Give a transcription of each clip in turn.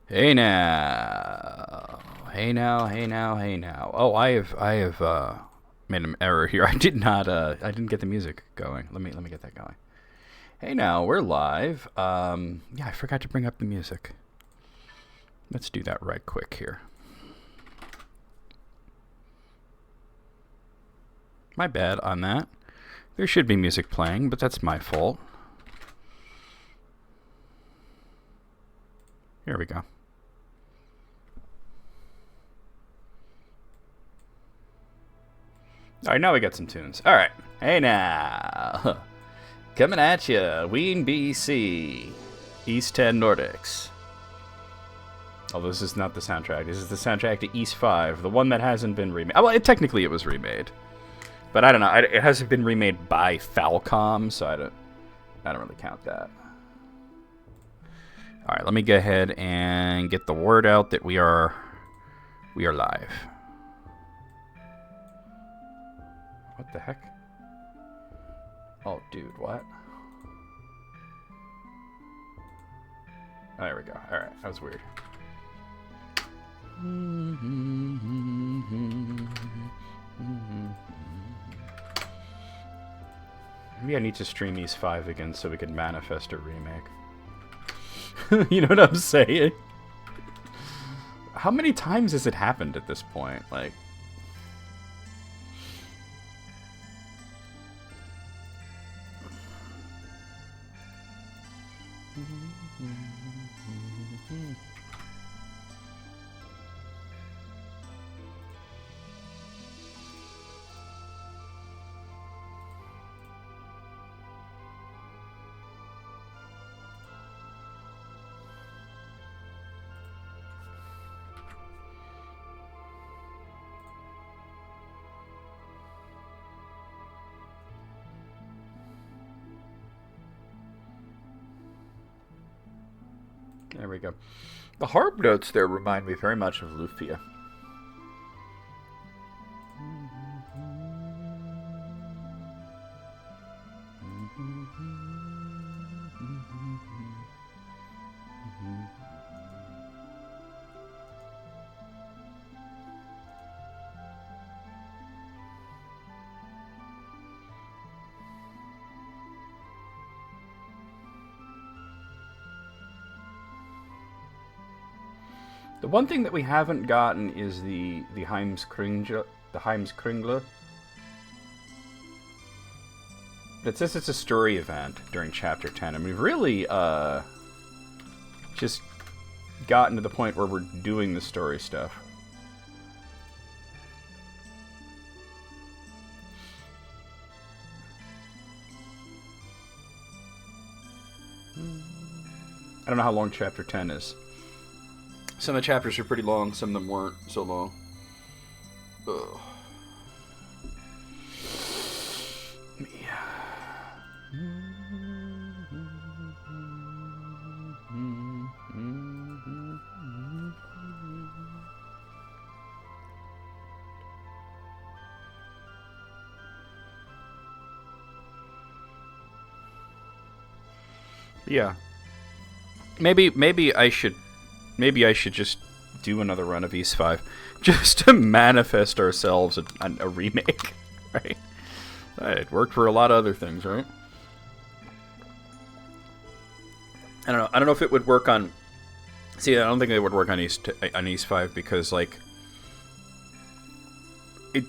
Hey now. Hey now, hey now, hey now. Oh, I have made an error here. I didn't get the music going. Let me get that going. Hey now, we're live. Yeah, I forgot to bring up the music. Let's do that right quick here. My bad on that. There should be music playing, but that's my fault. Here we go. All right, now we got some tunes. All right. Hey now. Coming at you, Ween BC, East 10 Nordics. Oh, this is not the soundtrack. This is the soundtrack to East 5, the one that hasn't been remade. Well, technically it was remade. But I don't know. It hasn't been remade by Falcom, so I don't really count that. All right, let me go ahead and get the word out that we are live. What the heck? Oh, dude, what? Oh, there we go. All right, that was weird. Maybe I need to stream East 5 again so we can manifest a remake. You know what I'm saying? How many times has it happened at this point? Like... There we go. The harp notes there remind me very much of Lufia. The one thing that we haven't gotten is the Heimskringla. It says it's a story event during Chapter 10, and we've really just gotten to the point where we're doing the story stuff. I don't know how long Chapter 10 is. Some of the chapters are pretty long, some of them weren't so long. Ugh. Yeah. Maybe I should just do another run of East 5 just to manifest ourselves a remake, right? It worked for a lot of other things, right? I don't know if it would work on... See, I don't think it would work on East 5 because, like...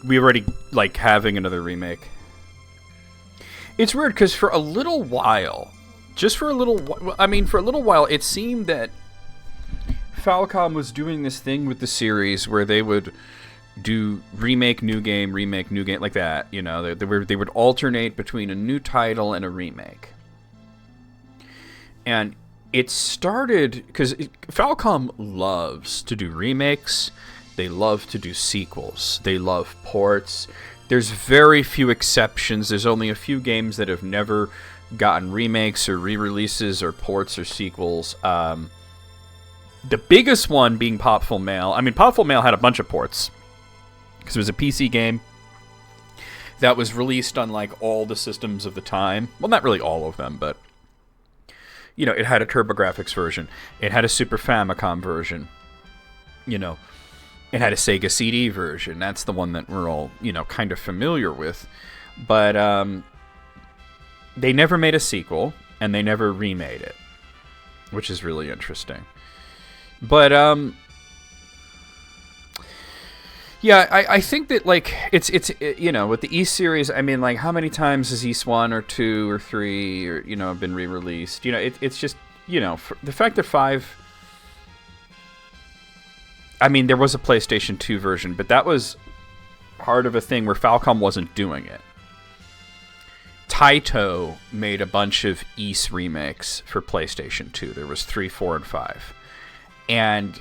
we already like having another remake. It's weird because for a little while... for a little while, it seemed that Falcom was doing this thing with the series where they would do remake, new game, like that. You know, they would alternate between a new title and a remake. And it started because Falcom loves to do remakes. They love to do sequels. They love ports. There's very few exceptions. There's only a few games that have never gotten remakes or re-releases or ports or sequels. The biggest one being Popful Mail. I mean, Popful Mail had a bunch of ports because it was a PC game that was released on like all the systems of the time. Well, not really all of them, but it had a TurboGrafx version. It had a Super Famicom version. It had a Sega CD version. That's the one that we're all, kind of familiar with. But they never made a sequel, and they never remade it, which is really interesting. But yeah, I think that it's with the East series, I mean, how many times has East 1 or 2 or 3 or been re-released? It's just the fact that 5. I mean, there was a PlayStation 2 version, but that was part of a thing where Falcom wasn't doing it. Taito made a bunch of East remakes for PlayStation 2. There was 3, 4, and 5. And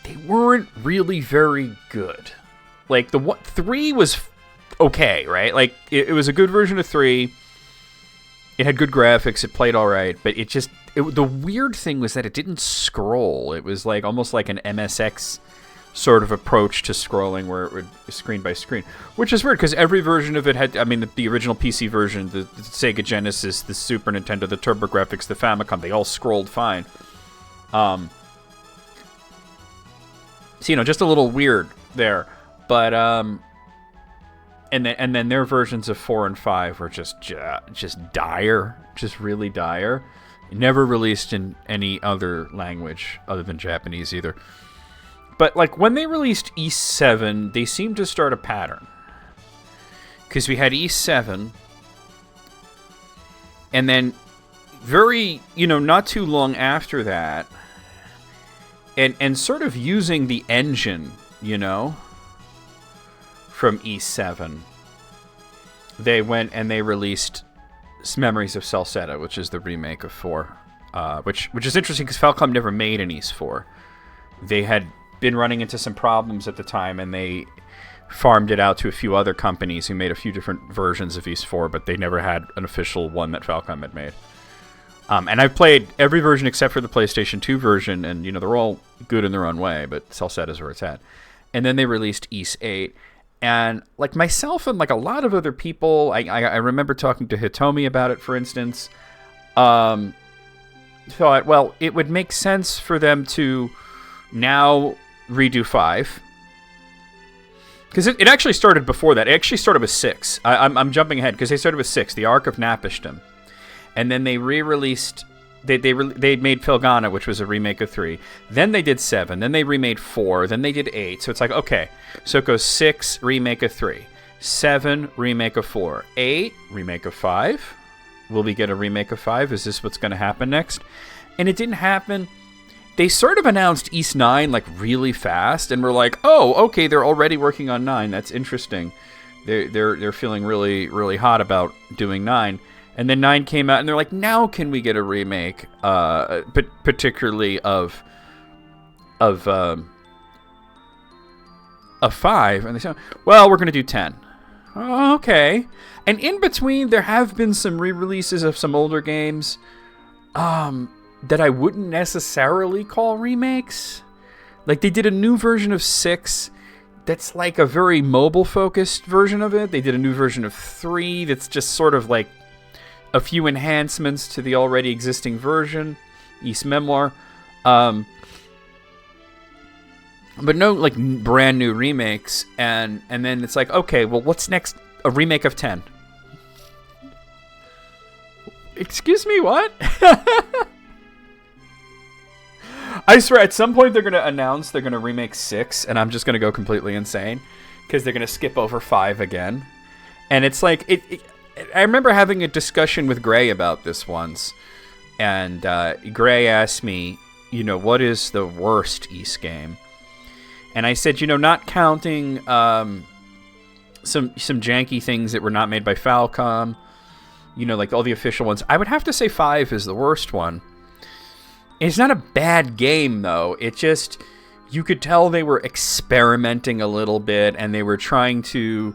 they weren't really very good. 3 was okay, right? It was a good version of 3. It had good graphics. It played all right, but the weird thing was that it didn't scroll. It was almost like an MSX sort of approach to scrolling, where it would screen by screen, which is weird because every version of it had. I mean, the original PC version, the Sega Genesis, the Super Nintendo, the TurboGrafx, the Famicom, they all scrolled fine. So just a little weird there, but and then their versions of 4 and 5 were just dire, just really dire. Never released in any other language other than Japanese either. But when they released East 7, they seemed to start a pattern. Because we had East 7, and then very, not too long after that, and sort of using the engine, from East 7, they went and they released Memories of Salsetta, which is the remake of 4, which is interesting because Falcom never made an East 4. They had been running into some problems at the time, and they farmed it out to a few other companies who made a few different versions of East 4, but they never had an official one that Falcom had made. And I've played every version except for the PlayStation 2 version, and they're all good in their own way, but Salsetta is where it's at. And then they released East 8. And myself and a lot of other people, I remember talking to Hitomi about it, for instance, thought, well, it would make sense for them to now redo 5. Because it actually started before that. It actually started with 6. I'm jumping ahead because they started with 6, the Ark of Napishtim. And then they re-released... They made Filgana, which was a remake of 3. Then they did 7. Then they remade 4. Then they did 8. So it's okay. So it goes 6, remake of 3. 7, remake of 4. 8, remake of 5. Will we get a remake of 5? Is this what's going to happen next? And it didn't happen. They sort of announced East 9 really fast, and we're oh, okay, they're already working on 9. That's interesting. They're feeling really, really hot about doing 9. And then 9 came out, and they're now can we get a remake, particularly of 5? And they said, well, we're going to do 10. Oh, okay. And in between, there have been some re-releases of some older games that I wouldn't necessarily call remakes. They did a new version of 6 that's a very mobile-focused version of it. They did a new version of 3 that's just sort of a few enhancements to the already existing version, East Memoir, but no brand new remakes. And then it's okay, well, what's next? A remake of 10? Excuse me, what? I swear, at some point they're going to announce they're going to remake 6, and I'm just going to go completely insane because they're going to skip over 5 again. And it's I remember having a discussion with Gray about this once, and Gray asked me, what is the worst East game? And I said, not counting some janky things that were not made by Falcom, all the official ones, I would have to say 5 is the worst one. It's not a bad game, though. It just, you could tell they were experimenting a little bit, and they were trying to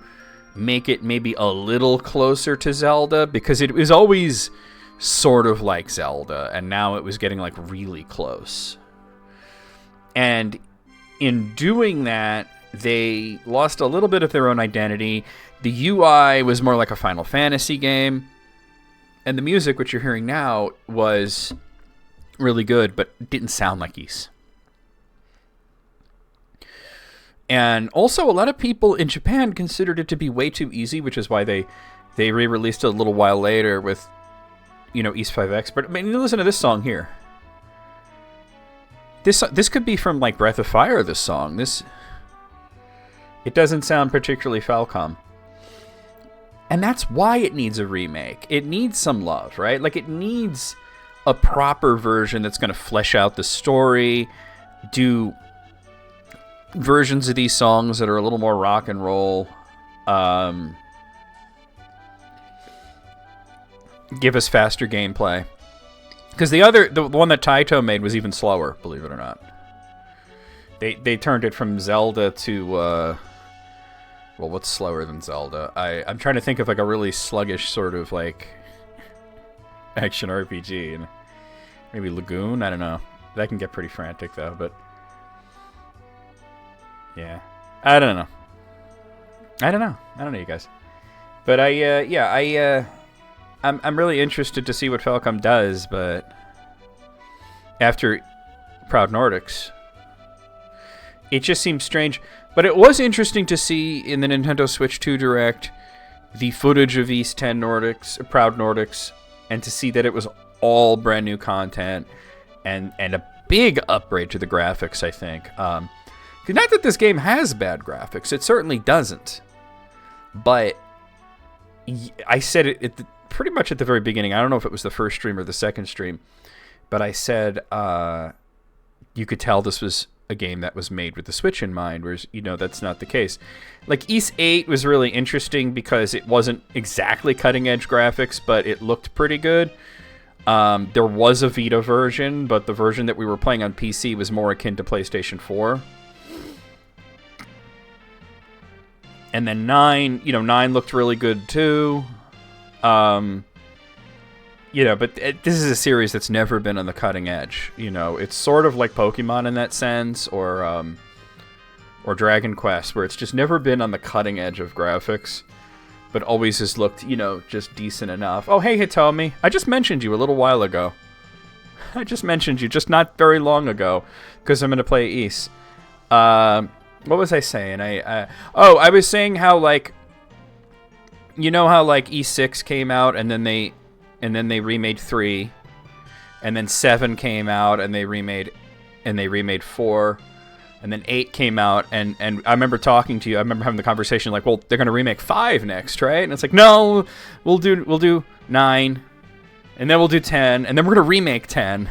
make it maybe a little closer to Zelda, because it was always sort of like Zelda, and now it was getting really close. And in doing that, they lost a little bit of their own identity. The UI was more like a Final Fantasy game, and the music, which you're hearing now, was really good, but it didn't sound like Ys. And also, a lot of people in Japan considered it to be way too easy, which is why they re-released it a little while later with, Ys 5X. But I mean, listen to this song here. This could be from like Breath of Fire. This song, it doesn't sound particularly Falcom, and that's why it needs a remake. It needs some love, right? Like it needs a proper version that's going to flesh out the story, do versions of these songs that are a little more rock and roll, give us faster gameplay. Because the one that Taito made was even slower, believe it or not. They turned it from Zelda to, well, what's slower than Zelda? I'm trying to think of like a really sluggish sort of like action RPG. And maybe Lagoon? I don't know. That can get pretty frantic though, but yeah. I don't know, you guys. But I'm really interested to see what Falcom does, but after Proud Nordics, it just seems strange. But it was interesting to see in the Nintendo Switch 2 Direct the footage of Ys 10 Nordics, Proud Nordics, and to see that it was all brand new content and a big upgrade to the graphics, I think. Not that this game has bad graphics, it certainly doesn't. But I said it pretty much at the very beginning. I don't know if it was the first stream or the second stream, but I said you could tell this was a game that was made with the Switch in mind, whereas, that's not the case. Like, Ys 8 was really interesting because it wasn't exactly cutting-edge graphics, but it looked pretty good. There was a Vita version, but the version that we were playing on PC was more akin to PlayStation 4. And then 9 looked really good too. But this is a series that's never been on the cutting edge. It's sort of like Pokemon in that sense, or Dragon Quest, where it's just never been on the cutting edge of graphics, but always has looked, just decent enough. Oh, hey, Hitomi. I just mentioned you a little while ago. I just mentioned you just not very long ago, because I'm going to play Ys. What was I saying? I was saying how, like, how like E6 came out and then they remade 3, and then 7 came out and they remade 4, and then 8 came out and I remember talking to you. I remember having the conversation like, well, they're gonna remake 5 next, right? And it's like, no, we'll do 9, and then we'll do 10, and then we're gonna remake 10.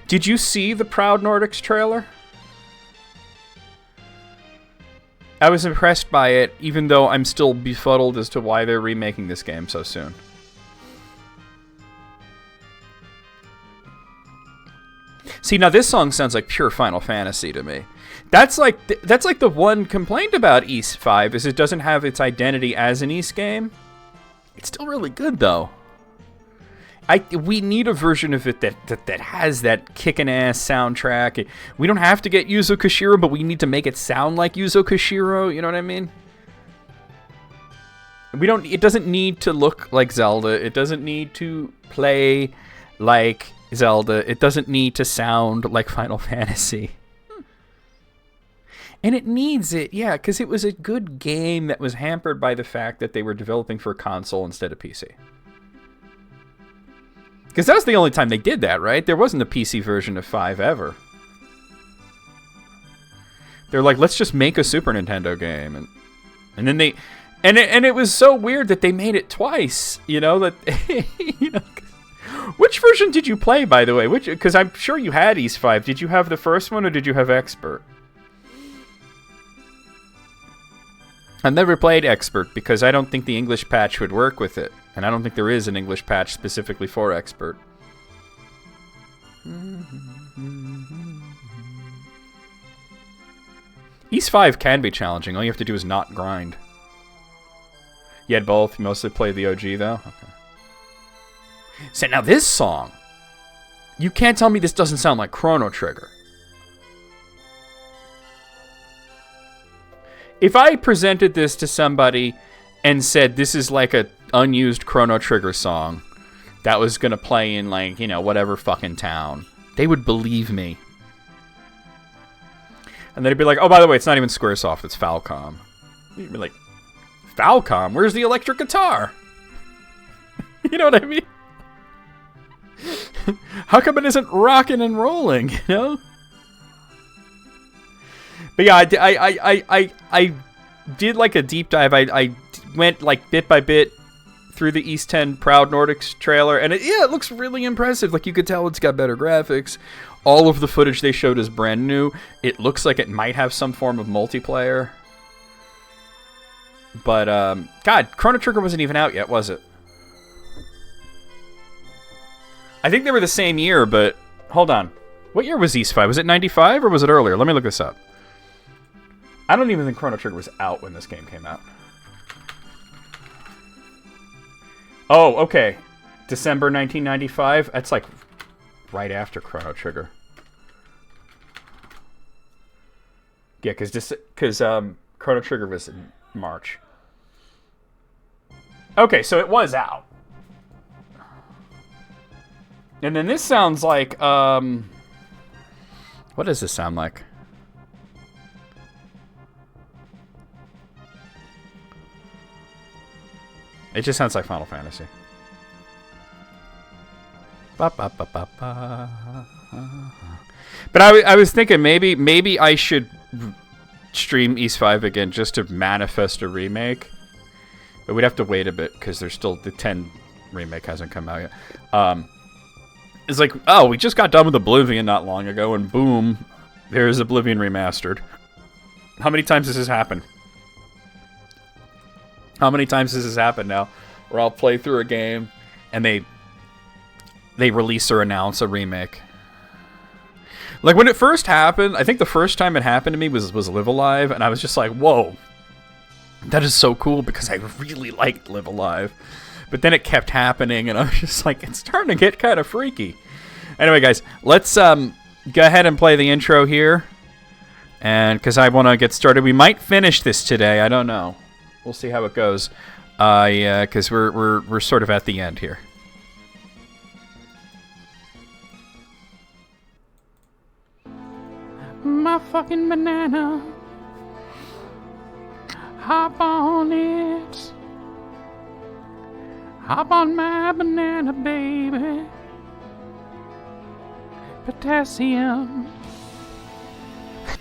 Did you see the Proud Nordics trailer? I was impressed by it, even though I'm still befuddled as to why they're remaking this game so soon. See, now this song sounds like pure Final Fantasy to me. That's like the one complaint about Ys 5 is it doesn't have its identity as an Ys game. It's still really good though. We need a version of it that has that kickin' ass soundtrack. We don't have to get Yuzo Koshiro, but we need to make it sound like Yuzo Koshiro. You know what I mean? It doesn't need to look like Zelda. It doesn't need to play like Zelda. It doesn't need to sound like Final Fantasy. And it needs it, yeah, because it was a good game that was hampered by the fact that they were developing for a console instead of PC. Because that was the only time they did that, right? There wasn't a PC version of 5 ever. They're like, let's just make a Super Nintendo game, and then they, and it was so weird that they made it twice. Which version did you play, by the way? Because I'm sure you had Ys 5. Did you have the first one, or did you have Expert? I've never played Expert because I don't think the English patch would work with it. And I don't think there is an English patch specifically for Expert. Ys 5 can be challenging. All you have to do is not grind. You had both? You mostly played the OG, though? Okay. So now this song, you can't tell me this doesn't sound like Chrono Trigger. If I presented this to somebody and said this is like a unused Chrono Trigger song that was going to play in, like, whatever fucking town, They would believe me. And they'd be like, oh, by the way, it's not even Squaresoft, it's Falcom. You'd be like, Falcom? Where's the electric guitar? You know what I mean? How come it isn't rocking and rolling, you know? But yeah, I did like a deep dive. I went like bit by bit through the East 10 Proud Nordics trailer, and it looks really impressive. Like, you could tell it's got better graphics. All of the footage they showed is brand new. It looks like it might have some form of multiplayer. But, God, Chrono Trigger wasn't even out yet, was it? I think they were the same year, but hold on. What year was East 5? Was it 95 or was it earlier? Let me look this up. I don't even think Chrono Trigger was out when this game came out. Oh, okay. December 1995. That's like right after Chrono Trigger. Yeah, because Chrono Trigger was in March. Okay, so it was out. And then this sounds like, what does this sound like? It just sounds like Final Fantasy. Ba, ba, ba, ba, ba. But I was thinking maybe I should stream East 5 again just to manifest a remake. But we'd have to wait a bit because there's still the 10 remake hasn't come out yet. It's like, oh, we just got done with Oblivion not long ago, and boom, there's Oblivion remastered. How many times has this happened? How many times has this happened now? Where I'll play through a game and they release or announce a remake. Like when it first happened, I think the first time it happened to me was Live Alive, and I was just like, whoa, that is so cool because I really liked Live Alive. But then it kept happening, and I was just like, it's starting to get kind of freaky. Anyway, guys, let's go ahead and play the intro here, and because I want to get started. We might finish this today. I don't know. We'll see how it goes. Yeah, because we're sort of at the end here. My fucking banana. Hop on it. Hop on my banana, baby. Potassium.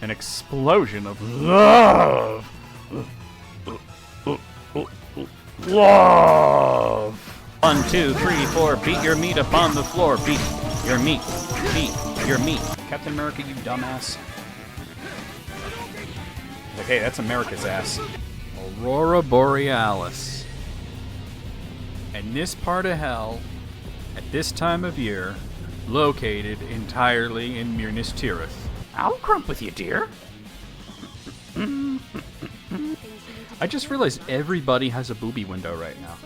An explosion of love. Love. 1, 2, 3, 4. Beat your meat upon the floor. Beat your meat. Beat your meat. Captain America, you dumbass. Like, hey, that's America's ass. Aurora Borealis. And this part of hell, at this time of year, located entirely in Minas Tirith. I'll crump with you, dear. I just realized everybody has a booby window right now.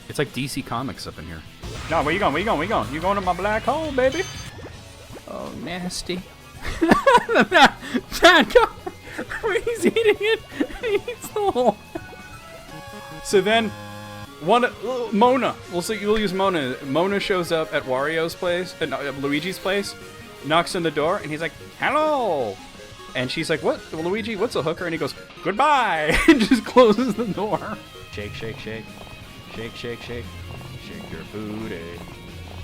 It's like DC Comics up in here. No, where you going? Where you going? Where you going? You going to my black hole, baby? Oh, nasty. Man, go. He's eating it. He eats the hole. So then, Mona. We'll use Mona. Mona shows up at Wario's place, Luigi's place, knocks on the door, and he's like, "Hello." And she's like, "What, Luigi? What's a hooker?" And he goes, "Goodbye," and just closes the door. Shake, shake, shake, shake, shake, shake, shake your booty,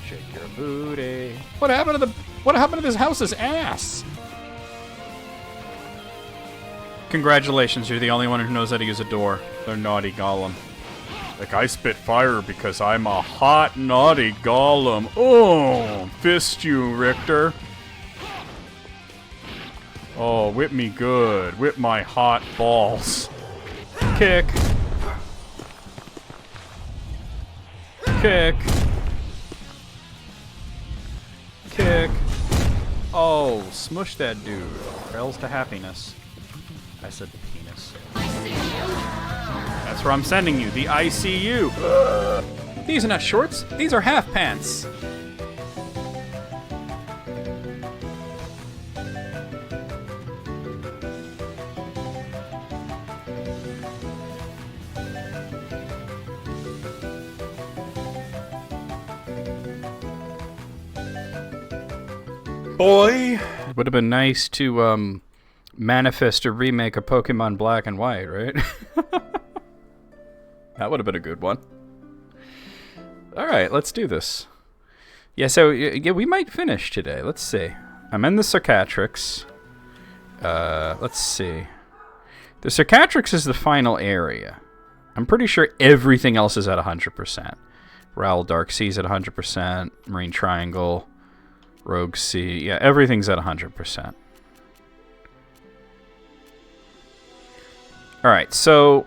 shake your booty. What happened to this house's ass? Congratulations, you're the only one who knows how to use a door. They're naughty golem. Like, I spit fire because I'm a hot, naughty golem. Oh, fist you, Richter. Oh, whip me good. Whip my hot balls. Kick. Kick. Kick. Oh, smush that dude. Trails to happiness. I said penis. That's where I'm sending you, the ICU. These are not shorts, these are half pants. boy. It would have been nice to manifest a remake of Pokemon Black and White, right? That would have been a good one. All right, let's do this. Yeah, so yeah, we might finish today. Let's see. I'm in the Sarcatrix. Let's see. The Sarcatrix is the final area. I'm pretty sure everything else is at 100%. Ral Dark Sea's at 100%. Marine Triangle. Rogue Sea. Yeah, everything's at 100%. Alright, so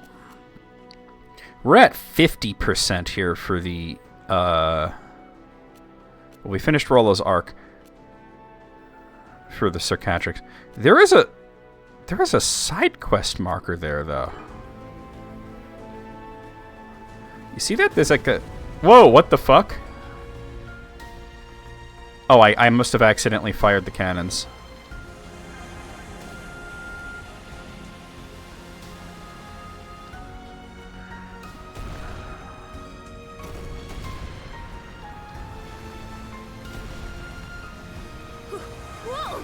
we're at 50% here for the... well, we finished Rollo's arc for the Sarcatrix. There is a side quest marker there, though. You see that? There's like a... Whoa, what the fuck? Oh, I must have accidentally fired the cannons. Whoa!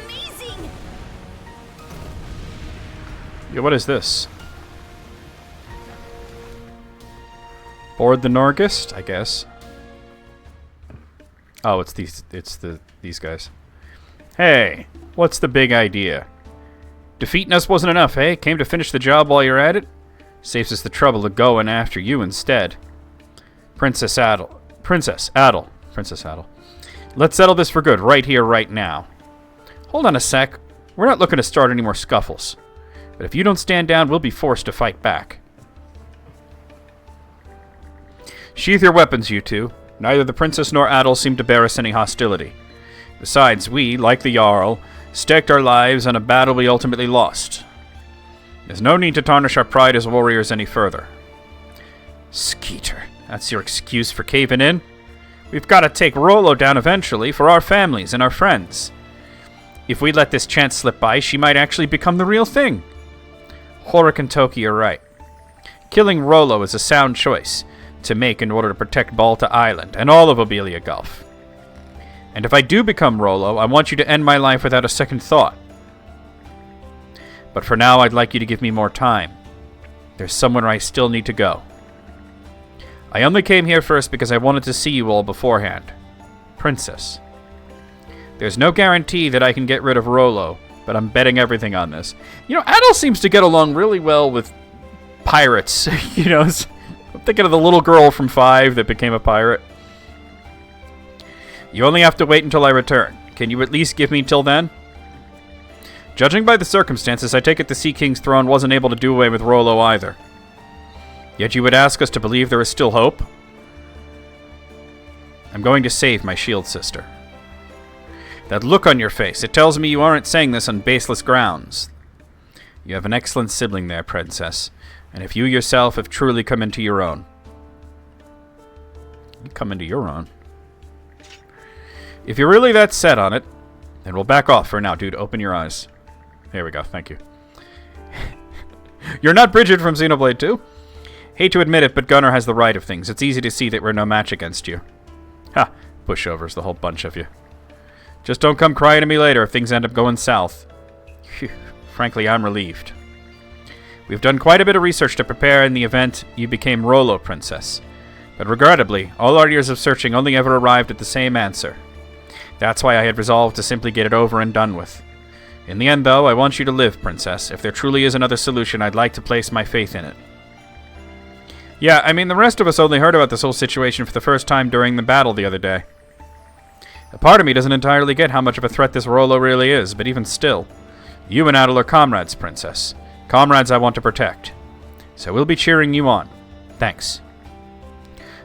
Amazing! Yeah, what is this? Board the Nordics, I guess. Oh, it's these guys. Hey, what's the big idea? Defeating us wasn't enough, eh? Came to finish the job while you're at it? Saves us the trouble of going after you instead. Princess Adel. Let's settle this for good, right here, right now. Hold on a sec. We're not looking to start any more scuffles. But if you don't stand down, we'll be forced to fight back. Sheath your weapons, you two. Neither the princess nor Adel seem to bear us any hostility. Besides, we, like the Jarl, staked our lives on a battle we ultimately lost. There's no need to tarnish our pride as warriors any further. Skeeter, that's your excuse for caving in? We've got to take Rollo down eventually for our families and our friends. If we let this chance slip by, she might actually become the real thing. Horik and Toki are right. Killing Rollo is a sound choice to make in order to protect Balta Island and all of Obelia Gulf. And if I do become Rollo, I want you to end my life without a second thought. But for now, I'd like you to give me more time. There's somewhere I still need to go. I only came here first because I wanted to see you all beforehand. Princess. There's no guarantee that I can get rid of Rollo, but I'm betting everything on this. You know, Adel seems to get along really well with pirates. You know, I'm thinking of the little girl from 5 that became a pirate. You only have to wait until I return. Can you at least give me till then? Judging by the circumstances, I take it the Sea King's throne wasn't able to do away with Rollo either. Yet you would ask us to believe there is still hope? I'm going to save my shield sister. That look on your face, it tells me you aren't saying this on baseless grounds. You have an excellent sibling there, Princess, and if you yourself have truly come into your own. You come into your own? If you're really that set on it, then we'll back off for now, dude. Open your eyes. There we go, thank you. You're not Bridget from Xenoblade 2? Hate to admit it, but Gunnar has the right of things. It's easy to see that we're no match against you. Ha! Pushovers, the whole bunch of you. Just don't come crying to me later if things end up going south. Phew. Frankly, I'm relieved. We've done quite a bit of research to prepare in the event you became Rollo, Princess. But regrettably, all our years of searching only ever arrived at the same answer. That's why I had resolved to simply get it over and done with. In the end, though, I want you to live, Princess. If there truly is another solution, I'd like to place my faith in it. Yeah, I mean, the rest of us only heard about this whole situation for the first time during the battle the other day. A part of me doesn't entirely get how much of a threat this Rollo really is, but even still, you and Adel are comrades, Princess. Comrades I want to protect. So we'll be cheering you on. Thanks.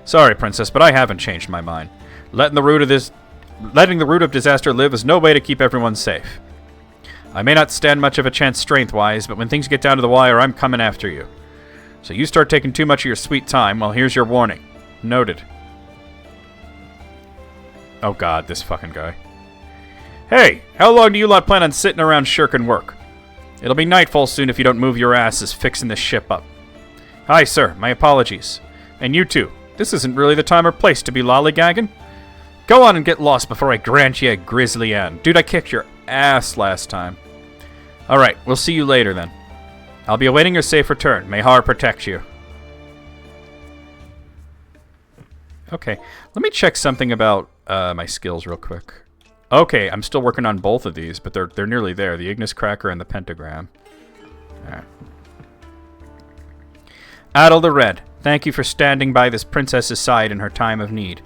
Sorry, Princess, but I haven't changed my mind. Letting the root of disaster live is no way to keep everyone safe. I may not stand much of a chance strength-wise, but when things get down to the wire, I'm coming after you. So you start taking too much of your sweet time, well, here's your warning. Noted. Oh god, this fucking guy. Hey, how long do you lot plan on sitting around shirking work? It'll be nightfall soon if you don't move your asses fixing this ship up. Hi, sir, my apologies. And you too. This isn't really the time or place to be lollygagging. Go on and get lost before I grant you a grisly end. Dude, I kicked your ass last time. Alright, we'll see you later then. I'll be awaiting your safe return. May Har protect you. Okay, let me check something about my skills real quick. Okay, I'm still working on both of these, but they're nearly there. The Ignis Cracker and the Pentagram. Alright. Adel the Red, thank you for standing by this princess's side in her time of need.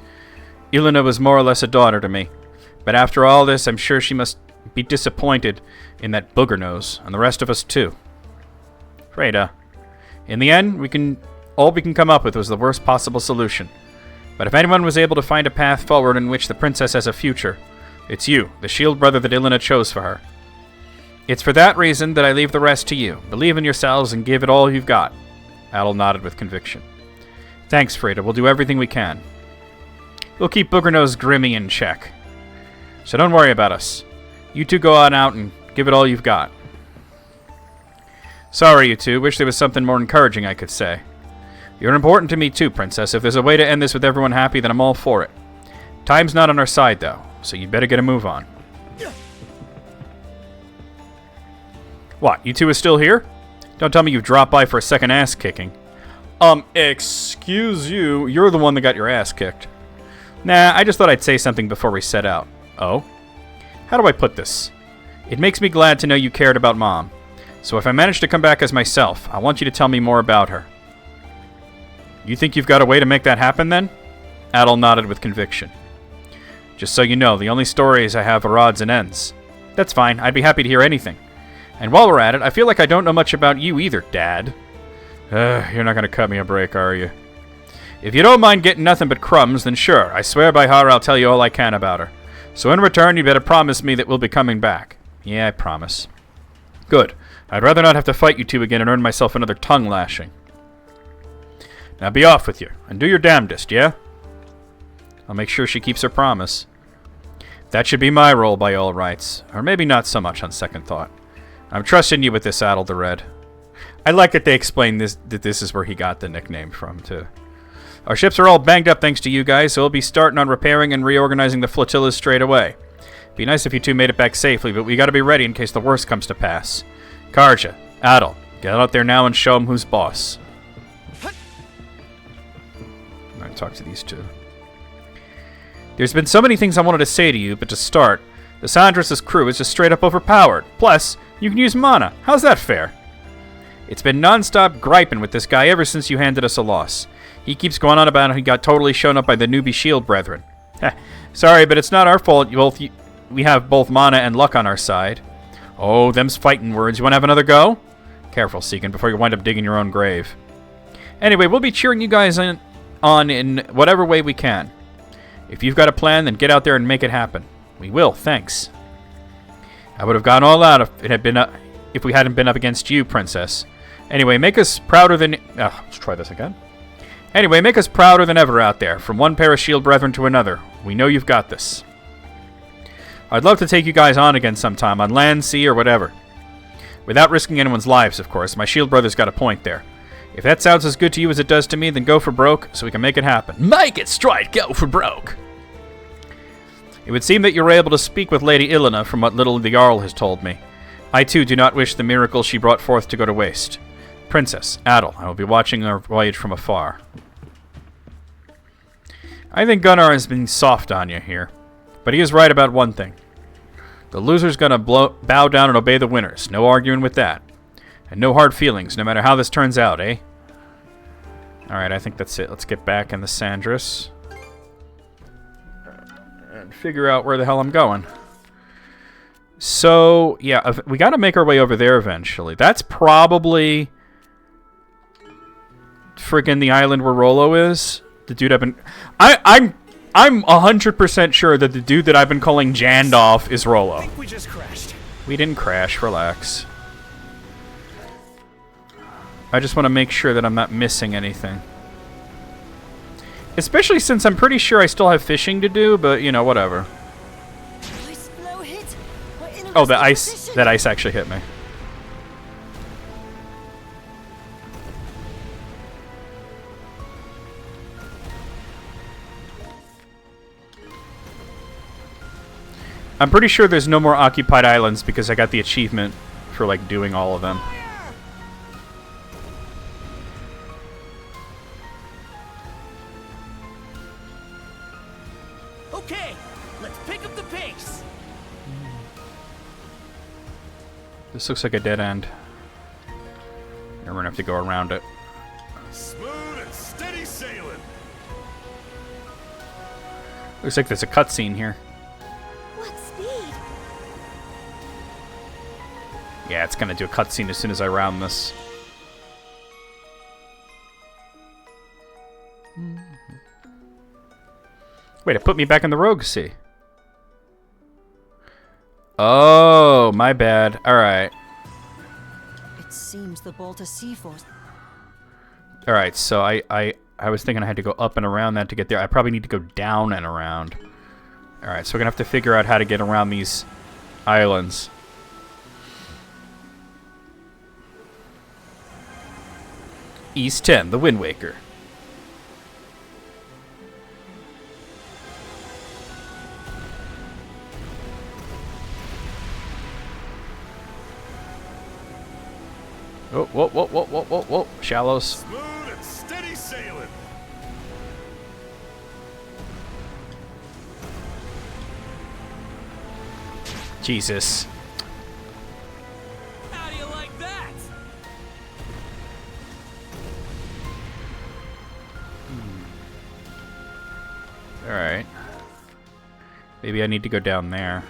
Ilona was more or less a daughter to me, but after all this, I'm sure she must be disappointed in that booger nose, and the rest of us too. Freda, in the end, all we can come up with was the worst possible solution. But if anyone was able to find a path forward in which the princess has a future, it's you, the shield brother that Ilona chose for her. It's for that reason that I leave the rest to you. Believe in yourselves and give it all you've got. Adel nodded with conviction. Thanks, Freda. We'll do everything we can. We'll keep Boogernose Grimmy in check. So don't worry about us. You two go on out and give it all you've got. Sorry, you two. Wish there was something more encouraging I could say. You're important to me too, Princess. If there's a way to end this with everyone happy, then I'm all for it. Time's not on our side, though, so you'd better get a move on. What, you two are still here? Don't tell me you've dropped by for a second ass kicking. Excuse you. You're the one that got your ass kicked. Nah, I just thought I'd say something before we set out. Oh? How do I put this? It makes me glad to know you cared about Mom. So if I manage to come back as myself, I want you to tell me more about her. You think you've got a way to make that happen, then? Adel nodded with conviction. Just so you know, the only stories I have are odds and ends. That's fine. I'd be happy to hear anything. And while we're at it, I feel like I don't know much about you either, Dad. You're not going to cut me a break, are you? If you don't mind getting nothing but crumbs, then sure. I swear by Har I'll tell you all I can about her. So in return, you better promise me that we'll be coming back. Yeah, I promise. Good. I'd rather not have to fight you two again and earn myself another tongue lashing. Now be off with you, and do your damnedest, yeah? I'll make sure she keeps her promise. That should be my role by all rights, or maybe not so much on second thought. I'm trusting you with this, Adel the Red. I like that they explain that this is where he got the nickname from, too. Our ships are all banged up thanks to you guys, so we'll be starting on repairing and reorganizing the flotillas straight away. Be nice if you two made it back safely, but we gotta be ready in case the worst comes to pass. Karja, Adel, get out there now and show him who's boss. I'm gonna talk to these two. There's been so many things I wanted to say to you, but to start, the Sandras' crew is just straight up overpowered. Plus, you can use mana. How's that fair? It's been non-stop griping with this guy ever since you handed us a loss. He keeps going on about how he got totally shown up by the newbie shield brethren. Sorry, but it's not our fault. We have both mana and luck on our side. Oh, them's fighting words. You want to have another go? Careful, Seekin, before you wind up digging your own grave. Anyway, we'll be cheering you guys on in whatever way we can. If you've got a plan, then get out there and make it happen. We will, thanks. I would have gone all out if we hadn't been up against you, Princess. Anyway, make us prouder than... let's try this again. Anyway, make us prouder than ever out there, from one pair of shield brethren to another. We know you've got this. I'd love to take you guys on again sometime, on land, sea, or whatever. Without risking anyone's lives, of course. My shield brother's got a point there. If that sounds as good to you as it does to me, then go for broke, so we can make it happen. Make it straight, go for broke! It would seem that you were able to speak with Lady Ilona from what little the Jarl has told me. I too do not wish the miracle she brought forth to go to waste. Princess, Adel, I will be watching our voyage from afar. I think Gunnar has been soft on you here, but he is right about one thing. The loser's gonna bow down and obey the winners. No arguing with that. And no hard feelings, no matter how this turns out, eh? Alright, I think that's it. Let's get back in the Sandras. And figure out where the hell I'm going. So, yeah, we gotta make our way over there eventually. That's probably... friggin' the island where Rollo is. The dude I've been... I'm 100% sure that the dude that I've been calling Jandalf is Rollo. I think we just crashed. We didn't crash, relax. I just want to make sure that I'm not missing anything. Especially since I'm pretty sure I still have fishing to do, but, you know, whatever. Oh, that ice actually hit me. I'm pretty sure there's no more occupied islands because I got the achievement for, like, doing all of them. Okay, let's pick up the pace. This looks like a dead end. And we're gonna have to go around it. Smooth and steady sailing. Looks like there's a cutscene here. What speed? Yeah, it's gonna do a cutscene as soon as I round this. Wait, it put me back in the Rogue Sea. Oh, my bad. Alright. It seems the Balta Sea Force. Alright, so I was thinking I had to go up and around that to get there. I probably need to go down and around. Alright, so we're gonna have to figure out how to get around these islands. East 10, the Wind Waker. Oh, whoa, whoa, whoa, whoa, whoa, whoa. Shallows. Smooth and steady sailing. Jesus. How do you like that? Alright. Maybe I need to go down there.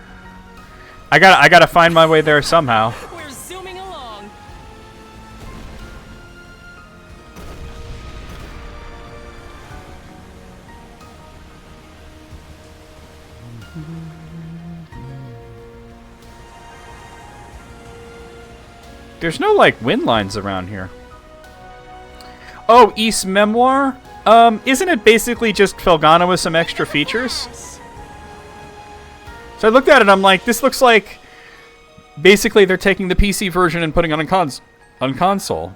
I gotta find my way there somehow. We're zooming along. There's no, like, wind lines around here. Oh, East Memoir? Isn't it basically just Felghana with some extra features? So I looked at it and I'm like, this looks like... Basically, they're taking the PC version and putting it on console.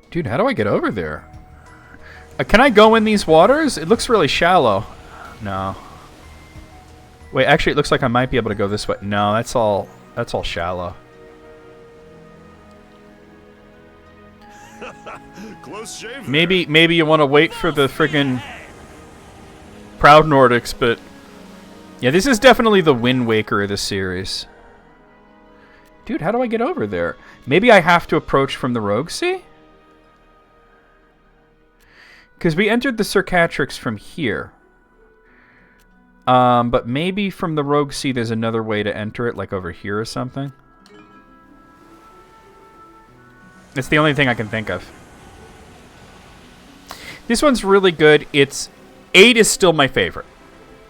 Dude, how do I get over there? Can I go in these waters? It looks really shallow. No. Wait, actually, it looks like I might be able to go this way. No, that's all shallow. Close shave. Maybe you want to wait for the friggin' Proud Nordics, but yeah, this is definitely the Wind Waker of the series. Dude, how do I get over there? Maybe I have to approach from the Rogue Sea? Because we entered the Circatrix from here. But maybe from the Rogue Sea there's another way to enter it, like over here or something. It's the only thing I can think of. This one's really good. 8 is still my favorite.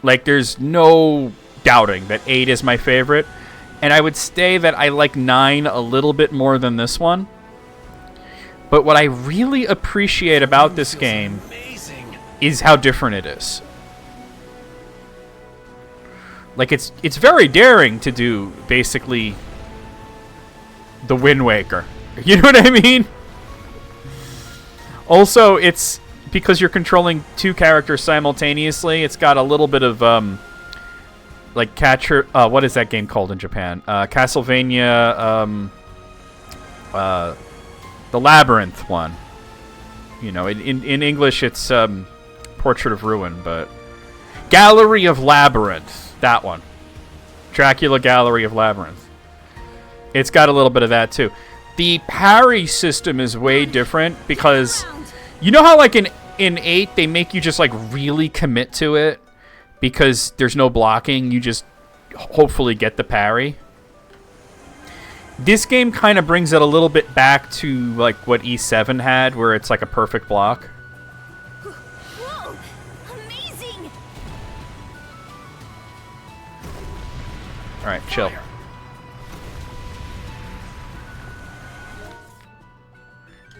Like, there's no doubting that 8 is my favorite. And I would say that I like 9 a little bit more than this one. But what I really appreciate about this game is how different it is. Like, it's very daring to do, basically, the Wind Waker. You know what I mean? Also, it's... because you're controlling 2 characters simultaneously, it's got a little bit of, like, catcher... what is that game called in Japan? Castlevania, the Labyrinth one. You know, in English, it's, Portrait of Ruin, but... Gallery of Labyrinth. That one. Dracula Gallery of Labyrinth. It's got a little bit of that, too. The parry system is way different, because... You know how, like, in 8, they make you just, like, really commit to it? Because there's no blocking, you just hopefully get the parry? This game kind of brings it a little bit back to, like, what E7 had, where it's, like, a perfect block. Whoa! Amazing! Alright, chill.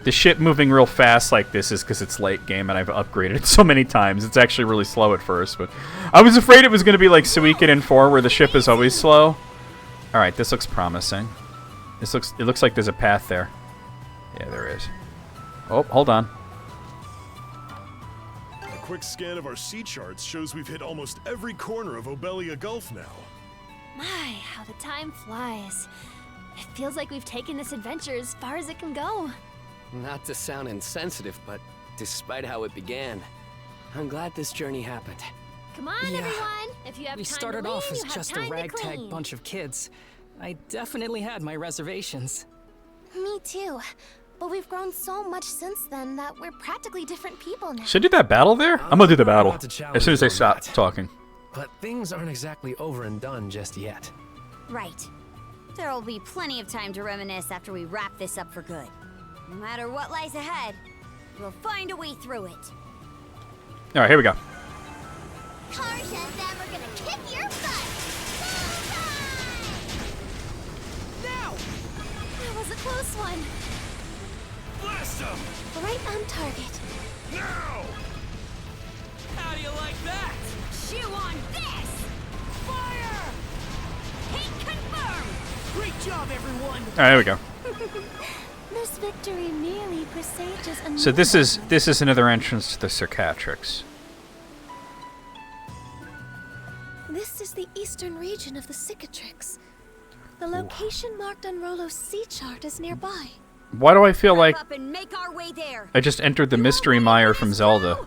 The ship moving real fast like this is because it's late game and I've upgraded it so many times. It's actually really slow at first, but I was afraid it was going to be like Suikoden in 4 where the ship is always slow. Alright, this looks promising. It looks like there's a path there. Yeah, there is. Oh, hold on. quick scan of our sea charts shows we've hit almost every corner of Obelia Gulf now. My, how the time flies. It feels like we've taken this adventure as far as it can go. Not to sound insensitive, but despite how it began, I'm glad this journey happened. Come on, everyone. If you have We time started to off lean, as you have just a time to ragtag clean. bunch of kids. I definitely had my reservations. Me too. But we've grown so much since then that we're practically different people now. Should I do that battle there? I'm gonna do the battle Not to challenge as soon as they you on stop that. talking. But things aren't exactly over and done just yet. Right. There'll be plenty of time to reminisce after we wrap this up for good. No matter what lies ahead, we'll find a way through it. All right, here we go. Karja and them are gonna kick your butt! Now! That was a close one. Blast them! Right on target. Now! How do you like that? Chew on this! Fire! Hit confirmed! Great job, everyone! All right, here we go. This victory merely presages a So this is another entrance to the Circatrix. This is the eastern region of the Cicatrix. The location marked on Rolo's sea chart is nearby. Why do I feel like Up and make our way there. I just entered the Mystery Mire from Zelda?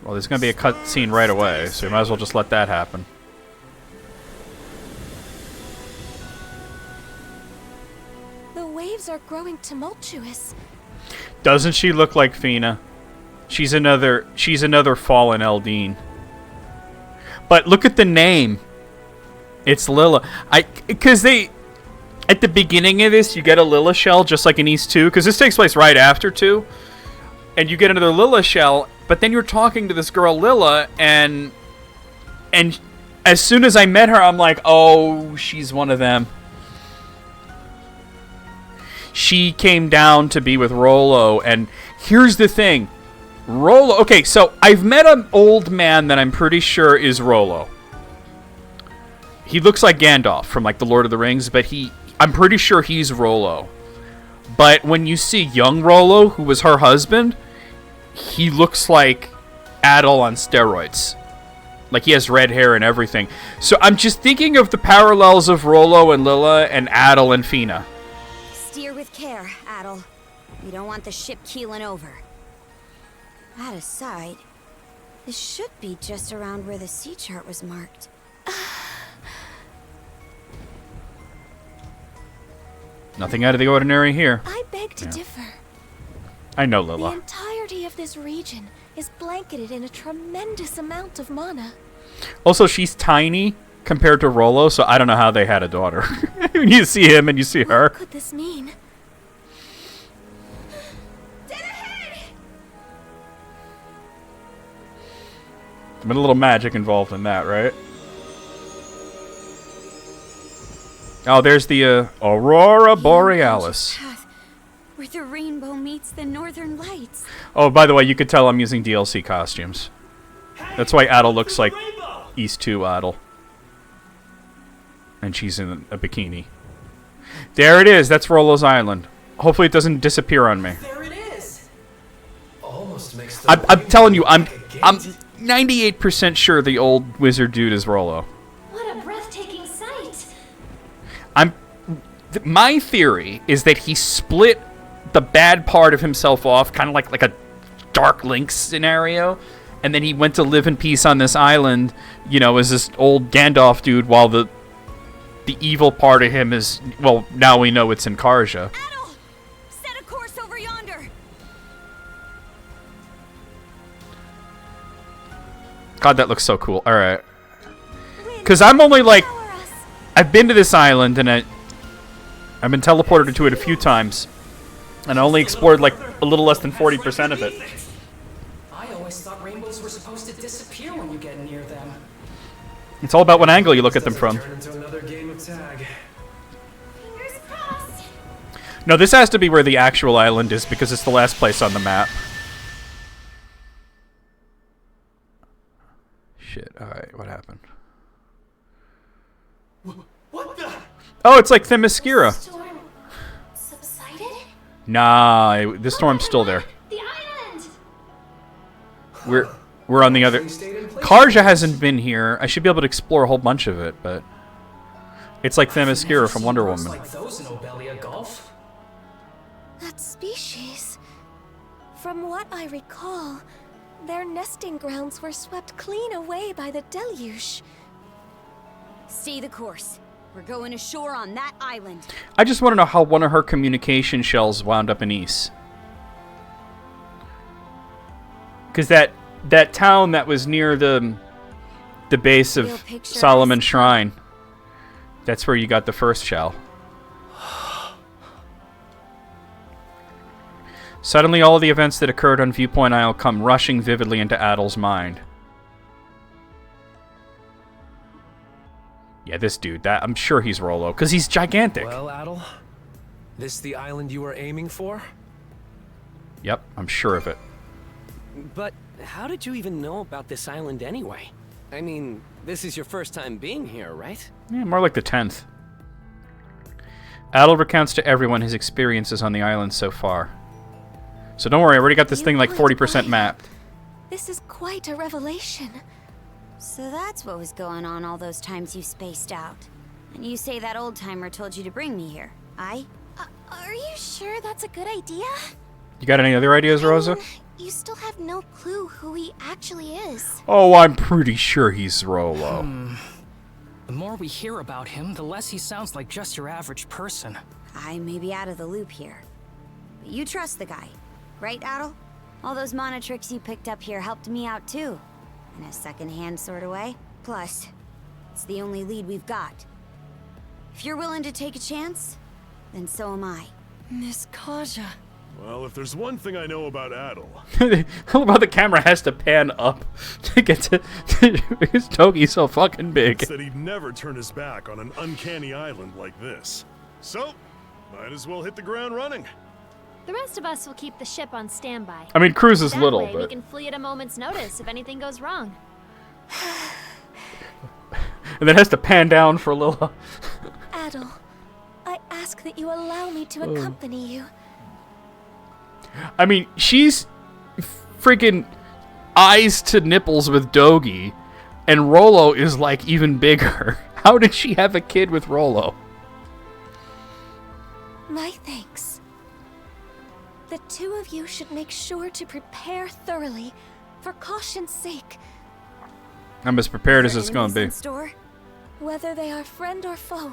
Well, there's gonna be a cutscene right away, so we might as well just let that happen. The waves are growing tumultuous. Doesn't she look like Fina? She's another fallen Eldine. But look at the name. It's Lilla. Because they, at the beginning of this, you get a Lilla shell just like in East 2, because this takes place right after 2. And you get another Lilla shell, but then you're talking to this girl Lilla, and as soon as I met her, I'm like, oh, she's one of them. She came down to be with Rollo, and here's the thing. Rollo, okay, so I've met an old man that I'm pretty sure is Rollo. He looks like Gandalf from like the Lord of the Rings, but I'm pretty sure he's Rollo. But when you see young Rollo, who was her husband, he looks like Adel on steroids. Like he has red hair and everything. So I'm just thinking of the parallels of Rollo and Lilla and Adel and Fina. Steer with care, Adel. We don't want the ship keeling over. That aside, this should be just around where the sea chart was marked. Nothing out of the ordinary here. I beg to differ. I know The Lilla. entirety of this region is blanketed in a tremendous amount of mana. Also, she's tiny compared to Rollo, so I don't know how they had a daughter. When you see him and you see her. What could this mean? There's been a little magic involved in that, right? Oh, there's the Aurora Borealis. Path where the rainbow meets the northern lights. Oh, by the way, you could tell I'm using DLC costumes. That's why Adel looks like East 2 Adel. And she's in a bikini. There it is. That's Rollo's Island. Hopefully it doesn't disappear on me. There it is! Almost makes the I'm telling you, I'm like a gate. 98% sure the old wizard dude is Rollo. What a breathtaking sight. My theory is that he split the bad part of himself off, kind of like a Dark Link scenario, and then he went to live in peace on this island, you know, as this old Gandalf dude, while the evil part of him is, well, now we know it's in Karja. Adel! Set a course over yonder! God, that looks so cool. All right. Because I'm only like, Power us. I've been to this island, and I've been teleported to it a few times, and I only explored like a little less than 40% of it. I always thought rainbows were supposed to disappear when you get near them. It's all about what angle you look at them Doesn't from. turn into another game of tag. Fingers crossed. No, this has to be where the actual island is because it's the last place on the map. Shit. Alright, what happened? What the? Oh, it's like Themyscira. Storm subsided? Nah, the storm's still there. The island! We're on the other... Karja hasn't been here. I should be able to explore a whole bunch of it, but... It's like Themyscira from Wonder Woman. Like those in Obelia Gulf? That species. From what I recall, their nesting grounds were swept clean away by the deluge. Stay the course. We're going ashore on that island. I just want to know how one of her communication shells wound up in Ys. Because that town that was near the base of Solomon Shrine, that's where you got the first shell. Suddenly, all the events that occurred on Viewpoint Isle come rushing vividly into Adel's mind. Yeah, this dude, I'm sure he's Rollo, because he's gigantic. Well, Adel, this the island you were aiming for? Yep, I'm sure of it. But how did you even know about this island anyway? I mean, this is your first time being here, right? Yeah, more like the 10th. Adel recounts to everyone his experiences on the island so far. So don't worry, I already got this thing like 40% mapped. This is quite a revelation. So that's what was going on all those times you spaced out. And you say that old-timer told you to bring me here, aye? Are you sure that's a good idea? You got any other ideas, Rosa? You still have no clue who he actually is. Oh, I'm pretty sure he's Rollo. The more we hear about him, the less he sounds like just your average person. I may be out of the loop here. But you trust the guy, right, Adel? All those mana tricks you picked up here helped me out too. In a second-hand sort of way. Plus, it's the only lead we've got. If you're willing to take a chance, then so am I. Miss Kaja. Well, if there's one thing I know about Adel... How about the camera has to pan up to get to... Because Togi's so fucking big. ...said he'd never turn his back on an uncanny island like this. So, might as well hit the ground running. The rest of us will keep the ship on standby. I mean, Cruz is That little, way we but... can flee at a moment's notice if anything goes wrong. And then has to pan down for a little... Adel, I ask that you allow me to accompany you. I mean, she's freaking eyes to nipples with Dogi, and Rollo is like even bigger. How did she have a kid with Rollo? My thanks. The two of you should make sure to prepare thoroughly, for caution's sake. I'm as prepared as it's going to be. Store? Whether they are friend or foe,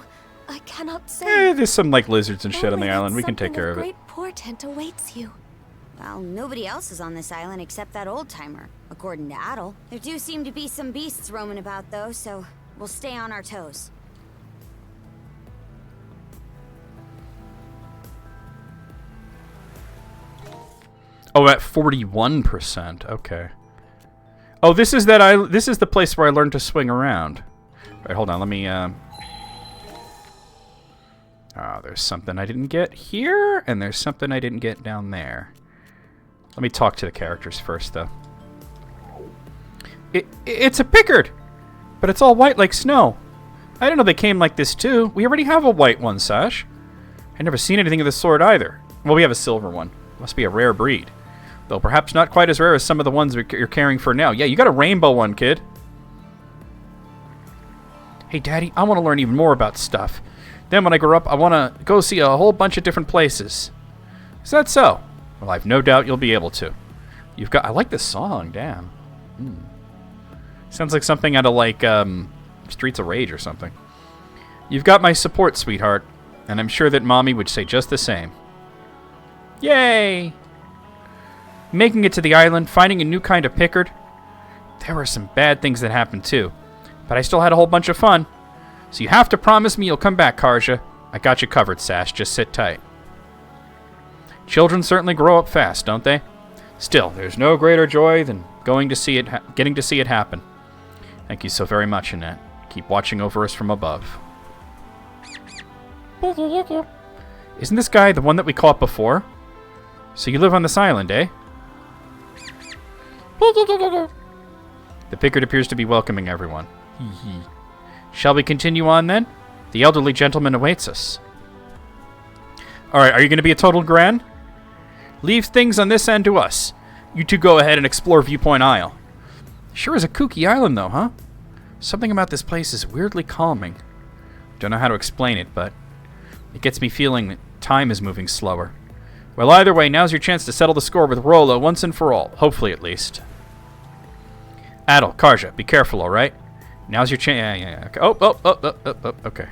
I cannot say. There's some like lizards and shit on Only the that island. We can take something care of it. Great portent awaits you. Well, nobody else is on this island except that old-timer, according to Adel. There do seem to be some beasts roaming about, though, so we'll stay on our toes. Oh, at 41%. Okay. Oh, this is that this is the place where I learned to swing around. All right, hold on. Let me there's something I didn't get here, and there's something I didn't get down there. Let me talk to the characters first, though. It's a Pickard, but it's all white like snow. I didn't know they came like this, too. We already have a white one, Sash. I've never seen anything of this sort, either. Well, we have a silver one. Must be a rare breed. Though perhaps not quite as rare as some of the ones you're caring for now. Yeah, you got a rainbow one, kid. Hey, Daddy, I want to learn even more about stuff. Then when I grow up, I want to go see a whole bunch of different places. Is that so? Well, I've no doubt you'll be able to. I like this song, damn. Sounds like something out of, like, Streets of Rage or something. You've got my support, sweetheart, and I'm sure that Mommy would say just the same. Yay! Making it to the island, finding a new kind of Pickard. There were some bad things that happened, too. But I still had a whole bunch of fun. So you have to promise me you'll come back, Karja. I got you covered, Sash. Just sit tight. Children certainly grow up fast, don't they? Still, there's no greater joy than getting to see it happen. Thank you so very much, Annette. Keep watching over us from above. Isn't this guy the one that we caught before? So you live on this island, eh? The Pickard appears to be welcoming everyone. Shall we continue on, then? The elderly gentleman awaits us. Alright, are you going to be a total gran? Leave things on this end to us. You two go ahead and explore Viewpoint Isle. Sure is a kooky island, though, huh? Something about this place is weirdly calming. Don't know how to explain it, but it gets me feeling that time is moving slower. Well, either way, now's your chance to settle the score with Rolo once and for all. Hopefully, at least. Adel, Karja, be careful, alright? Now's your chance. Yeah. Okay. Oh, okay.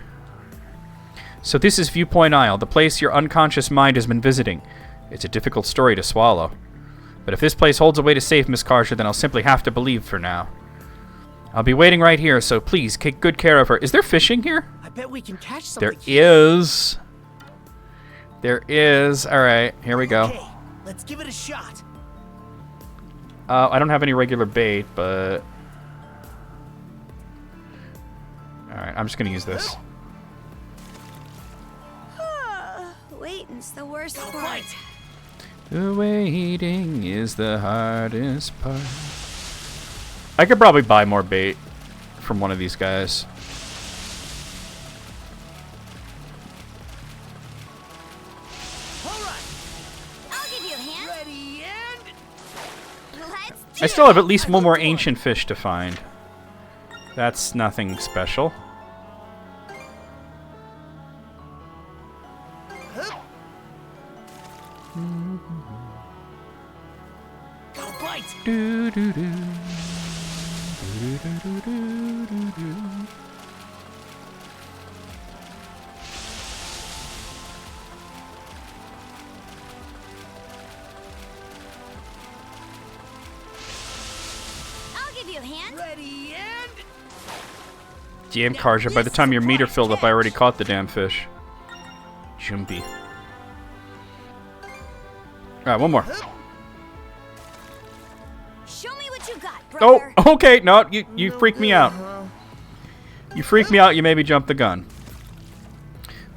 So this is Viewpoint Isle, the place your unconscious mind has been visiting. It's a difficult story to swallow. But if this place holds a way to save Miss Karja, then I'll simply have to believe for now. I'll be waiting right here, so please take good care of her. Is there fishing here? I bet we can catch something. There is. There is. Alright, here we go. Okay, let's give it a shot. I don't have any regular bait, but... Alright, I'm just gonna use this. Waiting's the worst part. Right. The waiting is the hardest part. I could probably buy more bait from one of these guys. All right. I'll give you a hand. Ready and Let's I still have at least one more ancient fish to find. That's nothing special. got a bite. Do, do, do. I'll give you a hand. Ready and Damn, Karja, by the time your meter filled up, I already caught the damn fish. Jumpy. Alright, one more. Show me what you got, Oh, brother. okay, no, you freaked me out. You freaked me out, you made me jump the gun.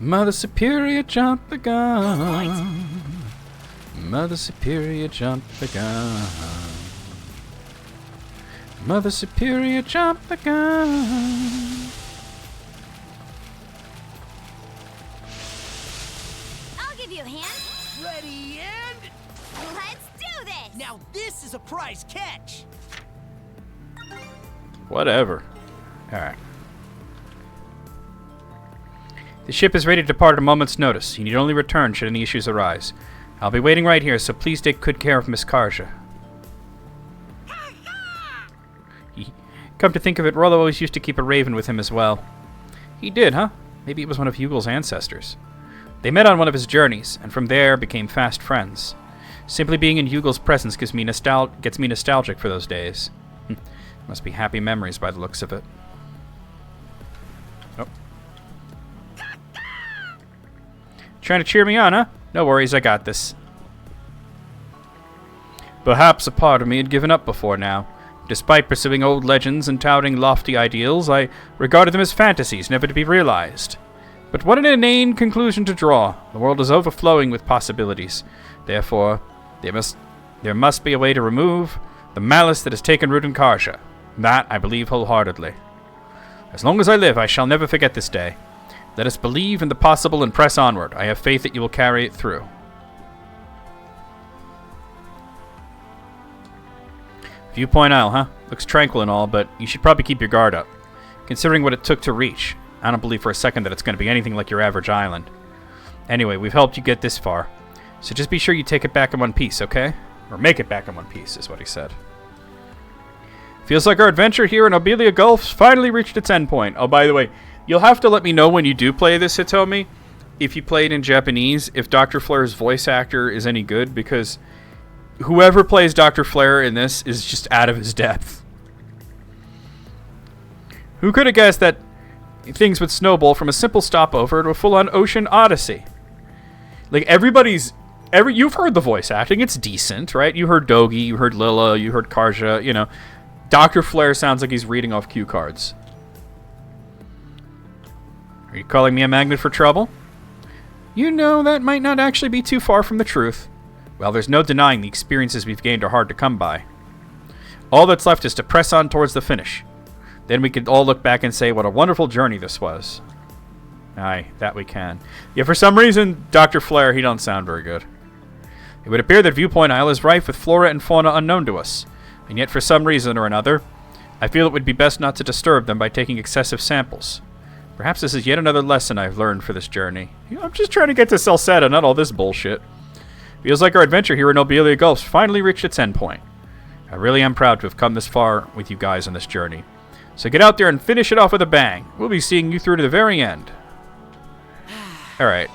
Mother Superior, jump the gun. Mother Superior, jump the gun. Mother Superior, jump the gun. I'll give you a hand. ready and Let's do this. now this is a prize catch. Whatever. Alright. The ship is ready to depart at a moment's notice. You need only return should any issues arise. I'll be waiting right here, so please take good care of Miss Karja. Come to think of it, Rollo always used to keep a raven with him as well. He did, huh? Maybe it was one of Hugel's ancestors. They met on one of his journeys, and from there became fast friends. Simply being in Hugel's presence gets me nostalgic for those days. Must be happy memories by the looks of it. Oh. Trying to cheer me on, huh? No worries, I got this. Perhaps a part of me had given up before now. Despite pursuing old legends and touting lofty ideals, I regarded them as fantasies never to be realized. But what an inane conclusion to draw. The world is overflowing with possibilities. Therefore, there must be a way to remove the malice that has taken root in Karja. That I believe wholeheartedly. As long as I live, I shall never forget this day. Let us believe in the possible and press onward. I have faith that you will carry it through. Viewpoint Isle, huh? Looks tranquil and all, but you should probably keep your guard up. Considering what it took to reach, I don't believe for a second that it's going to be anything like your average island. Anyway, we've helped you get this far. So just be sure you take it back in one piece, okay? Or make it back in one piece, is what he said. Feels like our adventure here in Obelia Gulf's finally reached its endpoint. Oh, by the way, you'll have to let me know when you do play this, Hitomi, if you play it in Japanese, if Dr. Flair's voice actor is any good, because whoever plays Dr. Flair in this is just out of his depth. Who could have guessed that things would snowball from a simple stopover to a full-on ocean odyssey? Like, you've heard the voice acting, it's decent, right? You heard Dogi, you heard Lilla, you heard Karja, you know. Dr. Flair sounds like he's reading off cue cards. Are you calling me a magnet for trouble? You know, that might not actually be too far from the truth. Well, there's no denying the experiences we've gained are hard to come by. All that's left is to press on towards the finish. Then we can all look back and say what a wonderful journey this was. Aye, that we can. Yeah, for some reason, Dr. Flair, he don't sound very good. It would appear that Viewpoint Isle is rife with flora and fauna unknown to us, and yet for some reason or another, I feel it would be best not to disturb them by taking excessive samples. Perhaps this is yet another lesson I've learned for this journey. I'm just trying to get to Salsetta, not all this bullshit. Feels like our adventure here in Nobilia Gulf's finally reached its endpoint. I really am proud to have come this far with you guys on this journey. So get out there and finish it off with a bang. We'll be seeing you through to the very end. Alright,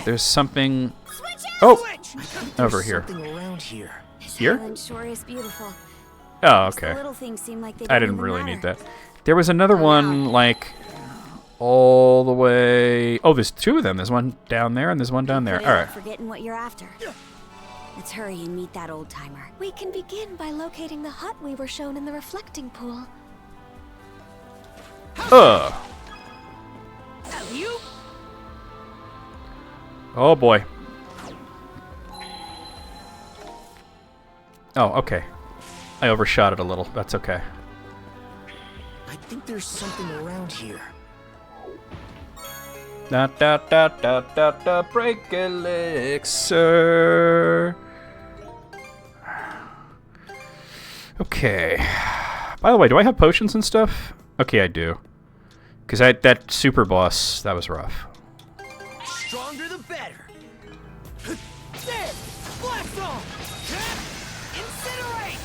there's something... Oh! Over here. Around here. Here? Island sure is beautiful. Oh, Just the okay. little things seem like they I don't didn't even really matter. need that. There was another one, like, all the way... Oh, there's two of them. There's one down there and there's one down there. Put it up Alright. Forgetting what you're after. Let's hurry and meet that old timer. We can begin by locating the hut we were shown in the reflecting pool. Ugh. You? Oh, boy. Oh, okay. I overshot it a little. That's okay. I think there's something around here. Da da da da da da break elixir. Okay. By the way, do I have potions and stuff? Okay, I do. Because that super boss, that was rough. Stronger the better. There! Blast zone! Incinerate!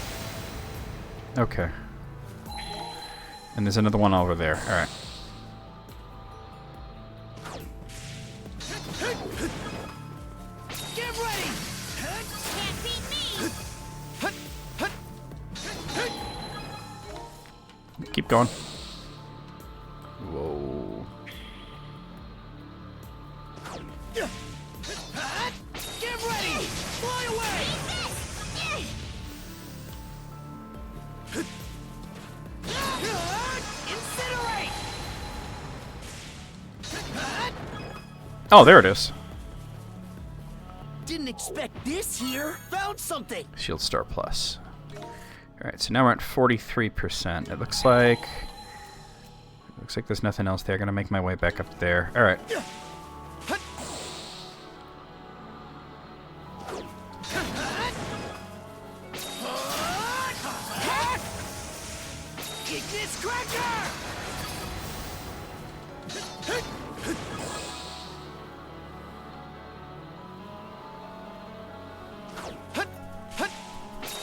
Okay. And there's another one over there. Alright. Get ready! Can't beat me! Keep going. Whoa. Get ready! Fly away! Incinerate! Oh, there it is. Didn't expect this here. Found something. Shield Star Plus. Alright, so now we're at 43%. It looks like there's nothing else there. Gonna make my way back up there. Alright. Ignis Cracker!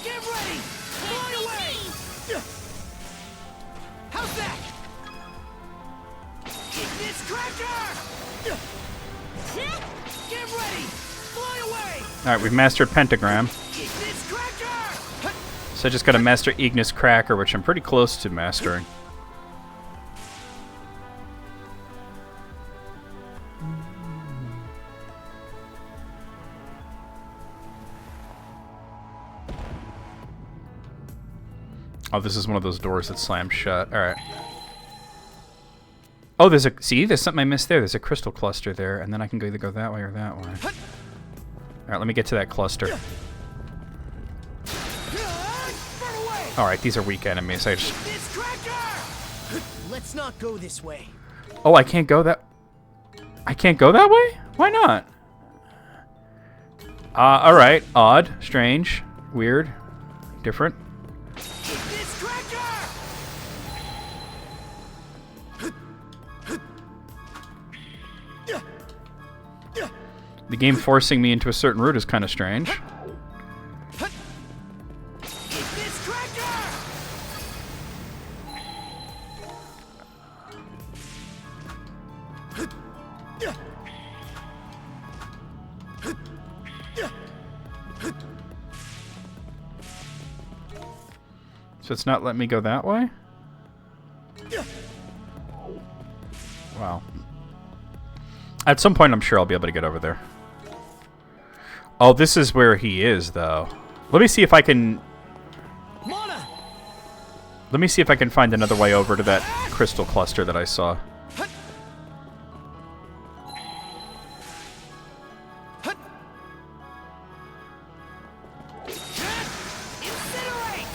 Get ready! Fly away! How's that? Ignis Cracker! Get ready! Fly away! Alright, we've mastered Pentagram. Ignis Cracker! So I just gotta master Ignis Cracker, which I'm pretty close to mastering. Oh, this is one of those doors that slams shut. Alright. Oh, there's something I missed there. There's a crystal cluster there, and then I can either go that way or that way. Alright, let me get to that cluster. Alright, these are weak enemies. Ignis Cracker! Let's not go this way. Oh, I can't go that... I can't go that way? Why not? Alright. Odd. Strange. Weird. Different. Ignis Cracker! The game forcing me into a certain route is kind of strange. Ignis Cracker! So it's not letting me go that way? Wow. At some point, I'm sure I'll be able to get over there. Oh, this is where he is, though. Let me see if I can... Mana! Let me see if I can find another way over to that crystal cluster that I saw. Incinerate!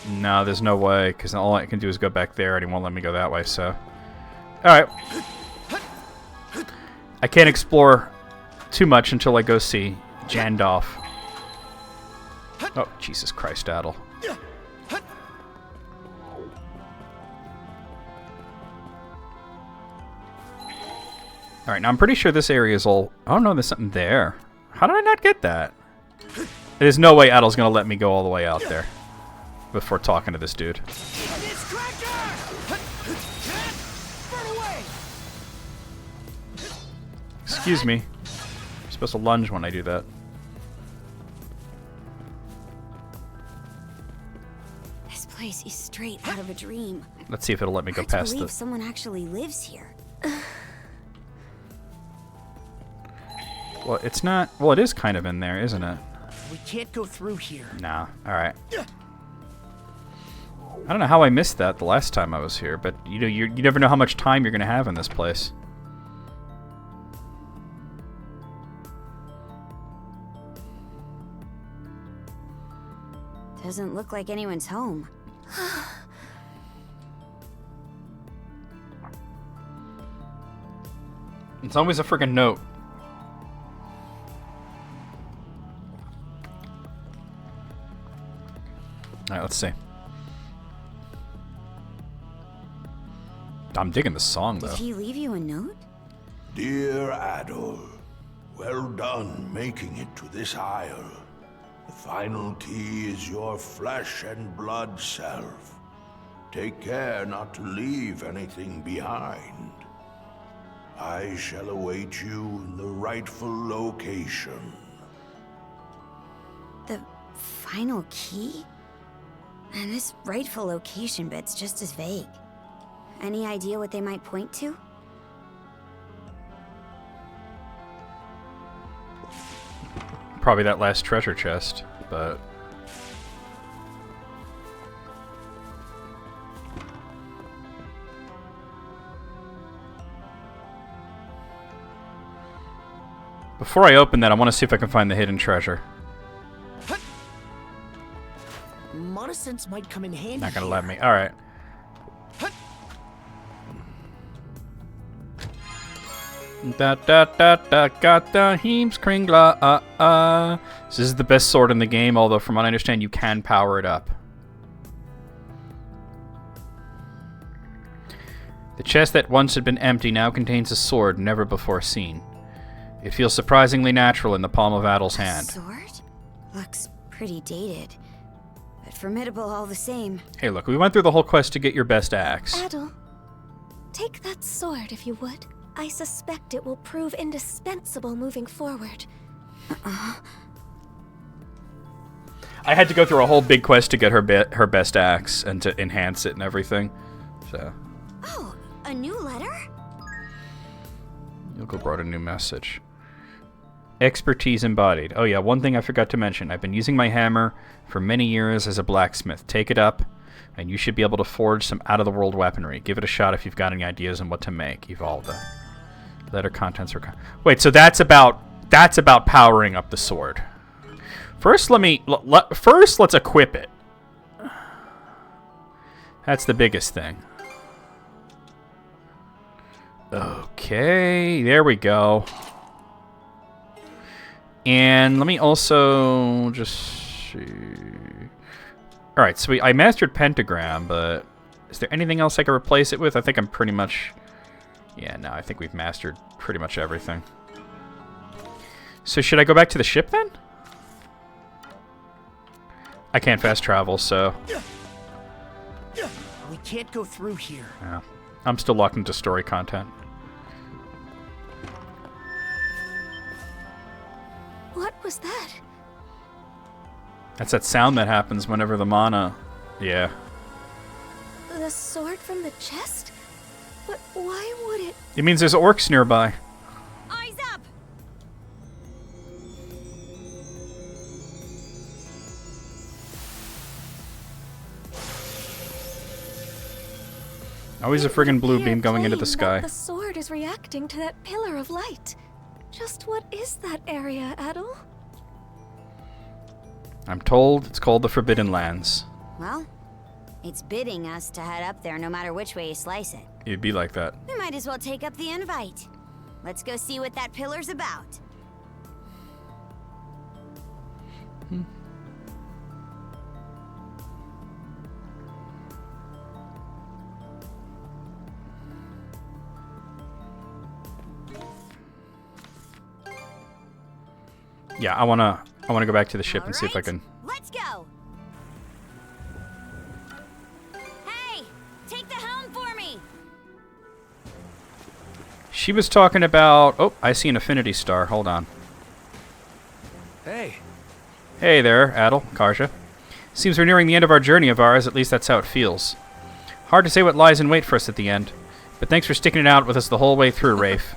No, there's no way, because all I can do is go back there, and he won't let me go that way, so... Alright. I can't explore too much until I go see Jandalf. Oh, Jesus Christ, Adel. Alright, now I'm pretty sure this area is all... Oh no, there's something there. How did I not get that? There's no way Adel's gonna let me go all the way out there before talking to this dude. Excuse me. I'm supposed to lunge when I do that. This place is straight out of a dream. Let's see if it'll let me go Hard to past believe this. someone actually lives here. Well, it's not... Well, it is kind of in there, isn't it? We can't go through here. Nah. Alright. I don't know how I missed that the last time I was here, but you know, you never know how much time you're going to have in this place. Doesn't look like anyone's home. It's always a friggin' note. Alright, let's see. I'm digging the song, though. Did he leave you a note? Dear Adol, well done making it to this isle. The final key is your flesh and blood self. Take care not to leave anything behind. I shall await you in the rightful location. The final key? And this rightful location bit's just as vague. Any idea what they might point to? Probably that last treasure chest, but... Before I open that, I want to see if I can find the hidden treasure. Monosense might come in handy. Not gonna let me. Alright. Da da da da got the Heems Kringla. This is the best sword in the game, although from what I understand you can power it up. The chest that once had been empty now contains a sword never before seen. It feels surprisingly natural in the palm of Adel's hand. Sword? Looks pretty dated, but formidable all the same. Hey look, we went through the whole quest to get your best axe. Adel, take that sword if you would. I suspect it will prove indispensable moving forward. I had to go through a whole big quest to get her best axe and to enhance it and everything. So. Oh, a new letter? Yoko brought a new message. Expertise embodied. Oh yeah, one thing I forgot to mention. I've been using my hammer for many years as a blacksmith. Take it up, and you should be able to forge some out-of-the-world weaponry. Give it a shot if you've got any ideas on what to make. Evolve. Letter contents are... Wait, so that's about powering up the sword. First, let's equip it. That's the biggest thing. Okay, there we go. And let me also just see. Alright, so I mastered Pentagram, but is there anything else I can replace it with? I think I'm pretty much... Yeah, no, I think we've mastered pretty much everything. So should I go back to the ship then? I can't fast travel, so... We can't go through here. Yeah. I'm still locked into story content. What was that? That's that sound that happens whenever the mana... Yeah. The sword from the chest? But why would it... It means there's orcs nearby. Eyes up! Always a friggin' blue beam going into the Plain sky. that the sword is reacting to that pillar of light. Just what is that area, Adel? I'm told it's called the Forbidden Lands. Well, it's bidding us to head up there no matter which way you slice it. It'd be like that. We might as well take up the invite. Let's go see what that pillar's about. Yeah, I wanna go back to the ship and see if I can. Let's go. Hey, take the helm for me. She was talking about. Oh, I see an affinity star. Hold on. Hey. Hey there, Adel, Karja. Seems we're nearing the end of our journey of ours. At least that's how it feels. Hard to say what lies in wait for us at the end, but thanks for sticking it out with us the whole way through, Rafe.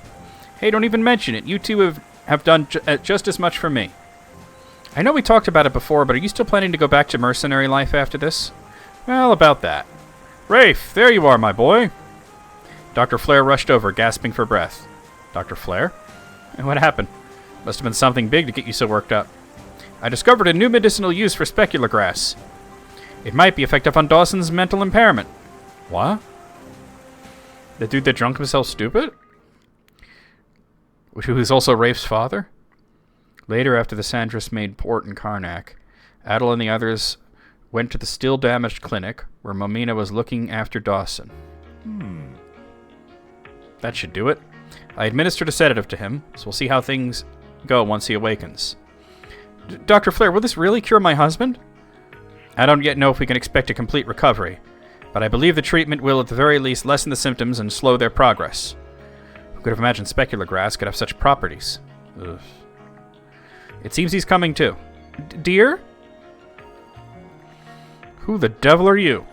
Hey, don't even mention it. You two have done just as much for me. I know we talked about it before, but are you still planning to go back to mercenary life after this? Well, about that. Rafe, there you are, my boy. Dr. Flare rushed over, gasping for breath. Dr. Flare? And what happened? Must have been something big to get you so worked up. I discovered a new medicinal use for specular grass. It might be effective on Dawson's mental impairment. What? The dude that drunk himself stupid? Who is also Rafe's father? Later, after the Sandris made port in Karnak, Adel and the others went to the still-damaged clinic where Momina was looking after Dawson. That should do it. I administered a sedative to him, so we'll see how things go once he awakens. Dr. Flare, will this really cure my husband? I don't yet know if we can expect a complete recovery, but I believe the treatment will at the very least lessen the symptoms and slow their progress. Who could have imagined specular grass could have such properties? Ugh. It seems he's coming too. Dear? Who the devil are you?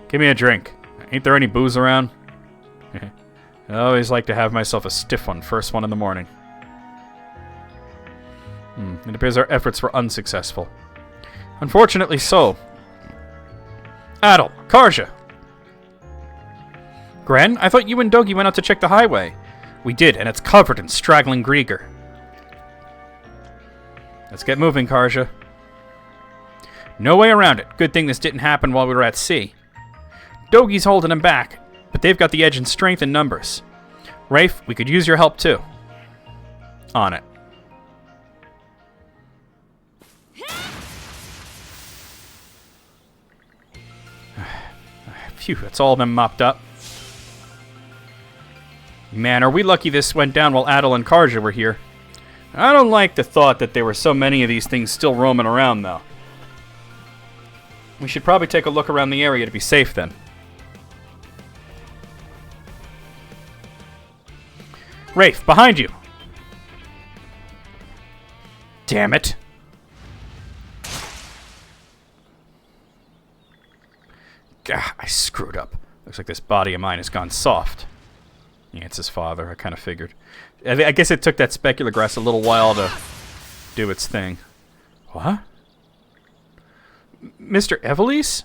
Give me a drink. Ain't there any booze around? I always like to have myself a stiff one, first one in the morning. It appears our efforts were unsuccessful. Unfortunately so. Adel, Karja! Gren, I thought you and Dogi went out to check the highway. We did, and it's covered in straggling Grieger. Let's get moving, Karja. No way around it. Good thing this didn't happen while we were at sea. Dogi's holding him back, but they've got the edge in strength and numbers. Rafe, we could use your help too. On it. Phew, that's all of them mopped up. Man, are we lucky this went down while Adel and Karja were here. I don't like the thought that there were so many of these things still roaming around, though. We should probably take a look around the area to be safe, then. Rafe, behind you! Damn it. Gah, I screwed up. Looks like this body of mine has gone soft. Yeah, it's his father. I kind of figured. I guess it took that specular grass a little while to do its thing. What? Mr. Evelise?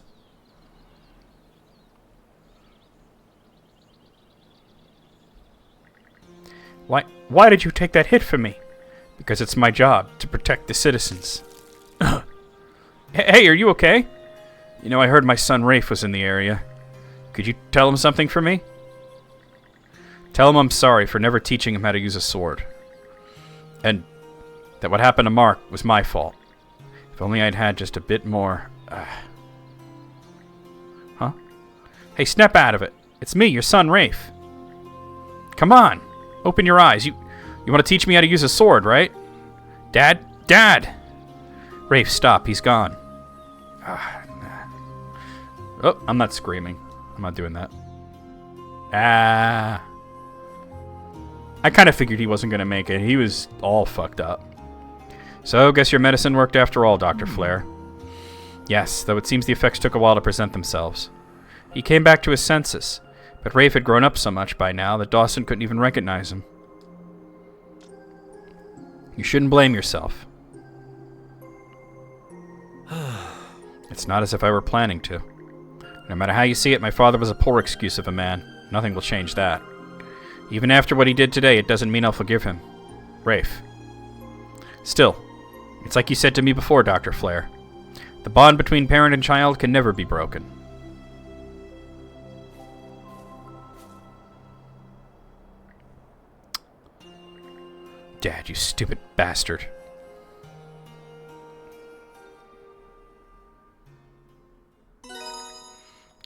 Why did you take that hit from me? Because it's my job to protect the citizens. Hey, are you okay? You know, I heard my son Rafe was in the area. Could you tell him something for me? Tell him I'm sorry for never teaching him how to use a sword. And that what happened to Mark was my fault. If only I'd had just a bit more... Huh? Hey, snap out of it. It's me, your son Rafe. Come on. Open your eyes. You want to teach me how to use a sword, right? Dad? Dad! Rafe, stop. He's gone. Oh, I'm not screaming. I'm not doing that. I kind of figured he wasn't going to make it. He was all fucked up. So, guess your medicine worked after all, Dr. Flare. Yes, though it seems the effects took a while to present themselves. He came back to his senses, but Rafe had grown up so much by now that Dawson couldn't even recognize him. You shouldn't blame yourself. It's not as if I were planning to. No matter how you see it, my father was a poor excuse of a man. Nothing will change that. Even after what he did today, it doesn't mean I'll forgive him. Rafe. Still, it's like you said to me before, Dr. Flare. The bond between parent and child can never be broken. Dad, you stupid bastard.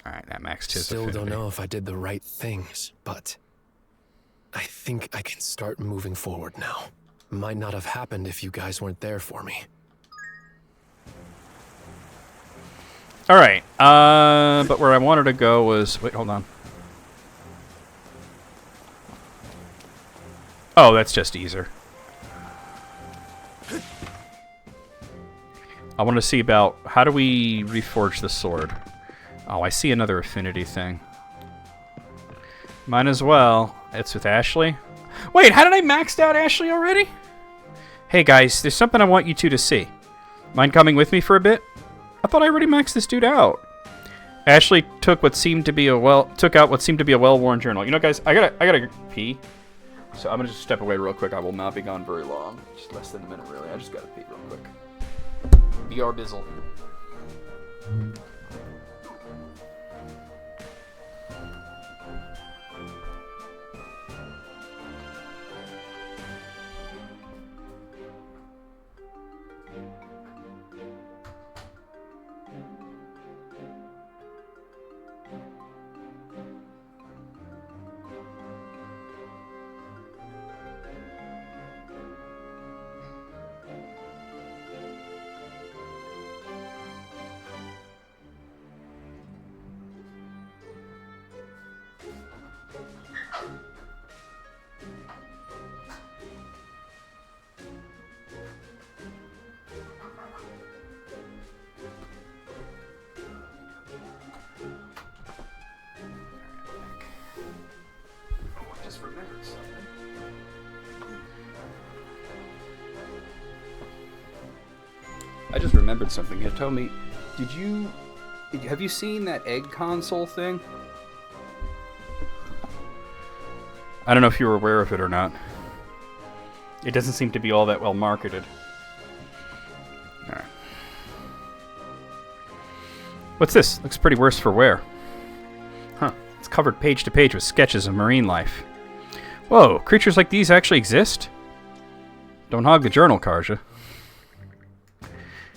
Alright, that maxed his Still affinity. don't know if I did the right things, but I think I can start moving forward now. might not have happened if you guys weren't there for me. All right. But where I wanted to go was... Wait, hold on. Oh, that's just easier. I want to see about... How do we reforge the sword? Oh, I see another affinity thing. Might as well. It's with Ashley. Wait, how did I maxed out Ashley already? Hey guys, there's something I want you two to see. Mind coming with me for a bit? I thought I already maxed this dude out. Ashley took what seemed to be a well-worn journal. You know, guys, I gotta pee. So I'm gonna just step away real quick. I will not be gone very long. Just less than a minute, really. I just gotta pee real quick. BR Bizzle. I just remembered something. It told me, have you seen that egg console thing? I don't know if you were aware of it or not. It doesn't seem to be all that well marketed. Alright. What's this? Looks pretty worse for wear. Huh. It's covered page to page with sketches of marine life. Whoa, creatures like these actually exist? Don't hog the journal, Karja.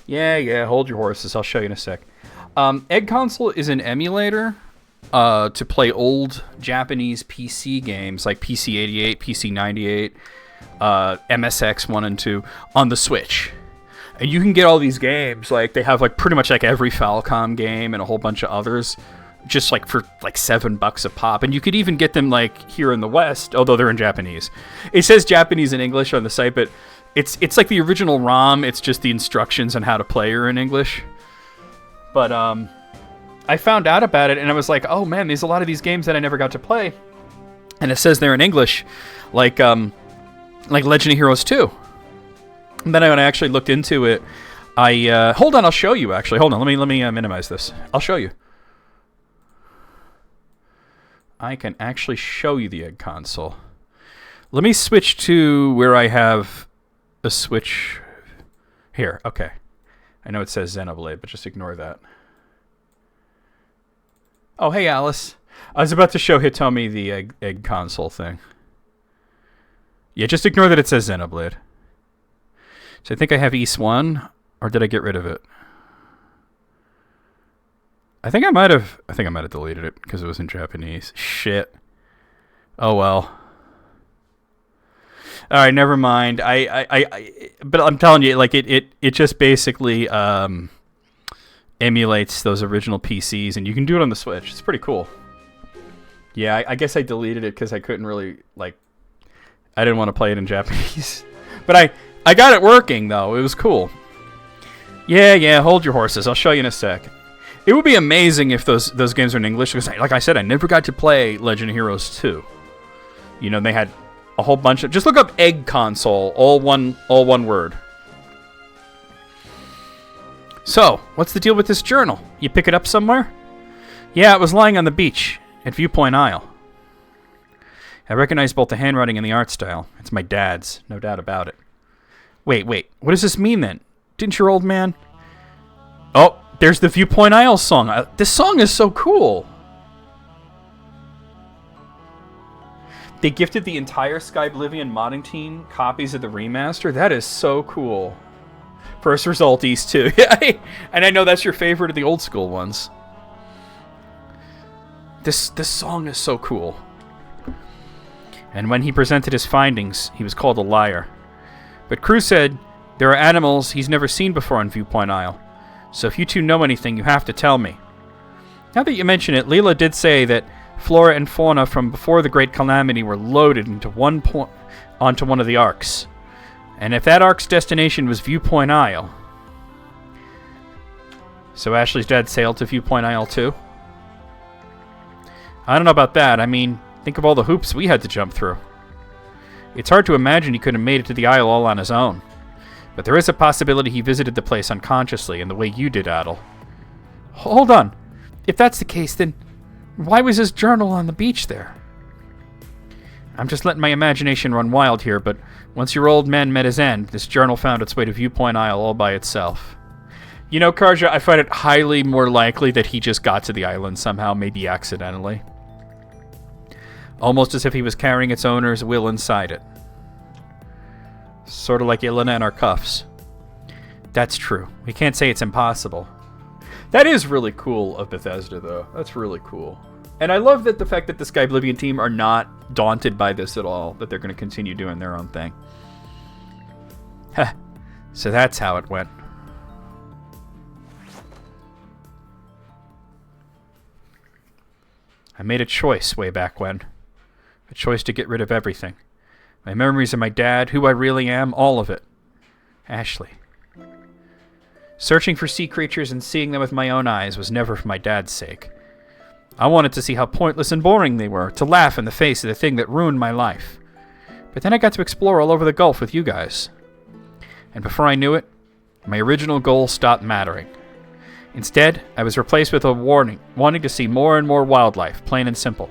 Yeah, hold your horses. I'll show you in a sec. Egg Console is an emulator to play old Japanese PC games like PC-88, PC-98, MSX 1 and 2 on the Switch. And you can get all these games, like they have like pretty much like every Falcom game and a whole bunch of others, just like for like $7 a pop. And you could even get them like here in the West, although they're in Japanese. It says Japanese and English on the site, but it's like the original ROM. It's just the instructions on how to play are in English. But I found out about it and I was like, oh man, there's a lot of these games that I never got to play. And it says they're in English, like Legend of Heroes 2. And then when I actually looked into it, hold on, I'll show you actually. Hold on, let me minimize this. I'll show you. I can actually show you the Egg Console. Let me switch to where I have a switch here. Okay. I know it says Xenoblade, but just ignore that. Oh, hey, Alice. I was about to show Hitomi the egg console thing. Yeah, just ignore that it says Xenoblade. So I think I have East 1, or did I get rid of it? I think I might have deleted it because it was in Japanese. Shit. Oh well. All right, never mind. But I'm telling you, like it just basically emulates those original PCs, and you can do it on the Switch. It's pretty cool. Yeah, I guess I deleted it because I couldn't really I didn't want to play it in Japanese. But I got it working though. It was cool. Yeah. Hold your horses. I'll show you in a sec. It would be amazing if those games are in English because, like I said, I never got to play Legend of Heroes 2. You know, they had a whole bunch of... Just look up Egg Console, all one word. So, what's the deal with this journal? You pick it up somewhere? Yeah, it was lying on the beach at Viewpoint Isle. I recognize both the handwriting and the art style. It's my dad's, no doubt about it. Wait, what does this mean then? Didn't your old man... Oh, there's the Viewpoint Isle song. This song is so cool. They gifted the entire Skyblivion modding team copies of the remaster. That is so cool. First result, East 2. And I know that's your favorite of the old school ones. This song is so cool. And when he presented his findings, he was called a liar. But Crew said there are animals he's never seen before on Viewpoint Isle. So if you two know anything, you have to tell me. Now that you mention it, Leela did say that flora and fauna from before the Great Calamity were loaded onto one of the arcs. And if that arc's destination was Viewpoint Isle... So Ashley's dad sailed to Viewpoint Isle too? I don't know about that. I mean, think of all the hoops we had to jump through. It's hard to imagine he could have made it to the Isle all on his own. But there is a possibility he visited the place unconsciously in the way you did, Adel. Hold on. If that's the case, then why was his journal on the beach there? I'm just letting my imagination run wild here, but once your old man met his end, this journal found its way to Viewpoint Isle all by itself. You know, Karja, I find it highly more likely that he just got to the island somehow, maybe accidentally. Almost as if he was carrying its owner's will inside it. Sort of like Elena and our cuffs. That's true. We can't say it's impossible. That is really cool of Bethesda, though. That's really cool. And I love that the fact that the Sky Oblivion team are not daunted by this at all, that they're going to continue doing their own thing. Heh. So that's how it went. I made a choice way back when. A choice to get rid of everything. My memories of my dad, who I really am, all of it. Ashley. Searching for sea creatures and seeing them with my own eyes was never for my dad's sake. I wanted to see how pointless and boring they were, to laugh in the face of the thing that ruined my life. But then I got to explore all over the Gulf with you guys. And before I knew it, my original goal stopped mattering. Instead, I was replaced with a wanting to see more and more wildlife, plain and simple.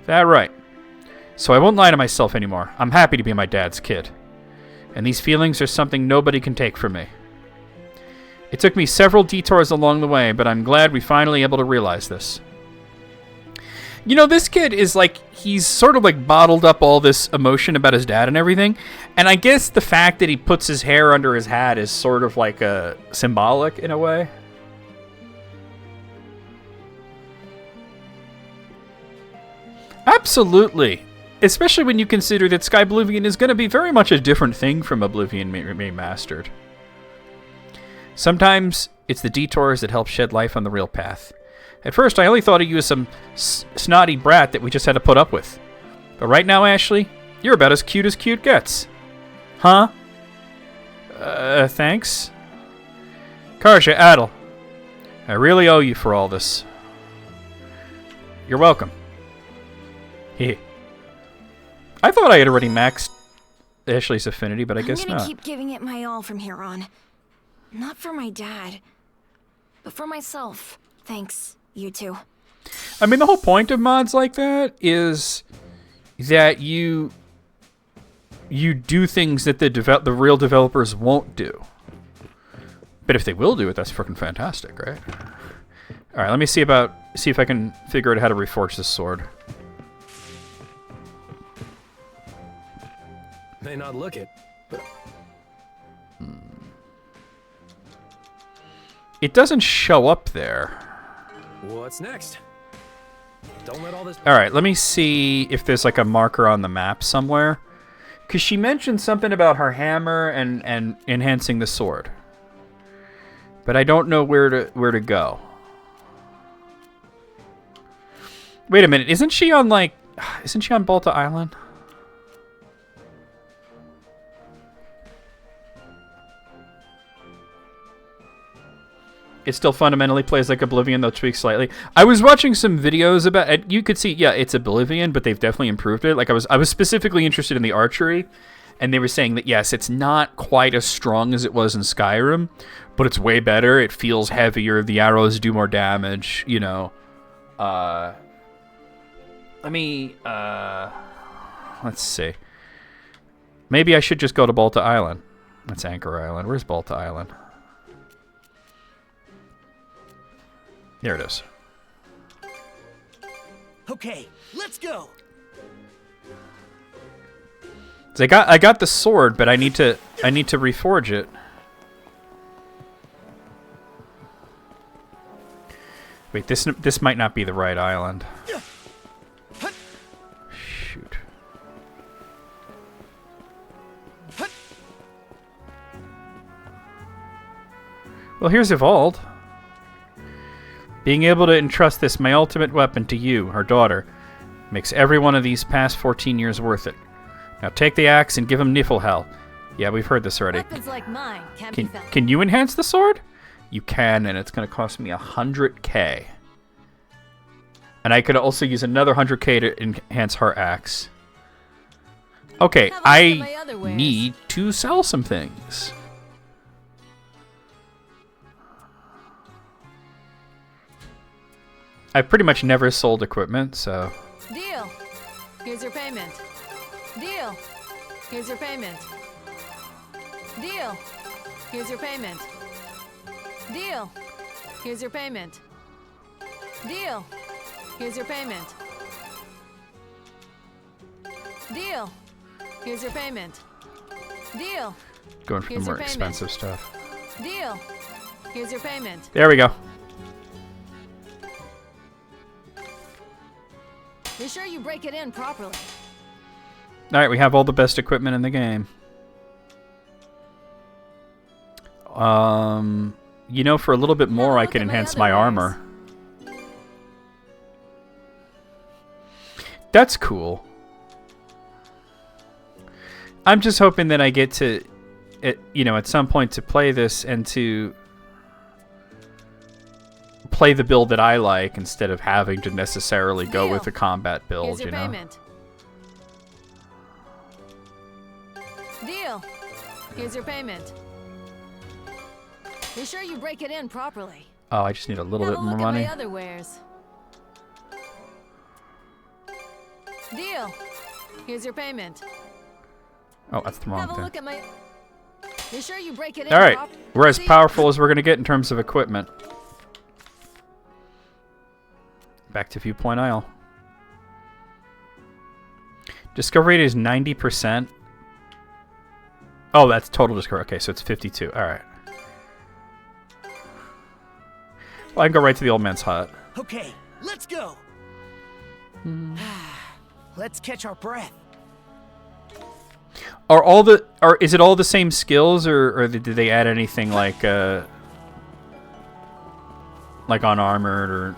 That right. So I won't lie to myself anymore. I'm happy to be my dad's kid. And these feelings are something nobody can take from me. It took me several detours along the way, but I'm glad we finally able to realize this. You know, this kid is like, he's sort of like bottled up all this emotion about his dad and everything. And I guess the fact that he puts his hair under his hat is sort of like a symbolic in a way. Absolutely. Especially when you consider that Sky Oblivion is going to be very much a different thing from Oblivion Remastered. Sometimes it's the detours that help shed life on the real path. At first, I only thought of you as some snotty brat that we just had to put up with. But right now, Ashley, you're about as cute gets. Huh? Thanks? Karja, Adel, I really owe you for all this. You're welcome. Heh. I thought I had already maxed Ashley's affinity, but I guess not. I'm gonna keep giving it my all from here on. Not for my dad, but for myself. Thanks, you two. I mean, the whole point of mods like that is that you do things that the real developers won't do. But if they will do it, that's freaking fantastic, right? All right, let me see if I can figure out how to reforge this sword. May not look it, but... It doesn't show up there. What's next? Don't let all this... Alright, let me see if there's like a marker on the map somewhere. Because she mentioned something about her hammer and enhancing the sword. But I don't know where to go. Wait a minute, isn't she on Balta Island? It still fundamentally plays like Oblivion, though tweaked slightly. I was watching some videos about it. You could see, yeah, it's Oblivion, but they've definitely improved it. Like I was specifically interested in the archery, and they were saying that yes, it's not quite as strong as it was in Skyrim, but it's way better. It feels heavier. The arrows do more damage. You know. Let's see. Maybe I should just go to Balta Island. That's Anchor Island. Where's Balta Island? There it is. Okay, let's go. So I got the sword, but I need to reforge it. Wait, this might not be the right island. Shoot. Well, here's Evolved. Being able to entrust this, my ultimate weapon, to you, her daughter, makes every one of these past 14 years worth it. Now take the axe and give him Niflhel. Yeah, we've heard this already. Weapons like mine can't be found. Can you enhance the sword? You can, and it's going to cost me 100k. And I could also use another 100k to enhance her axe. Okay, I need to sell some things. I've pretty much never sold equipment, so... Deal. Here's your payment. Deal. Here's your payment. Deal. Here's your payment. Deal. Here's your payment. Deal. Here's your payment. Deal. Here's your payment. Deal. Going for the more expensive stuff. Deal. Here's your payment. There we go. Be sure you break it in properly. Alright, we have all the best equipment in the game. You know, for a little bit more, I can enhance my armor. That's cool. I'm just hoping that I get to, you know, at some point to play this and to play the build that I like instead of having to necessarily go with the combat build, you know? Deal. Here's your payment. Be sure you break it in properly. Oh, I just need a little bit more money. Other wares. Deal. Here's your payment. Oh, that's the wrong thing. Look at my... Be sure you break it in. All right, we're as powerful as we're gonna get in terms of equipment. Back to Viewpoint Isle. Discovery rate is 90%. Oh, that's total discovery. Okay, so it's 52. All right. Well, I can go right to the old man's hut. Okay, let's go. Let's catch our breath. Is it all the same skills, or did they add anything like unarmored or?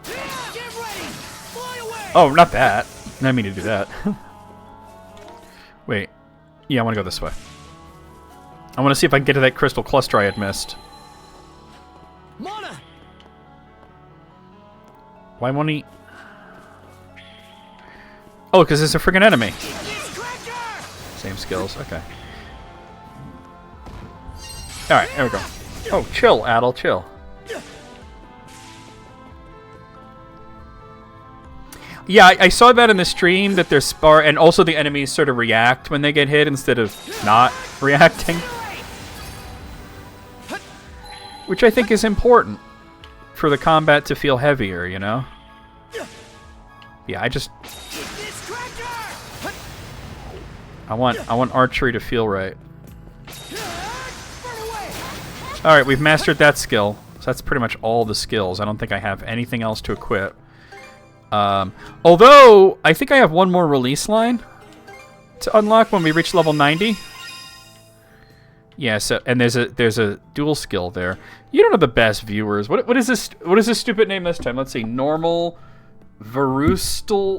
Get ready! Fly away! Oh, not that. I didn't mean to do that. Wait. Yeah, I want to go this way. I want to see if I can get to that crystal cluster I had missed. Mana! Why won't he? Oh, because it's a friggin' enemy. Same skills. Okay. All right, there we go. Oh, chill, Adel, chill. Yeah, I saw that in the stream, that there's and also the enemies sort of react when they get hit instead of not reacting. Which I think is important for the combat to feel heavier, you know? Yeah, I want archery to feel right. Alright, we've mastered that skill. So that's pretty much all the skills. I don't think I have anything else to equip. Although, I think I have one more release line to unlock when we reach level 90. Yeah, so and there's a dual skill there. You don't have the best viewers. What is this stupid name this time? Let's see. Normal Verusti,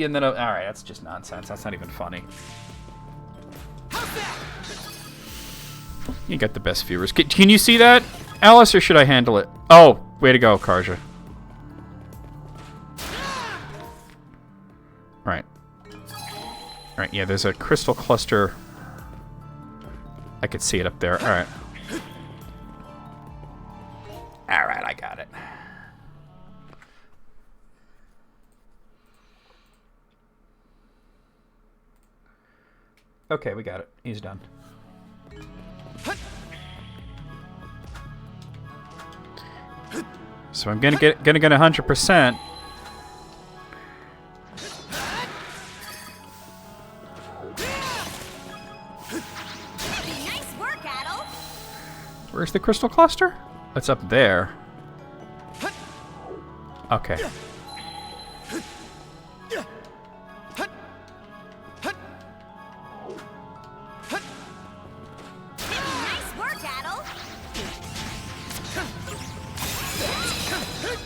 and then alright, that's just nonsense. That's not even funny. You got the best viewers. Can you see that, Alice, or should I handle it? Oh, way to go, Karja. Right. Alright, yeah, there's a crystal cluster. I could see it up there. Alright. Alright, I got it. Okay, we got it. He's done. So I'm gonna get 100%. Nice work, Adel. Where's the crystal cluster? It's up there. Okay.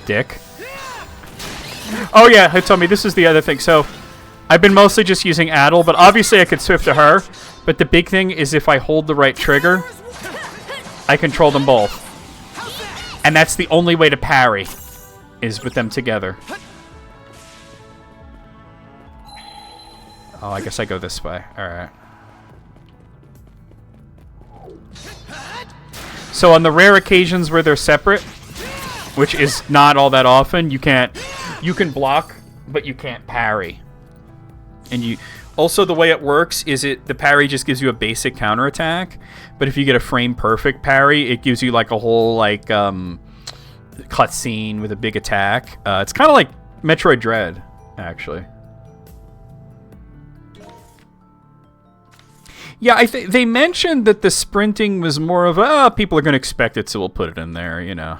dick. Oh yeah, it told me this is the other thing. So I've been mostly just using Adel, but obviously I could switch to her. But the big thing is if I hold the right trigger, I control them both. And that's the only way to parry, is with them together. Oh, I guess I go this way. Alright. So on the rare occasions where they're separate, which is not all that often, you can block, but you can't parry. And you also, the way it works is the parry just gives you a basic counterattack, but if you get a frame perfect parry, it gives you like a whole like cutscene with a big attack. It's kind of like Metroid Dread, actually. Yeah, they mentioned that the sprinting was more of people are going to expect it, so we'll put it in there, you know.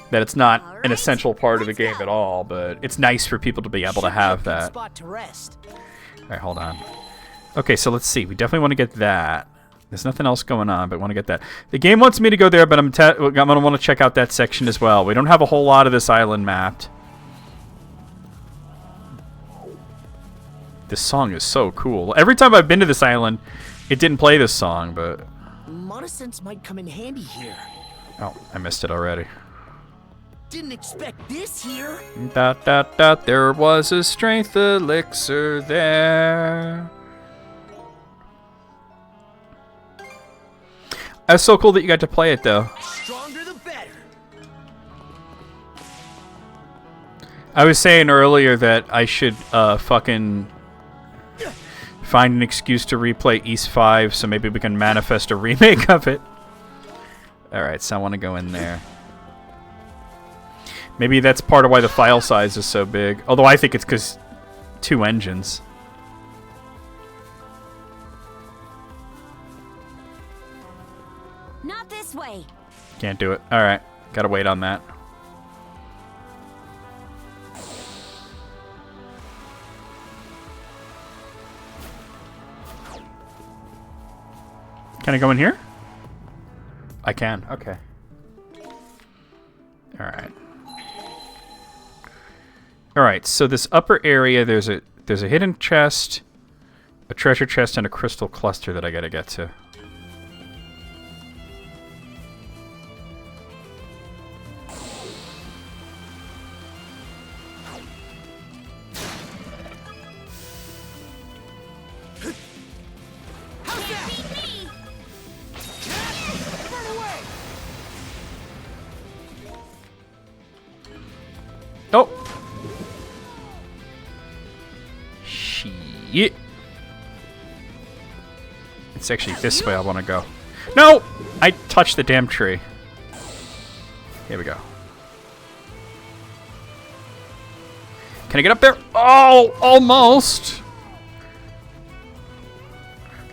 That it's not an essential part of the game at all, but it's nice for people to be able to have that. All right, hold on. Okay, so let's see. We definitely want to get that. There's nothing else going on, but I want to get that. The game wants me to go there, but I'm going to want to check out that section as well. We don't have a whole lot of this island mapped. This song is so cool. Every time I've been to this island, it didn't play this song, but... Monosense might come in handy here. Oh, I missed it already. Didn't expect this here. Dot, dot, dot, there was a strength elixir there. That's so cool that you got to play it, though. Stronger the better. I was saying earlier that I should fucking find an excuse to replay East 5 so maybe we can manifest a remake of it. Alright, so I want to go in there. Maybe that's part of why the file size is so big. Although I think it's because 2 engines. Not this way. Can't do it. Alright, gotta wait on that. Can I go in here? I can. Okay. Alright. Alright, so this upper area, there's a hidden chest, a treasure chest, and a crystal cluster that I gotta get to. Oh! Shit. It's actually this way I want to go. No! I touched the damn tree. Here we go. Can I get up there? Oh! Almost!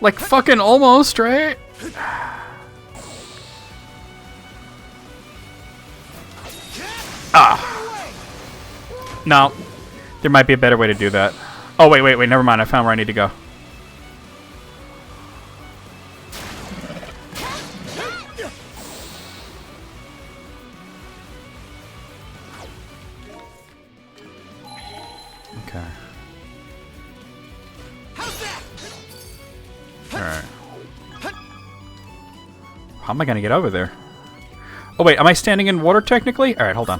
Like fucking almost, right? Ah. No. There might be a better way to do that. Oh, wait, never mind. I found where I need to go. Okay. Alright. How am I going to get over there? Oh, wait. Am I standing in water technically? Alright, hold on.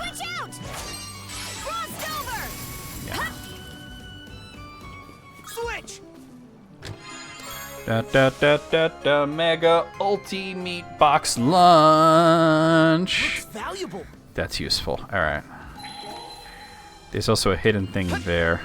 Da, da, da, da, da, mega ulti box lunch. Valuable. That's useful. All right. There's also a hidden thing there.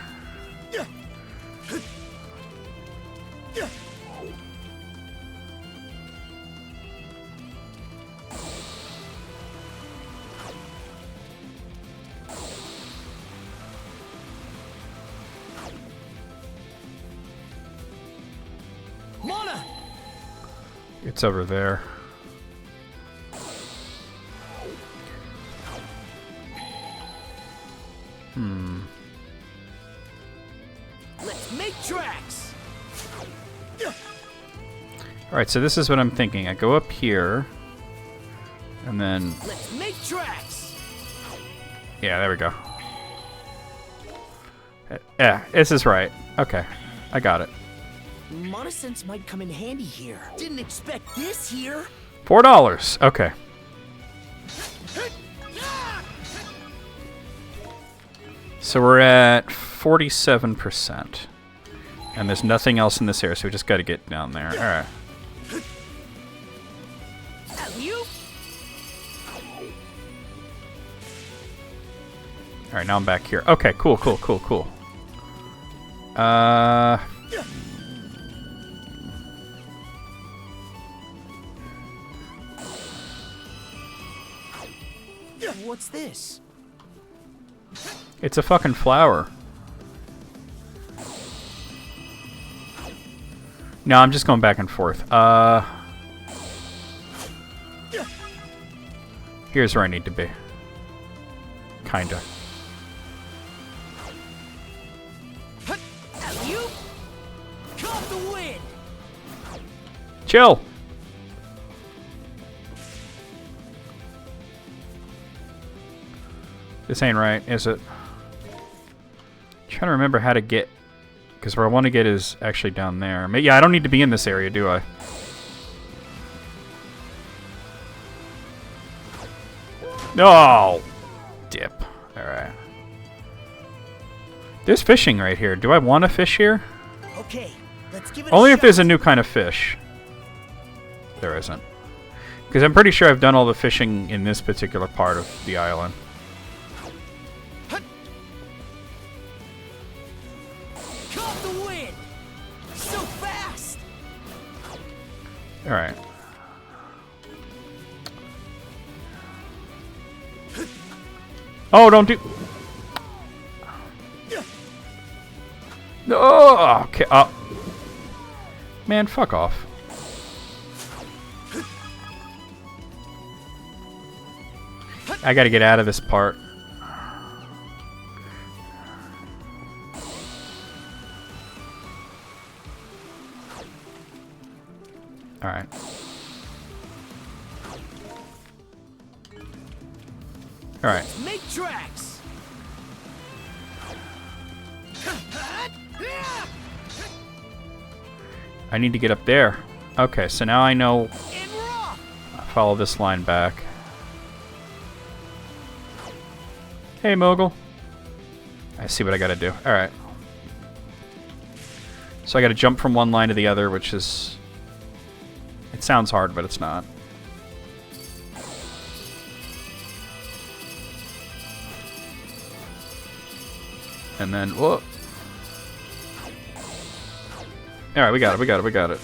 It's over there. Let's make tracks. All right, so this is what I'm thinking. I go up here, and then let's make tracks. Yeah, there we go. Yeah, this is right. Okay, I got it. Monosense might come in handy here. Didn't expect this here. $4. Okay. So we're at 47%. And there's nothing else in this area, so we just got to get down there. Alright. Alright, now I'm back here. Okay, cool. What's this? It's a fucking flower. No, I'm just going back and forth. Here's where I need to be. Kinda. Chill! This ain't right, is it? Trying to remember how to get, because where I want to get is actually down there. Yeah, I don't need to be in this area, do I? No, dip. All right. There's fishing right here. Do I want to fish here? Okay, let's give it Only a if there's a shot. new kind of fish. There isn't, because I'm pretty sure I've done all the fishing in this particular part of the island. Alright. Oh, don't do... Oh, okay. Man, fuck off. I gotta get out of this part. Alright. Alright. Make tracks. I need to get up there. Okay, so now I know. Follow this line back. Hey, Mogul. I see what I gotta do. Alright. So I gotta jump from one line to the other, which is... It sounds hard, but it's not. And then, whoa. Alright, we got it.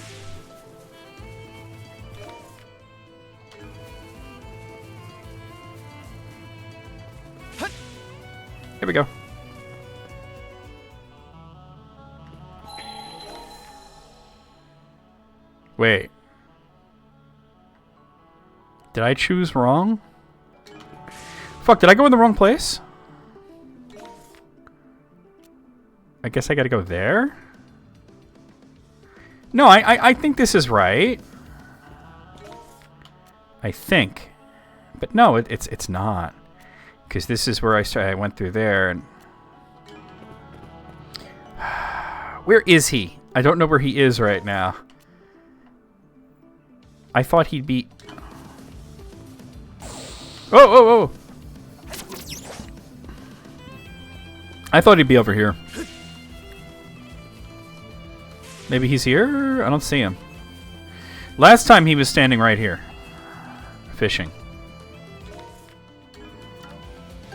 Here we go. Wait. Did I choose wrong? Fuck, did I go in the wrong place? I guess I gotta go there? No, I think this is right. I think. But no, it's not. Because this is where I went through there and... Where is he? I don't know where he is right now. I thought he'd be... Oh! I thought he'd be over here. Maybe he's here? I don't see him. Last time he was standing right here. Fishing.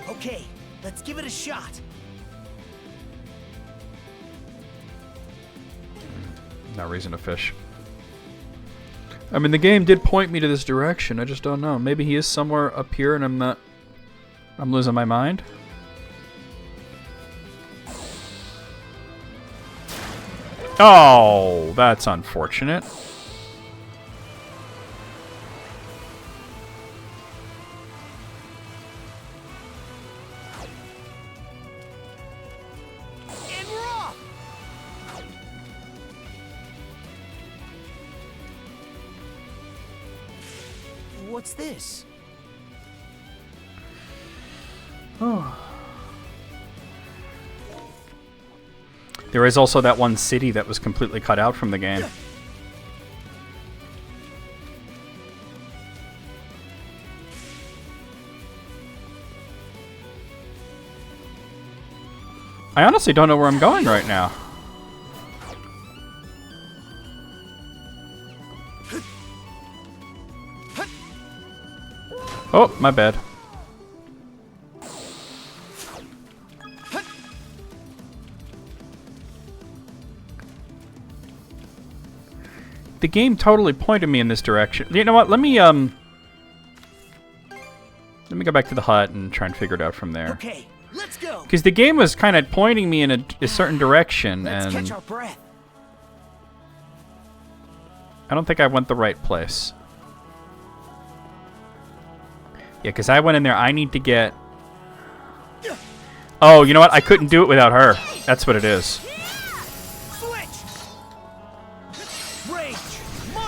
Okay, let's give it a shot. No reason to fish. I mean, the game did point me to this direction. I just don't know. Maybe he is somewhere up here and I'm not... I'm losing my mind. Oh, that's unfortunate. What's this? There is also that one city that was completely cut out from the game. I honestly don't know where I'm going right now. Oh, my bad. The game totally pointed me in this direction. You know what? Let me go back to the hut and try and figure it out from there. Okay, let's go. Because the game was kind of pointing me in a certain direction, Let's and catch our breath. I don't think I went the right place. Yeah, because I went in there. I need to get... Oh, you know what? I couldn't do it without her. That's what it is.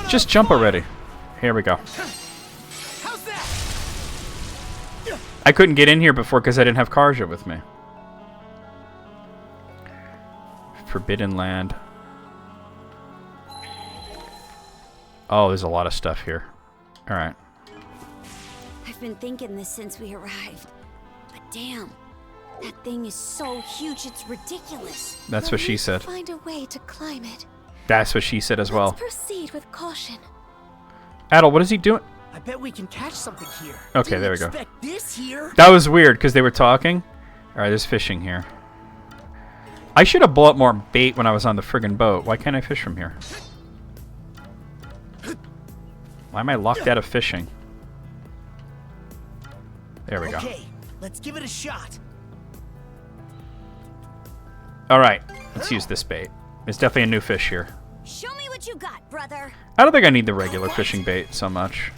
Just jump already. Here we go. I couldn't get in here before because I didn't have Karja with me. Forbidden Land. Oh, there's a lot of stuff here. Alright. I've been thinking this since we arrived. But damn, that thing is so huge, it's ridiculous. That's what she said. Find a way to climb it. That's what she said as well. Let's proceed with caution. Adel, what is he doing? I bet we can catch something here. Okay, there we go. Expect this here. That was weird because they were talking. Alright, there's fishing here. I should have bought more bait when I was on the friggin' boat. Why can't I fish from here? Why am I locked out of fishing? There we go. Okay, let's give it a shot. Alright, let's use this bait. There's definitely a new fish here. Show me what you got, brother. I don't think I need the regular fishing bait so much.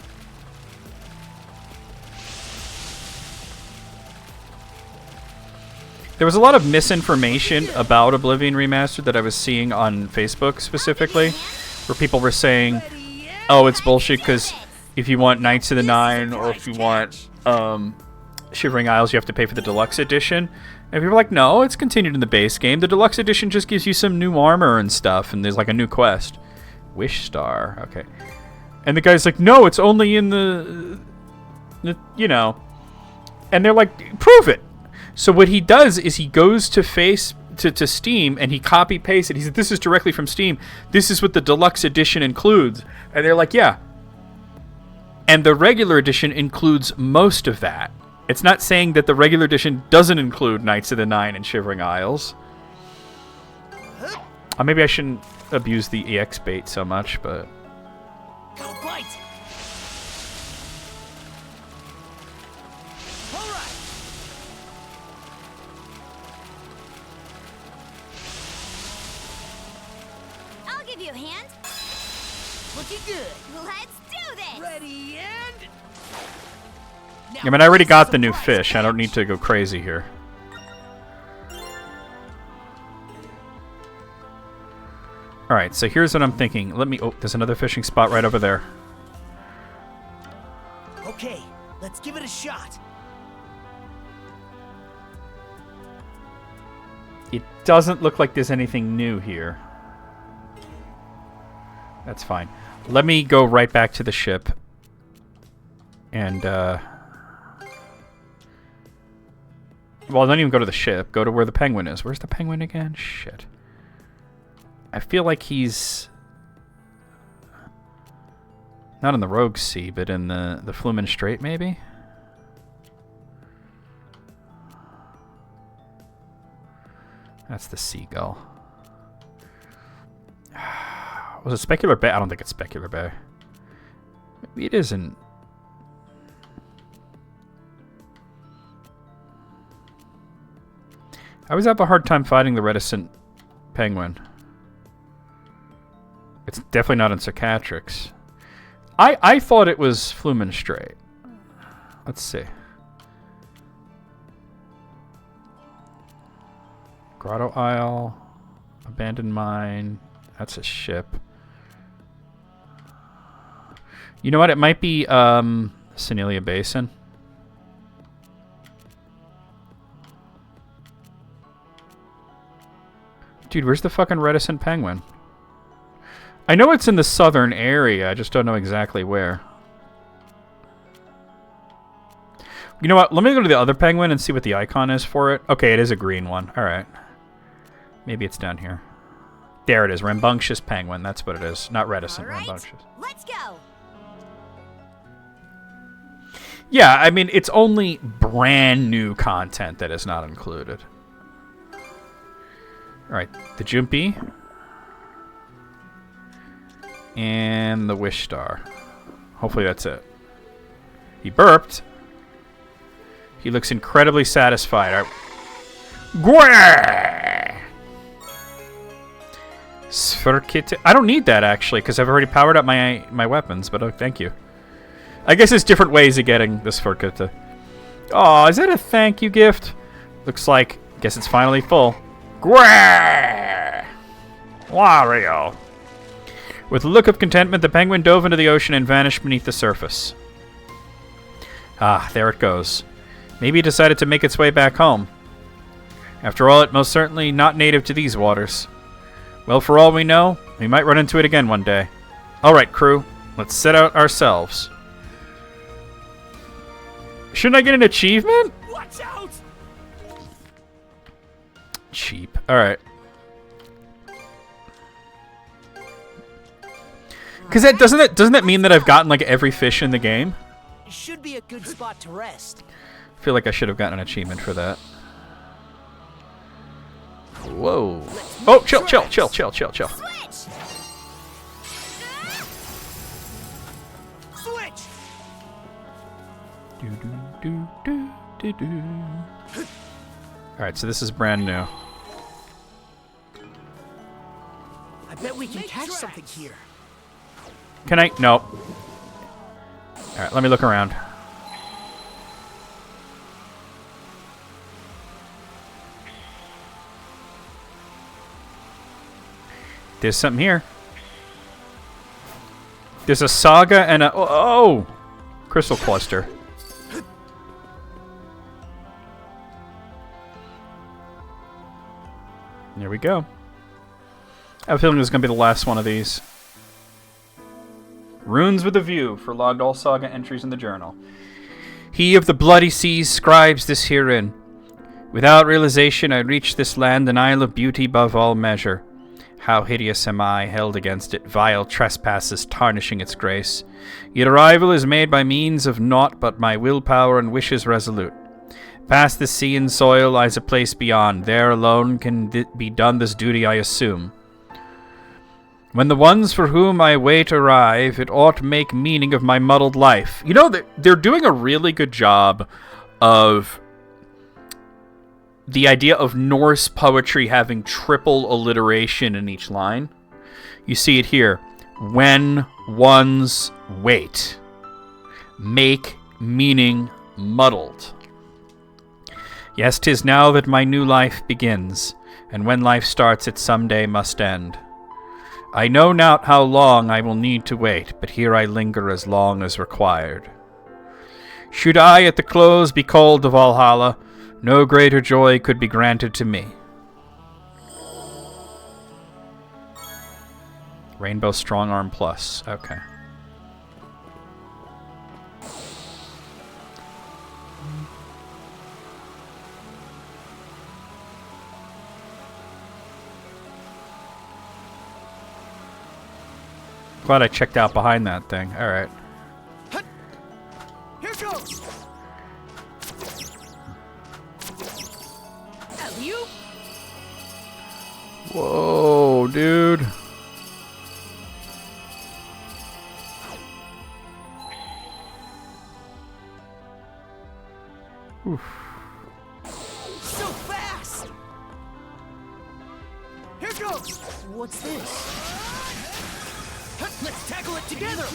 There was a lot of misinformation about Oblivion Remastered that I was seeing on Facebook specifically, where people were saying, oh, it's bullshit because if you want Knights of the Nine or if you want Shivering Isles, you have to pay for the Deluxe Edition. And people were like, no, it's continued in the base game. The Deluxe Edition just gives you some new armor and stuff, and there's like a new quest. Wish Star, okay. And the guy's like, no, it's only in the you know. And they're like, prove it. So what he does is he goes to Steam and he copy pastes it. He said, this is directly from Steam. This is what the Deluxe Edition includes. And they're like, yeah. And the regular edition includes most of that. It's not saying that the regular edition doesn't include Knights of the Nine and Shivering Isles. Maybe I shouldn't abuse the EX bait so much, but... Go bite. All right. I'll give you a hand. Looking good. Let's do this. Ready and... I mean, I already got the new fish. I don't need to go crazy here. Alright, so here's what I'm thinking. Oh, there's another fishing spot right over there. Okay, let's give it a shot. It doesn't look like there's anything new here. That's fine. Let me go right back to the ship. And, well, don't even go to the ship. Go to where the penguin is. Where's the penguin again? Shit. I feel like he's... not in the Rogue Sea, but in the Flumen Strait, maybe? That's the seagull. Was it Specular Bay? I don't think it's Specular Bay. Maybe it isn't. I always have a hard time fighting the reticent penguin. It's definitely not in Cicatrix. I thought it was Flumen Strait. Let's see. Grotto Isle. Abandoned Mine. That's a ship. You know what? It might be Senilia Basin. Dude, where's the fucking reticent penguin? I know it's in the southern area, I just don't know exactly where. You know what? Let me go to the other penguin and see what the icon is for it. Okay, it is a green one. Alright. Maybe it's down here. There it is. Rambunctious penguin. That's what it is. Not reticent, rambunctious. Let's go. Yeah, I mean, it's only brand new content that is not included. Alright, the Jumpy. And the Wish Star. Hopefully that's it. He burped. He looks incredibly satisfied. Sfirkit. I don't need that, actually, because I've already powered up my weapons, but thank you. I guess there's different ways of getting this Sfirkit. Oh, is that a thank you gift? Looks like, guess it's finally full. Wario. With a look of contentment, the penguin dove into the ocean and vanished beneath the surface. Ah, there it goes. Maybe it decided to make its way back home. After all, it's most certainly not native to these waters. Well, for all we know, we might run into it again one day. Alright, crew. Let's set out ourselves. Shouldn't I get an achievement? Watch out! Cheap. Alright. Because doesn't that mean that I've gotten like every fish in the game? It should be a good spot to rest. I feel like I should have gotten an achievement for that. Whoa. Oh, chill. Switch! Switch! Alright, so this is brand new. I bet we can catch something here. Can I? Nope. Alright, let me look around. There's something here. There's a saga and a... Oh! Crystal cluster. There we go. I have a feeling this is going to be the last one of these. Runes with a view for logged all saga entries in the journal. He of the bloody seas scribes this herein. Without realization I reached this land, an isle of beauty above all measure. How hideous am I, held against it, vile trespasses tarnishing its grace. Yet arrival is made by means of naught but my willpower and wishes resolute. Past the sea and soil lies a place beyond. There alone can be done this duty I assume. When the ones for whom I wait arrive, it ought make meaning of my muddled life. You know, they're doing a really good job of the idea of Norse poetry having triple alliteration in each line. You see it here. When ones wait, make meaning muddled. Yes, 'tis now that my new life begins, and when life starts it someday must end. I know not how long I will need to wait, but here I linger as long as required. Should I at the close be called to Valhalla, no greater joy could be granted to me. Rainbow Strong Arm Plus. Okay. Glad I checked out behind that thing. Alright. Here goes! You? Whoa, dude. Oof. So fast! Here goes! What's this? Let's tackle it together!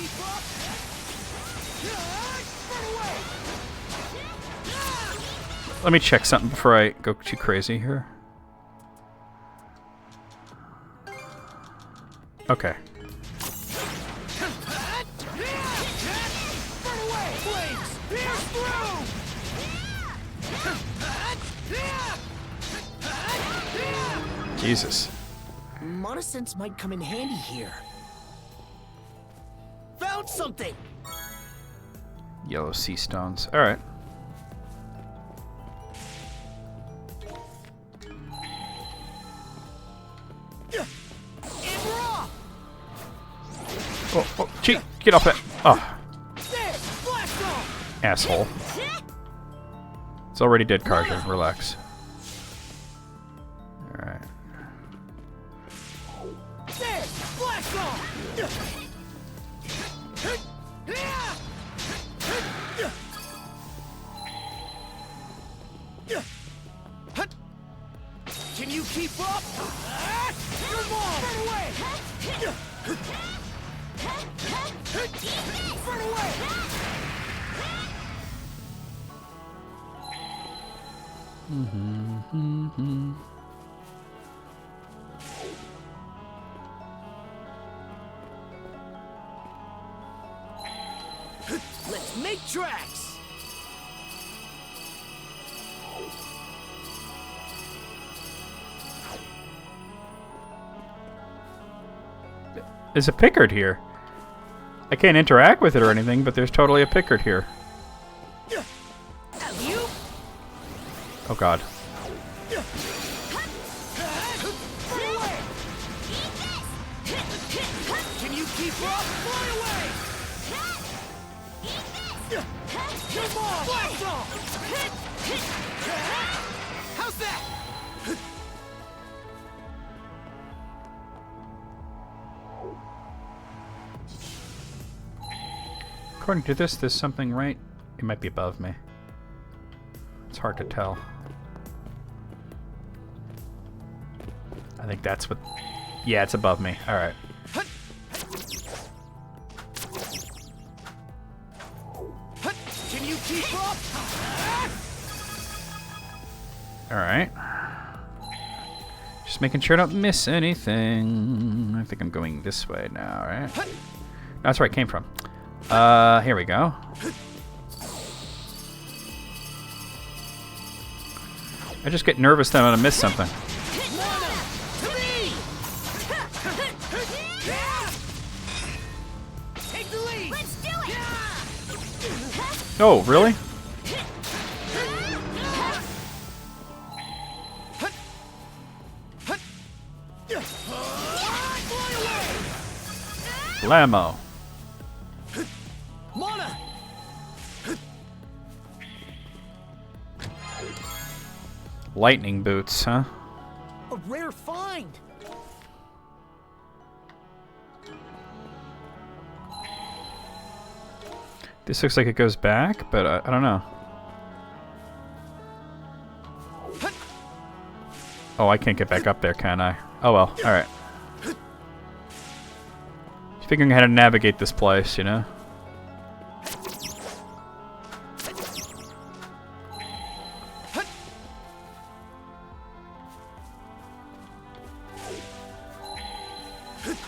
Let me check something before I go too crazy here. Okay. Jesus. Mana Sense might come in handy here. Found something! Yellow sea stones. Alright. Oh, cheat! Get off that! Oh. Asshole. It's already dead, Carter. Relax. Alright. Can you keep up? Your mom! Run away! Run away! Let's make tracks! There's a Pickard here. I can't interact with it or anything, but there's totally a Pickard here. Oh god. Can you keep up? Fly away! Come on! Blast off! How's that? According to this, there's something right. It might be above me. It's hard to tell. I think that's what... Yeah, it's above me. Alright. Can you keep up? Alright. Just making sure I don't miss anything. I think I'm going this way now, right? No, that's where I came from. Here we go. I just get nervous that I'm gonna miss something. Oh, really? Blammo. Mana! Lightning boots, huh? A rare find! This looks like it goes back, but I don't know. Oh, I can't get back up there, can I? Oh well, alright. Figuring out how to navigate this place, you know?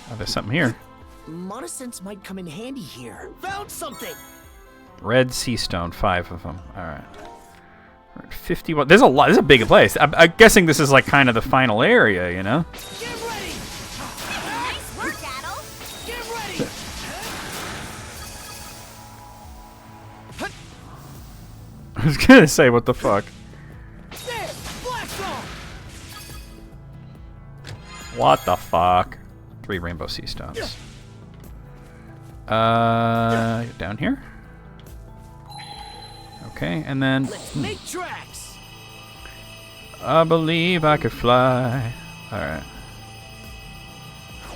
Oh, there's something here. Mana Sense might come in handy here. Found something! Red sea stone, 5 of them. Alright. 51. There's a lot. This is a big place. I'm guessing this is like kind of the final area, you know? Get ready! Nice work, Adel. Get ready! I was gonna say, what the fuck? There! Blast off! What the fuck? 3 rainbow sea stones. Down here? Okay, and then... Let's make tracks! I believe I could fly. Alright.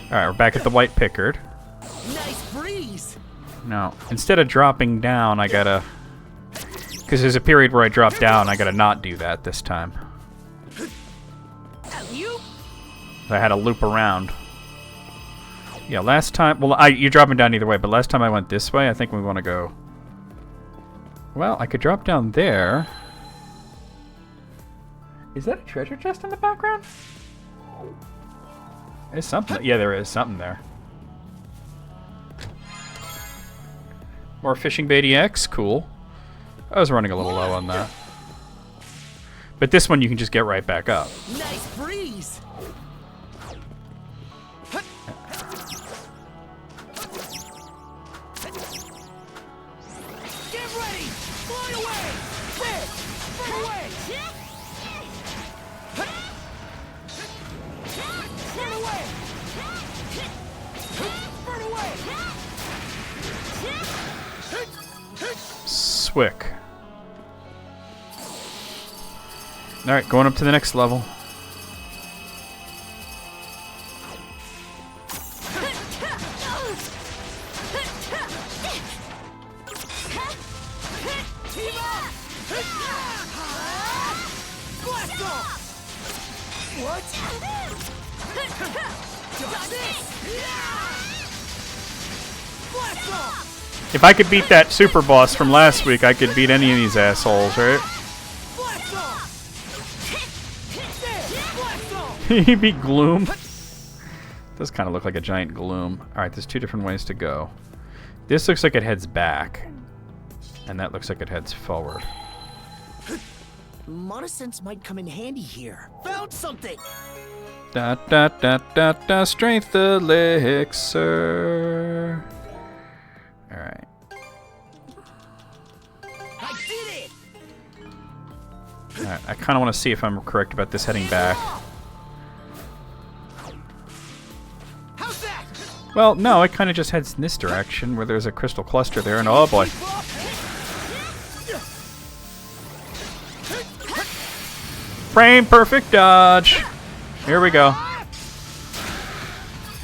Alright, we're back at the White Pickard. Nice breeze! Now, instead of dropping down, I gotta... Because there's a period where I drop down, I gotta not do that this time. I had to loop around. Yeah, last time... Well, you're dropping down either way, but last time I went this way, I think we want to go... Well, I could drop down there. Is that a treasure chest in the background? There's something. Yeah, there is something there. More fishing bait EX, cool. I was running a little low on that. But this one you can just get right back up. Nice breeze! Fly away! There! Run away! Run away! Run away! Swick. Alright, going up to the next level. What? If I could beat that super boss from last week, I could beat any of these assholes, right? He beat Gloom. Does kind of look like a giant Gloom. Alright, there's two different ways to go. This looks like it heads back. And that looks like it heads forward. Monosense might come in handy here. Found something! Da da da da da, strength elixir. Alright. I did it! Alright, I kind of want to see if I'm correct about this heading back. How's that? Well, no, it kind of just heads in this direction where there's a crystal cluster there, and oh boy. Frame perfect dodge. Here we go.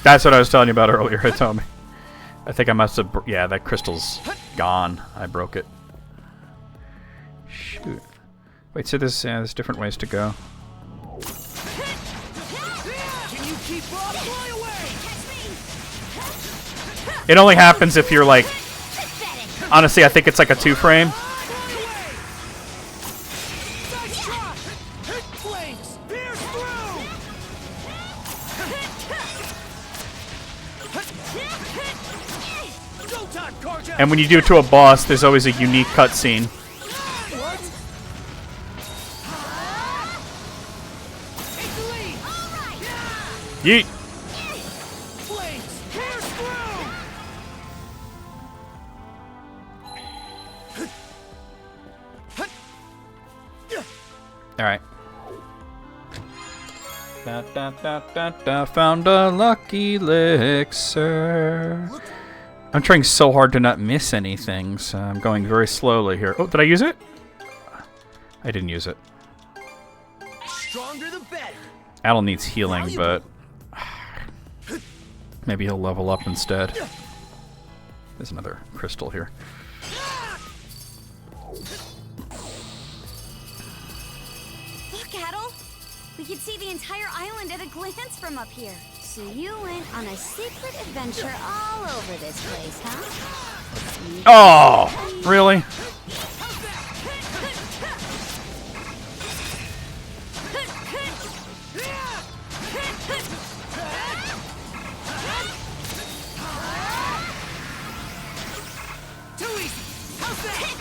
That's what I was telling you about earlier, it told me. I think I must have... yeah, that crystal's gone. I broke it. Shoot. Wait, so there's different ways to go. Can you keep up? Fly away! It only happens if you're like... honestly, I think it's like a 2-frame. And when you do it to a boss, there's always a unique cutscene. Yeet! Alright. Da, da, da, da, da, found a lucky elixir. I'm trying so hard to not miss anything, so I'm going very slowly here. Oh, did I use it? I didn't use it. Stronger the better. Adel needs healing, but maybe he'll level up instead. There's another crystal here. Look, Adel! We can see the entire island at a glance from up here. So you went on a secret adventure all over this place, huh? Oh! Really? Too easy. How's that?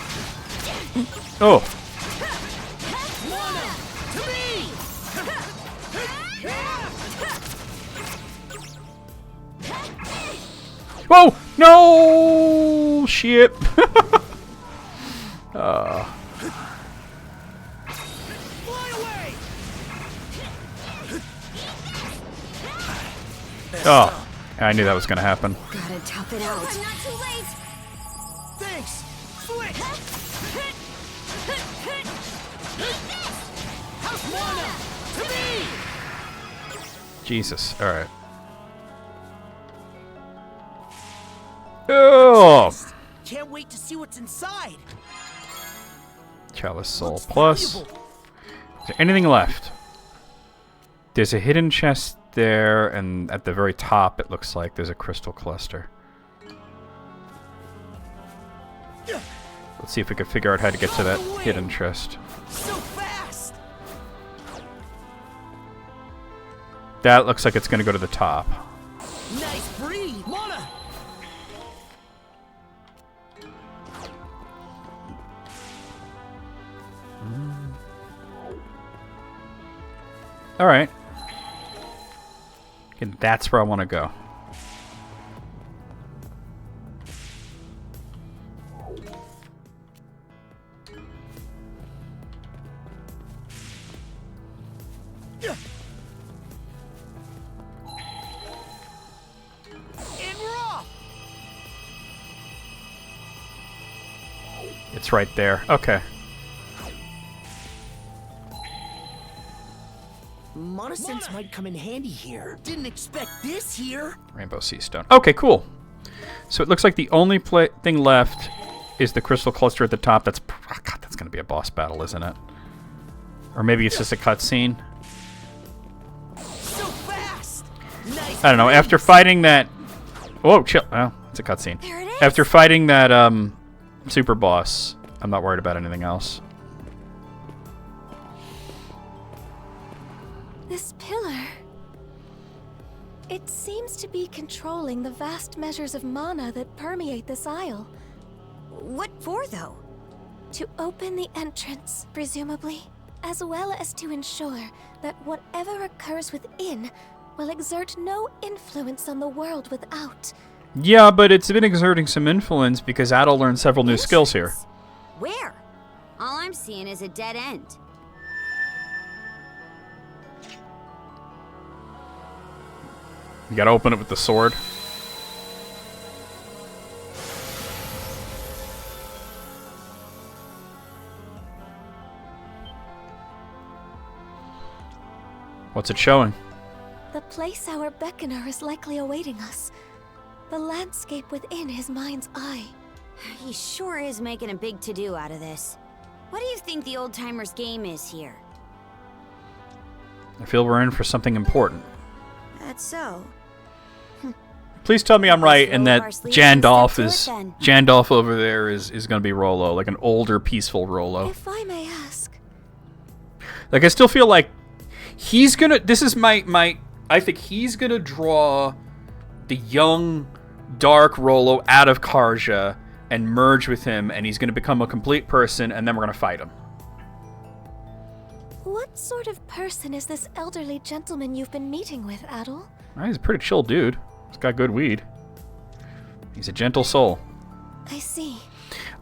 Oh! To me! Whoa! No! Shit! Fly away! Oh, I knew that was gonna happen. Gotta tough it out. I'm not too late. Thanks. Switch. Mana, to me! Jesus. All right. Oh! Can't wait to see what's inside. Chalice Soul Looks Plus. valuable. Is there anything left? There's a hidden chest there, and at the very top it looks like there's a crystal cluster. Let's see if we can figure out how to get to that hidden chest. So fast. That looks like it's going to go to the top. Nice breathe, Mana. All right. And that's where I want to go. It's right there. Okay. Mana sense might come in handy here. Didn't expect this here. Rainbow Sea Stone. Okay, cool. So it looks like the only thing left is the crystal cluster at the top. That's God, that's going to be a boss battle, isn't it? Or maybe it's just a cutscene. So fast. Nice. I don't know. After fighting that... Whoa, chill. Oh, it's a cutscene. There it is. After fighting that super boss, I'm not worried about anything else. This pillar. It seems to be controlling the vast measures of mana that permeate this isle. What for, though? To open the entrance, presumably, as well as to ensure that whatever occurs within will exert no influence on the world without. Yeah, but it's been exerting some influence because Adol learned several new skills here. Where? All I'm seeing is a dead end. You gotta open it with the sword. What's it showing? The place our beckoner is likely awaiting us. The landscape within his mind's eye. He sure is making a big to-do out of this. What do you think the old-timers' game is here? I feel we're in for something important. That's so. Please tell me I'm right and that Jandalf Let's is step to it, then. Jandalf over there is going to be Rollo, like an older, peaceful Rollo. If I may ask. Like I still feel like he's gonna. This is my. I think he's gonna draw the young, dark Rollo out of Karja and merge with him, and he's gonna become a complete person, and then we're gonna fight him. What sort of person is this elderly gentleman you've been meeting with, Adol? He's a pretty chill dude. He's got good weed. He's a gentle soul. I see.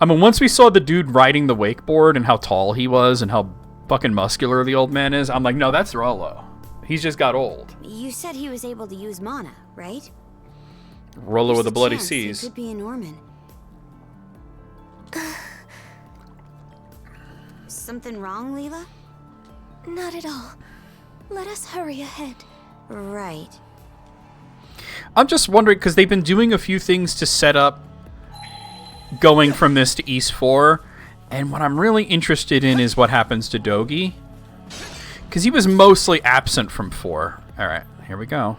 I mean, once we saw the dude riding the wakeboard and how tall he was and how fucking muscular the old man is, I'm like, no, that's Rollo. He's just got old. You said he was able to use mana, right? Rollo with the There's a bloody chance seas. He could be a Norman. Something wrong, Leela? Not at all. Let us hurry ahead. Right. I'm just wondering, because they've been doing a few things to set up going from this to East 4, and what I'm really interested in is what happens to Dogi. Because he was mostly absent from 4. Alright, here we go.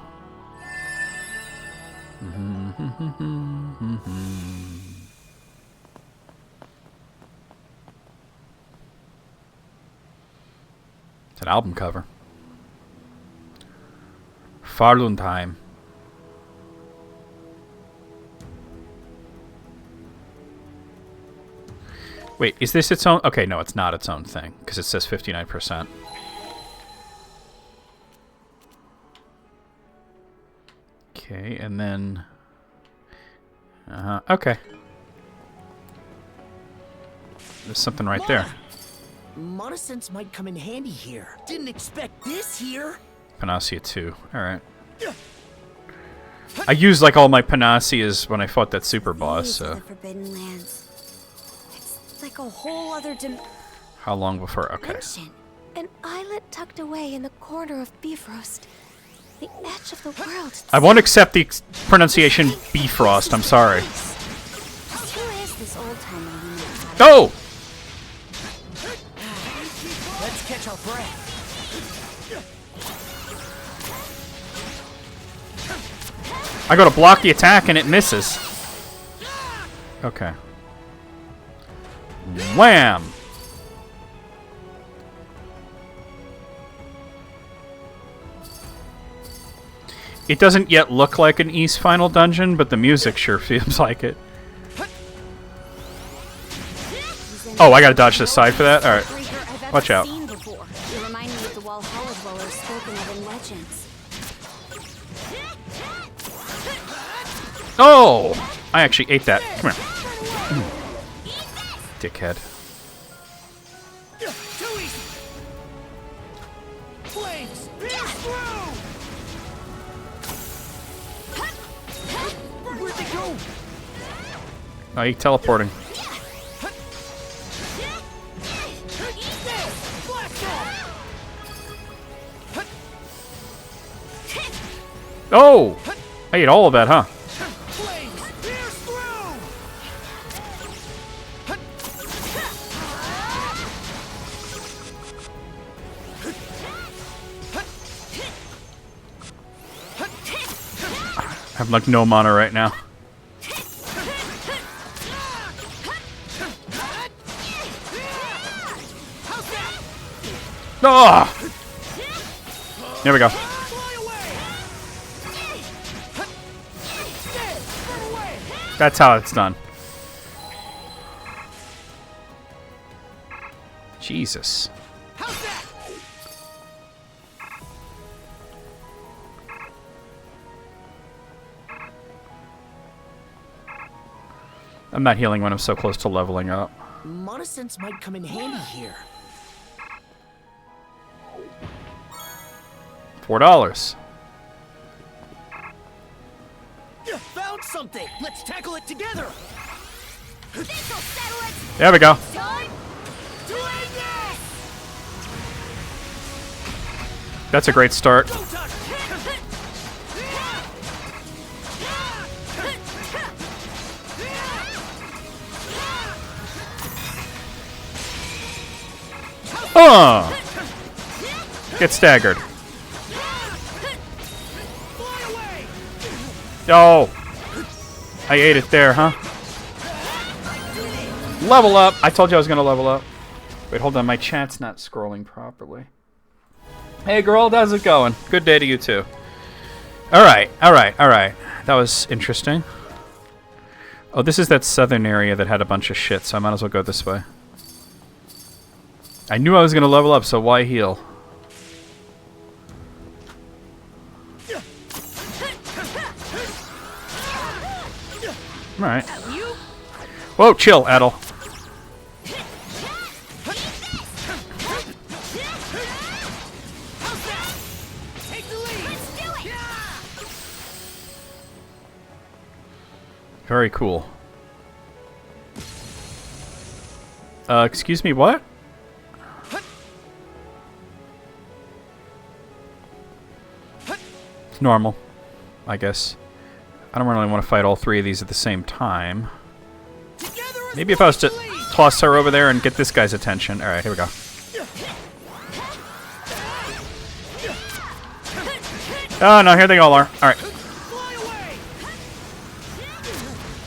It's an album cover. Farlundheim. Wait, is this its own? Okay, no, it's not its own thing, because it says 59%. Okay, and then... okay. There's something right there. Mana sense might come in handy here. Didn't expect this here. Panacea 2. Alright. I used, like, all my Panaceas when I fought that super boss, These are so... the Forbidden Lands. It's like a whole other How long before? Okay. dimension. An islet tucked away in the corner of Bifrost. The edge of the world. I won't accept the pronunciation Bifrost, I'm sorry. Who is this old timer we met? Oh! Let's catch our breath. I go to block the attack and it misses. Okay. Wham! It doesn't yet look like an East Final Dungeon, but the music sure feels like it. Oh, I gotta dodge this side for that? Alright. Watch out. You remind me of the Valhalla dwellers spoken of in legends. Oh! I actually ate that. Come here. Dickhead. Too easy. Flames. Through. Where'd they go? Oh, you teleporting. Oh! I ate all of that, huh? I have like no mana right now. Ah! There we go. That's how it's done. Jesus. I'm not healing when I'm so close to leveling up. Mana sense might come in handy here. $4. Found something! Let's tackle it together! This'll settle it! There we go. Time to end this! That's a great start. Don't touch! Oh! Get staggered. Oh! I ate it there, huh? Level up! I told you I was gonna level up. Wait, hold on. My chat's not scrolling properly. Hey, girl, how's it going? Good day to you, too. Alright, alright, alright. That was interesting. Oh, this is that southern area that had a bunch of shit, so I might as well go this way. I knew I was going to level up, so why heal? Alright. Whoa, chill, Adel. Very cool. Excuse me, what? It's normal, I guess. I don't really want to fight all three of these at the same time. Maybe if I was to toss her over there and get this guy's attention. Alright, here we go. Oh, no, here they all are. Alright.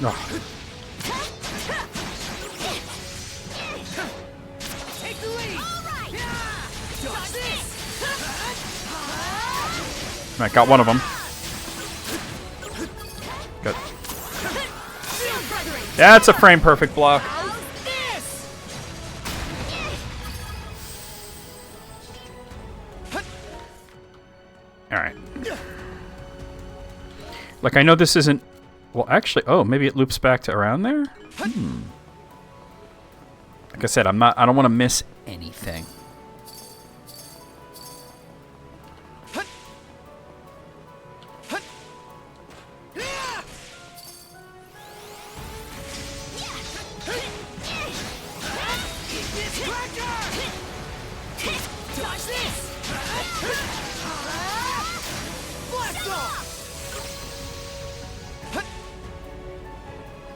Oh. Alright, got one of them. Good. That's a frame perfect block. Alright. Like, I know this isn't... Well, actually... Oh, maybe it loops back to around there? Hmm. Like I said, I don't want to miss anything.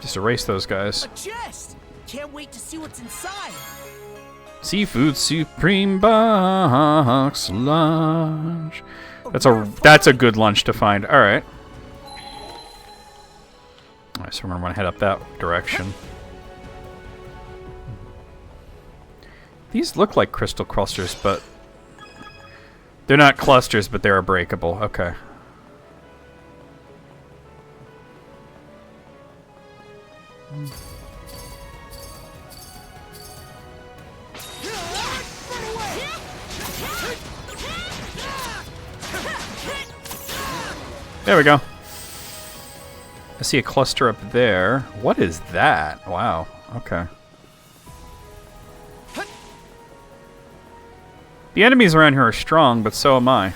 Just erase those guys. A chest! Can't wait to see what's inside. Seafood Supreme Box Lunch. That's a good lunch to find. All right. All right, so we're gonna want to head up that direction. These look like crystal clusters, but they're not clusters, but they're breakable. Okay. There we go. I see a cluster up there. What is that? Wow. Okay. The enemies around here are strong, but so am I.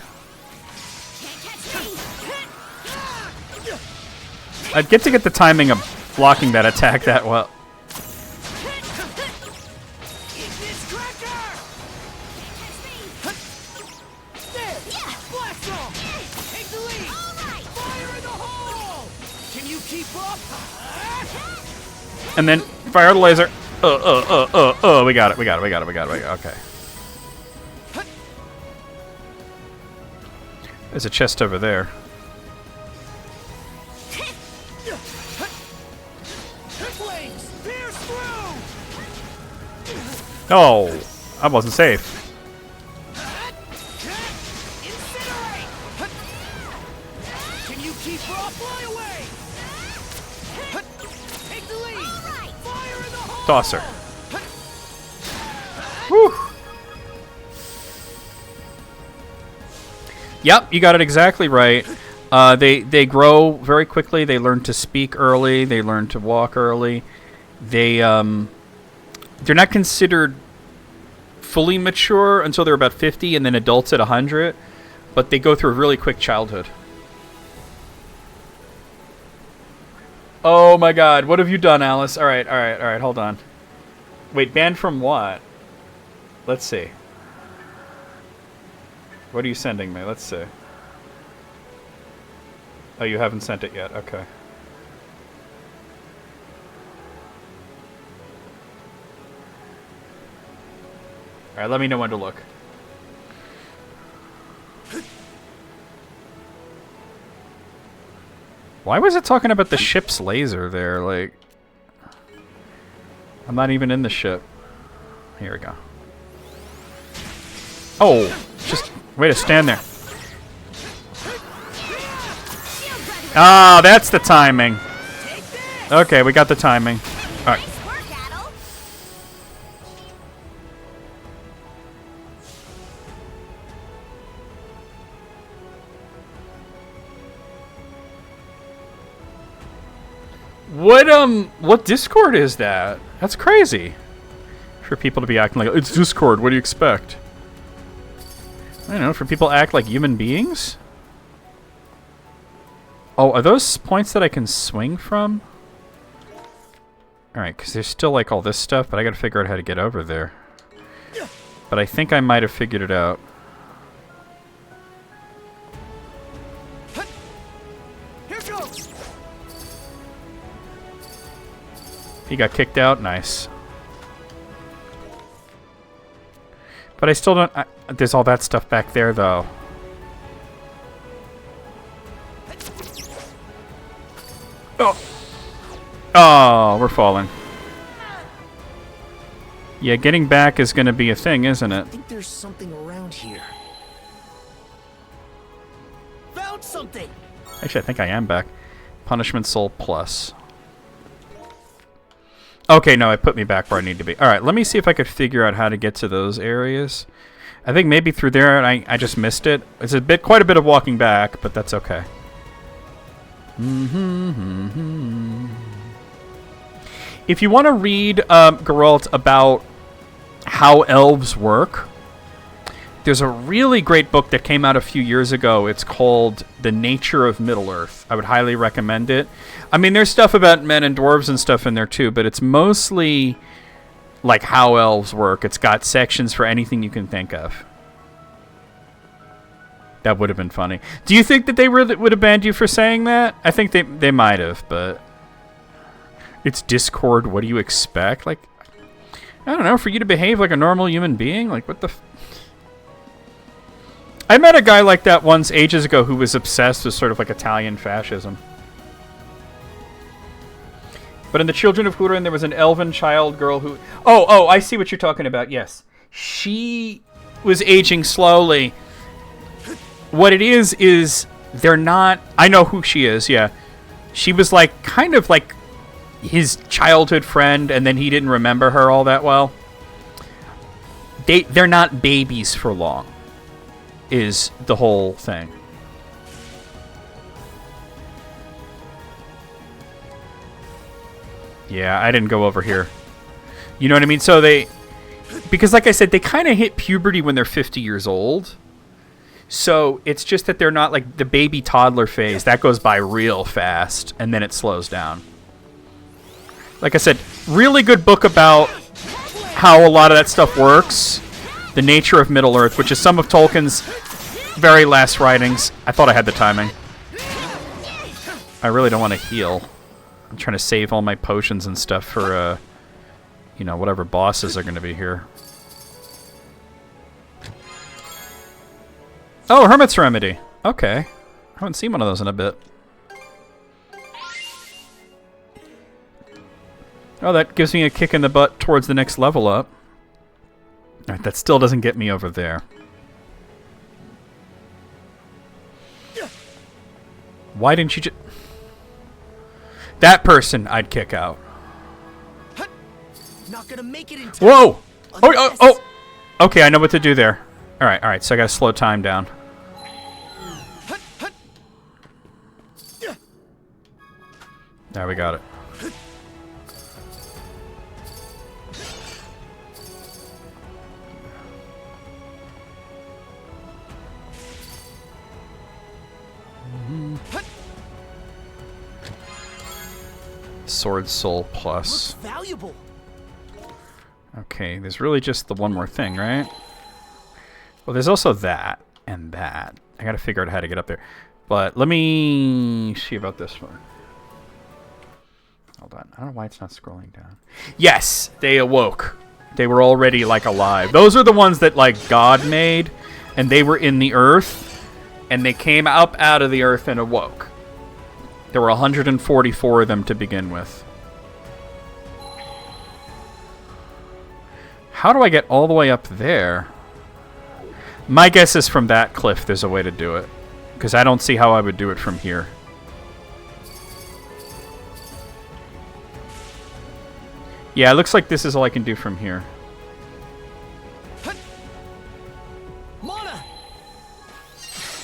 I'd get to get the timing of blocking that attack that well. And then fire the laser. We got it. Okay. There's a chest over there. Oh, I wasn't safe. Can you keep her off? Fly away! Take the lead! Fire in the hole! Toss her. Whew. Yep, you got it exactly right. They grow very quickly. They learn to speak early. They learn to walk early. They're not considered fully mature until they're about 50 and then adults at 100, but they go through a really quick childhood. Oh my god, what have you done, Alice? Alright, hold on. Wait, banned from what? Let's see. What are you sending me? Let's see. Oh, you haven't sent it yet. Okay. Alright, let me know when to look. Why was it talking about the ship's laser there? Like, I'm not even in the ship. Here we go. Oh, just way to stand there. Ah, that's the timing. Okay, we got the timing. All right. What Discord is that? That's crazy. For people to be acting like, it's Discord, what do you expect? I don't know, for people to act like human beings? Oh, are those points that I can swing from? Alright, because there's still like all this stuff, but I gotta figure out how to get over there. But I think I might have figured it out. He got kicked out? Nice. But I still don't... there's all that stuff back there, though. Oh! Oh, we're falling. Yeah, getting back is going to be a thing, isn't it? I think there's something around here. Found something! Actually, I think I am back. Punishment Soul Plus. Okay, no, it put me back where I need to be. Alright, let me see if I could figure out how to get to those areas. I think maybe through there, and I just missed it. It's quite a bit of walking back, but that's okay. If you want to read, Geralt, about how elves work, there's a really great book that came out a few years ago. It's called The Nature of Middle-earth. I would highly recommend it. I mean, there's stuff about men and dwarves and stuff in there too, but it's mostly like how elves work. It's got sections for anything you can think of. That would have been funny. Do you think that they would have banned you for saying that? I think they might have, but it's Discord. What do you expect? Like, I don't know, for you to behave like a normal human being? Like, what the... I met a guy like that once ages ago who was obsessed with sort of like Italian fascism. But in the Children of Húrin, there was an elven child girl who... Oh, I see what you're talking about, yes. She was aging slowly. What it is they're not... I know who she is, yeah. She was like, kind of like his childhood friend, and then he didn't remember her all that well. They're not babies for long. Is the whole thing. Yeah, I didn't go over here. You know what I mean? So because like I said, they kind of hit puberty when they're 50 years old. So it's just that they're not like the baby toddler phase. That goes by real fast, and then it slows down. Like I said, really good book about how a lot of that stuff works. The Nature of Middle-earth, which is some of Tolkien's very last writings. I thought I had the timing. I really don't want to heal. I'm trying to save all my potions and stuff for, you know, whatever bosses are going to be here. Oh, Hermit's Remedy. Okay. I haven't seen one of those in a bit. Oh, that gives me a kick in the butt towards the next level up. Alright, that still doesn't get me over there. Why didn't you just... That person I'd kick out. Not gonna make it in time. Whoa! Oh! Okay, I know what to do there. Alright, so I gotta slow time down. There, we got it. Sword Soul Plus. Valuable. Okay, there's really just the one more thing, right? Well, there's also that and that. I gotta figure out how to get up there. But let me see about this one. Hold on. I don't know why it's not scrolling down. Yes! They awoke. They were already, like, alive. Those are the ones that, like, God made, and they were in the earth, and they came up out of the earth and awoke. There were 144 of them to begin with. How do I get all the way up there? My guess is from that cliff there's a way to do it. Because I don't see how I would do it from here. Yeah, it looks like this is all I can do from here. Mana!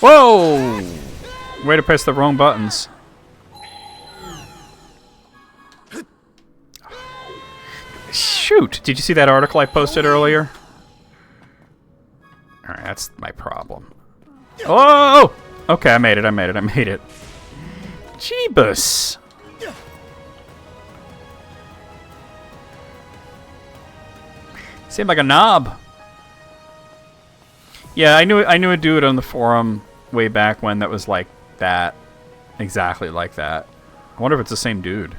Whoa! Way to press the wrong buttons. Shoot! Did you see that article I posted earlier? Alright, that's my problem. Oh! Okay, I made it. Jeebus! Seemed like a knob. Yeah, I knew a dude on the forum way back when that was like that. Exactly like that. I wonder if it's the same dude.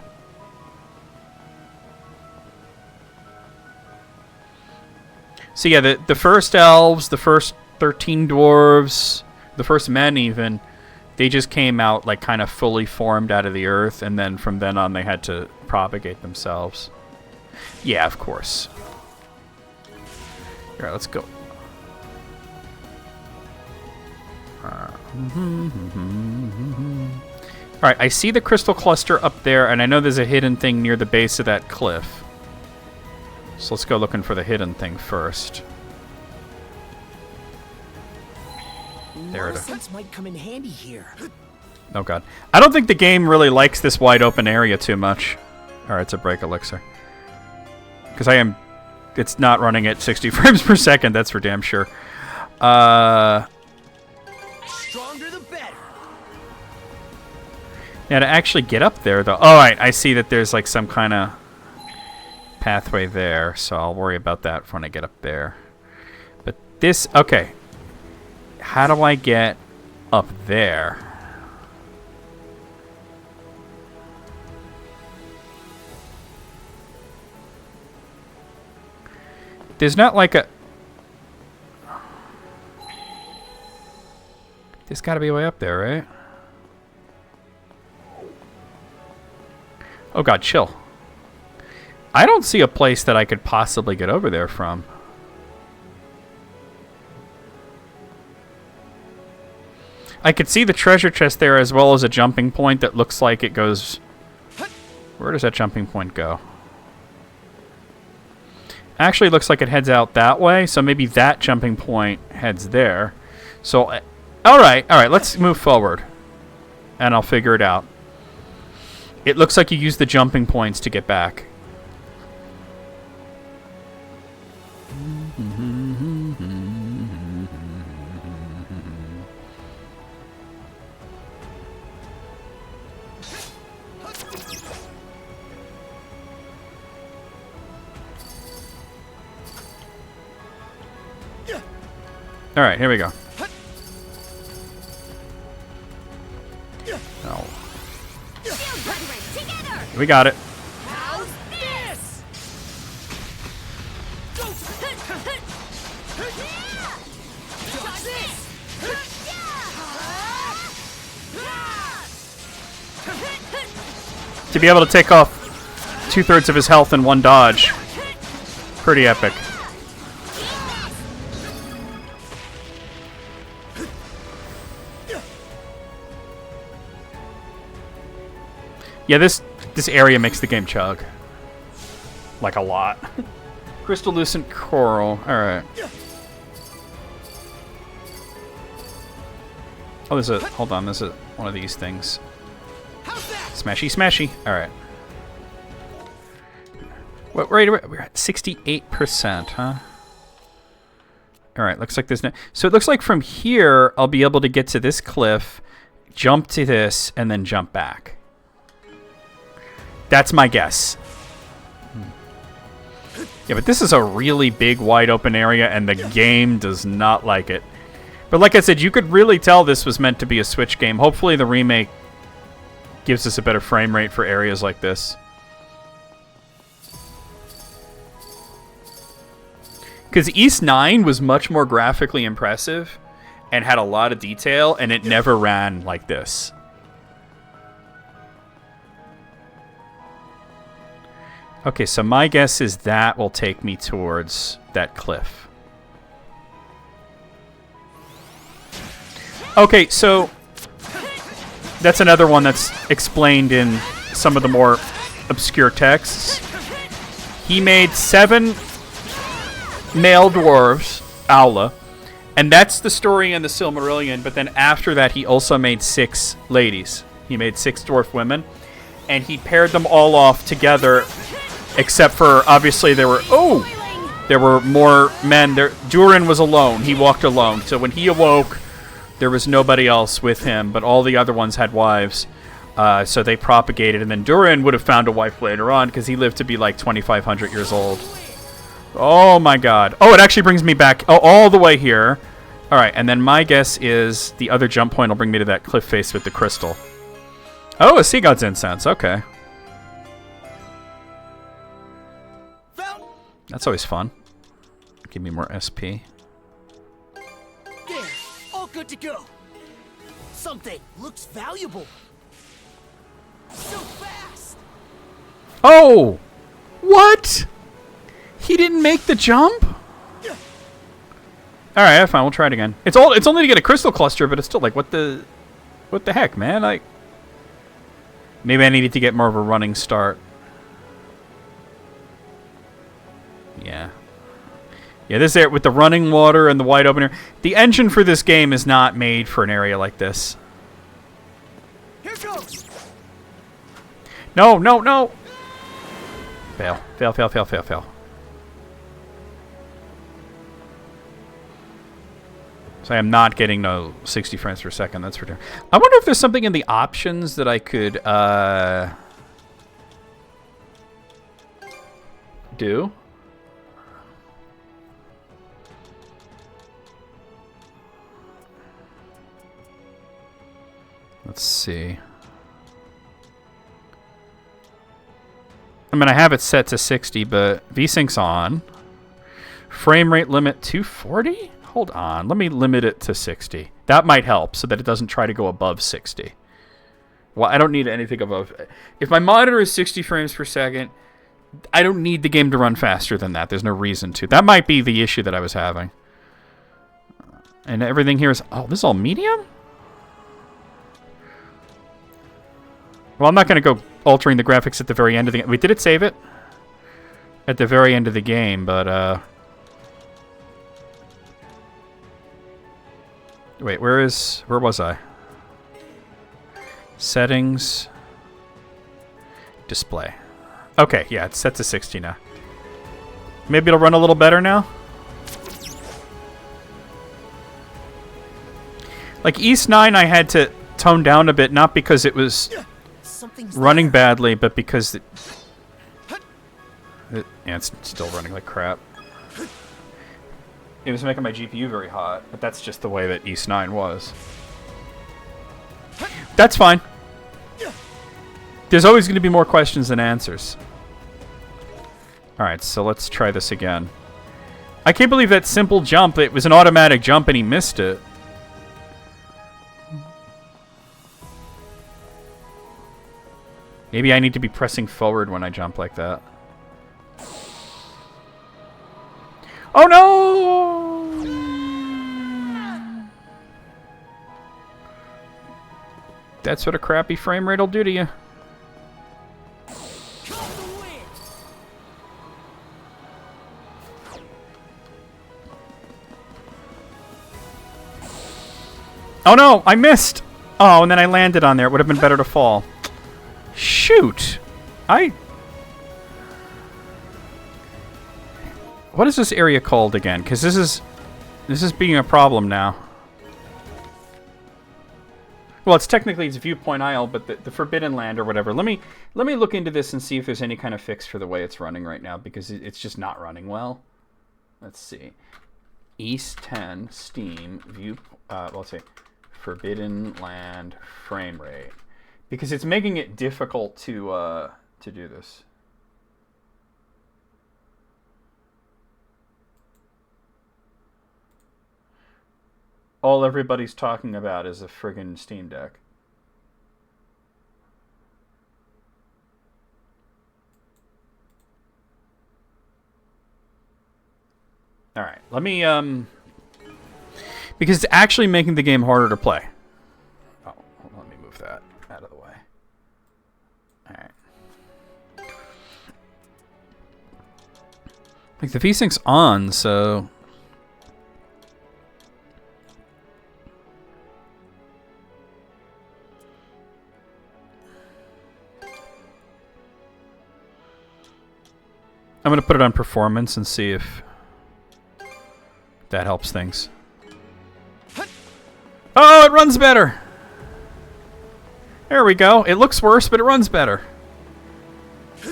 So yeah, the first elves, the first 13 dwarves, the first men even, they just came out like kind of fully formed out of the earth, and then from then on they had to propagate themselves. Yeah, of course. Alright, let's go. Alright, I see the crystal cluster up there, and I know there's a hidden thing near the base of that cliff. So let's go looking for the hidden thing first. There it is. Might come in handy here. Oh god. I don't think the game really likes this wide open area too much. Alright, it's a break elixir. Because it's not running at 60 frames per second, that's for damn sure. Stronger the better. Yeah, to actually get up there though. Alright, I see that there's like some kind of pathway there, so I'll worry about that when I get up there. But this, okay. How do I get up there? There's not like a... There's got to be a way up there, right? Oh god, chill. I don't see a place that I could possibly get over there from. I could see the treasure chest there as well as a jumping point that looks like it goes... Where does that jumping point go? Actually, it looks like it heads out that way, so maybe that jumping point heads there. So, alright, let's move forward. And I'll figure it out. It looks like you use the jumping points to get back. Alright, here we go. Oh. We got it. How's this? To be able to take off 2/3 of his health in one dodge. Pretty epic. Yeah, this area makes the game chug. Like a lot. Crystallucent coral. Alright. Oh, there's a... Hold on, there's one of these things. Smashy, smashy. Alright. What, we're at 68%, huh? Alright, looks like there's no... So it looks like from here, I'll be able to get to this cliff, jump to this, and then jump back. That's my guess. Yeah, but this is a really big, wide open area, and the game does not like it. But like I said, you could really tell this was meant to be a Switch game. Hopefully the remake gives us a better frame rate for areas like this. Because East 9 was much more graphically impressive and had a lot of detail, and it never ran like this. Okay, so my guess is that will take me towards that cliff. Okay, so that's another one that's explained in some of the more obscure texts. He made 7 male dwarves, Aula, and that's the story in the Silmarillion, but then after that he also made 6 ladies. He made 6 dwarf women, and he paired them all off together, except for, obviously, there were more men. Durin was alone. He walked alone. So when he awoke, there was nobody else with him, but all the other ones had wives. So they propagated, and then Durin would have found a wife later on, because he lived to be like 2,500 years old. Oh my god. Oh, it actually brings me back all the way here. Alright, and then my guess is the other jump point will bring me to that cliff face with the crystal. Oh, a Sea God's Incense. Okay. That's always fun. Give me more SP. There, all good to go. Something looks valuable. So fast. Oh! What? He didn't make the jump? Alright, fine, we'll try it again. It's only to get a crystal cluster, but it's still like, what the heck, man? Like, maybe I needed to get more of a running start. Yeah. Yeah, this area with the running water and the wide open area. The engine for this game is not made for an area like this. Here goes. No, no, no. Fail. Fail, fail, fail, fail, fail. So I am not getting no 60 frames per second. That's for sure. I wonder if there's something in the options that I could do. Let's see. I mean, I have it set to 60, but VSync's on. Frame rate limit 240? Hold on. Let me limit it to 60. That might help so that it doesn't try to go above 60. Well, I don't need anything above... If my monitor is 60 frames per second, I don't need the game to run faster than that. There's no reason to. That might be the issue that I was having. And everything here is... Oh, this is all medium? Well, I'm not going to go altering the graphics at the very end of the game. Wait, did it save it? At the very end of the game, but, Wait, where was I? Settings. Display. Okay, yeah, it's set to 60 now. Maybe it'll run a little better now? Like, East 9 I had to tone down a bit, not because it was... running badly, but because yeah, it's still running like crap. It was making my GPU very hot, but that's just the way that East 9 was. That's fine. There's always going to be more questions than answers. Alright, so let's try this again. I can't believe that simple jump. It was an automatic jump and he missed it. Maybe I need to be pressing forward when I jump like that. Oh no! That's what a crappy frame rate will do to you. Oh no, I missed! Oh, and then I landed on there. It would have been better to fall. Shoot! What is this area called again? Because this is being a problem now. Well, it's Viewpoint Isle, but the Forbidden Land or whatever. Let me look into this and see if there's any kind of fix for the way it's running right now, because it's just not running well. Let's see. East 10 Steam View. Let's see. Forbidden Land frame rate, because it's making it difficult to do this. All everybody's talking about is a friggin' Steam Deck. All right, let me because it's actually making the game harder to play. Oh, let me move that out of the way. All right. Like the V-Sync's on, so I'm going to put it on performance and see if that helps things. Oh, it runs better! There we go. It looks worse, but it runs better.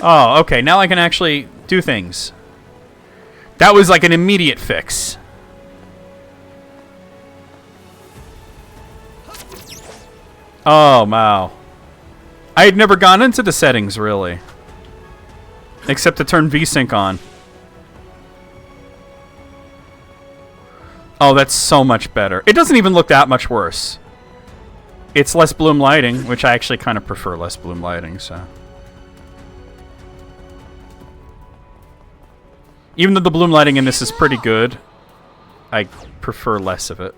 Oh, okay. Now I can actually do things. That was like an immediate fix. Oh, wow. I had never gone into the settings, really. Except to turn VSync on. Oh, that's so much better. It doesn't even look that much worse. It's less bloom lighting, which I actually kind of prefer less bloom lighting, so. Even though the bloom lighting in this is pretty good, I prefer less of it.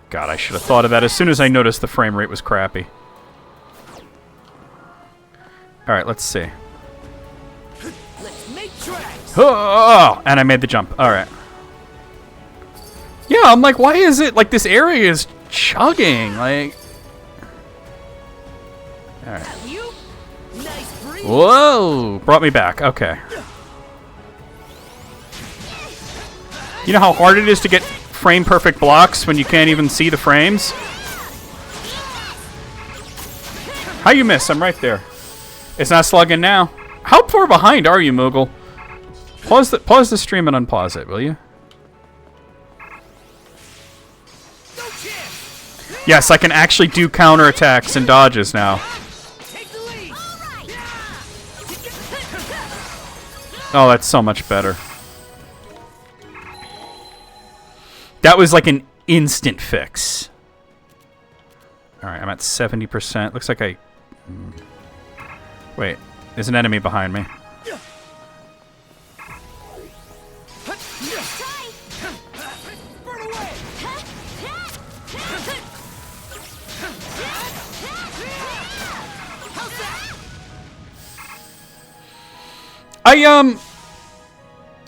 God, I should have thought of that as soon as I noticed the frame rate was crappy. Alright, let's see. Let's make tracks. Oh, and I made the jump. Alright. Yeah, I'm like, why is it like this area is chugging? Like. Alright. Whoa! Brought me back. Okay. You know how hard it is to get frame perfect blocks when you can't even see the frames? How you miss? I'm right there. It's not slugging now. How far behind are you, Moogle? Pause the stream and unpause it, will you? Yes, I can actually do counterattacks and dodges now. Oh, that's so much better. That was like an instant fix. Alright, I'm at 70%. Looks like I... Wait, there's an enemy behind me.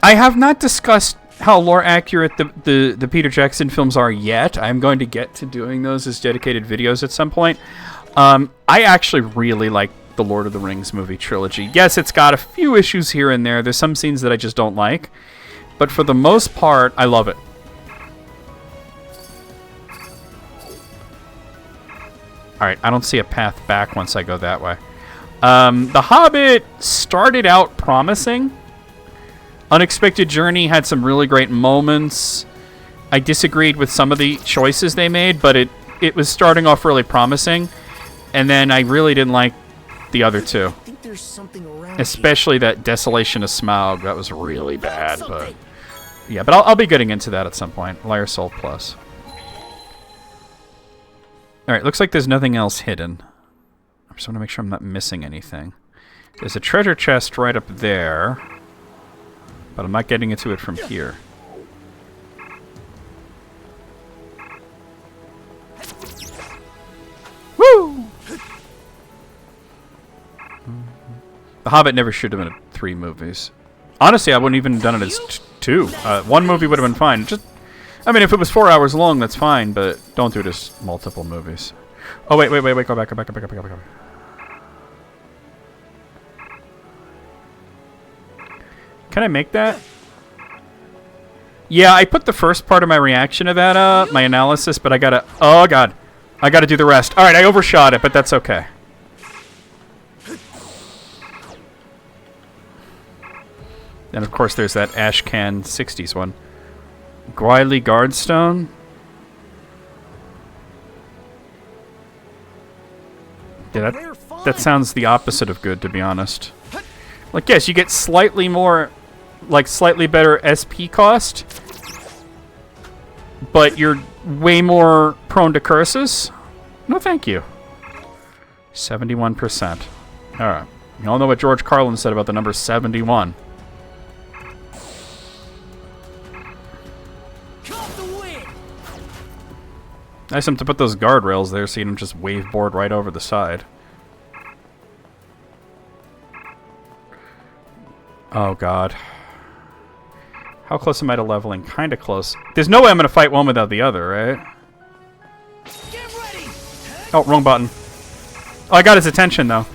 I have not discussed how lore accurate the Peter Jackson films are yet. I'm going to get to doing those as dedicated videos at some point. I actually really like the Lord of the Rings movie trilogy. Yes, it's got a few issues here and there. There's some scenes that I just don't like. But for the most part, I love it. Alright, I don't see a path back once I go that way. The Hobbit started out promising. Unexpected Journey had some really great moments. I disagreed with some of the choices they made, but it it was starting off really promising, and then I really didn't like the other two. I think there's something around Especially that Desolation of Smaug. That was really bad, but... Yeah, but I'll be getting into that at some point. Liar Soul Plus. Alright, looks like there's nothing else hidden. I just want to make sure I'm not missing anything. There's a treasure chest right up there, but I'm not getting into it from here. Woo! The Hobbit never should have been 3 movies. Honestly, I wouldn't even have done it as 2. 1 movie would have been fine. Just, I mean, if it was 4 hours long, that's fine, but don't do it as multiple movies. Oh, wait, go back. Can I make that? Yeah, I put the first part of my reaction to that up, my analysis, but I gotta... Oh, God. I gotta do the rest. Alright, I overshot it, but that's okay. Then, of course, there's that Ashcan 60s one. Gwyley Guardstone? Yeah, that sounds the opposite of good, to be honest. Like, yes, you get slightly more... Like, slightly better SP cost. But you're way more prone to curses? No, thank you. 71%. Alright. You all know what George Carlin said about the number 71. Nice of them to put those guardrails there so you don't just waveboard right over the side. Oh, God. How close am I to leveling? Kinda close. There's no way I'm gonna fight one without the other, right? Oh, wrong button. Oh, I got his attention, though.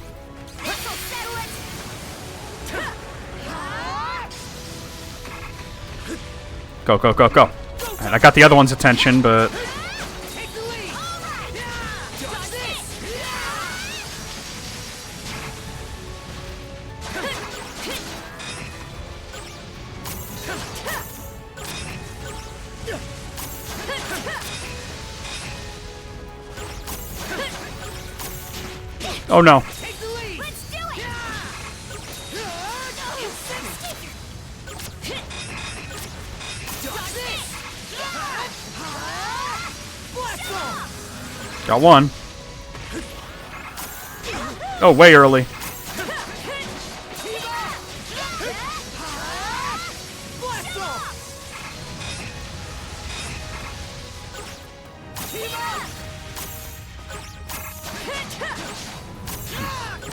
Go. Alright, I got the other one's attention, but... Oh no. Got one. Oh, way early.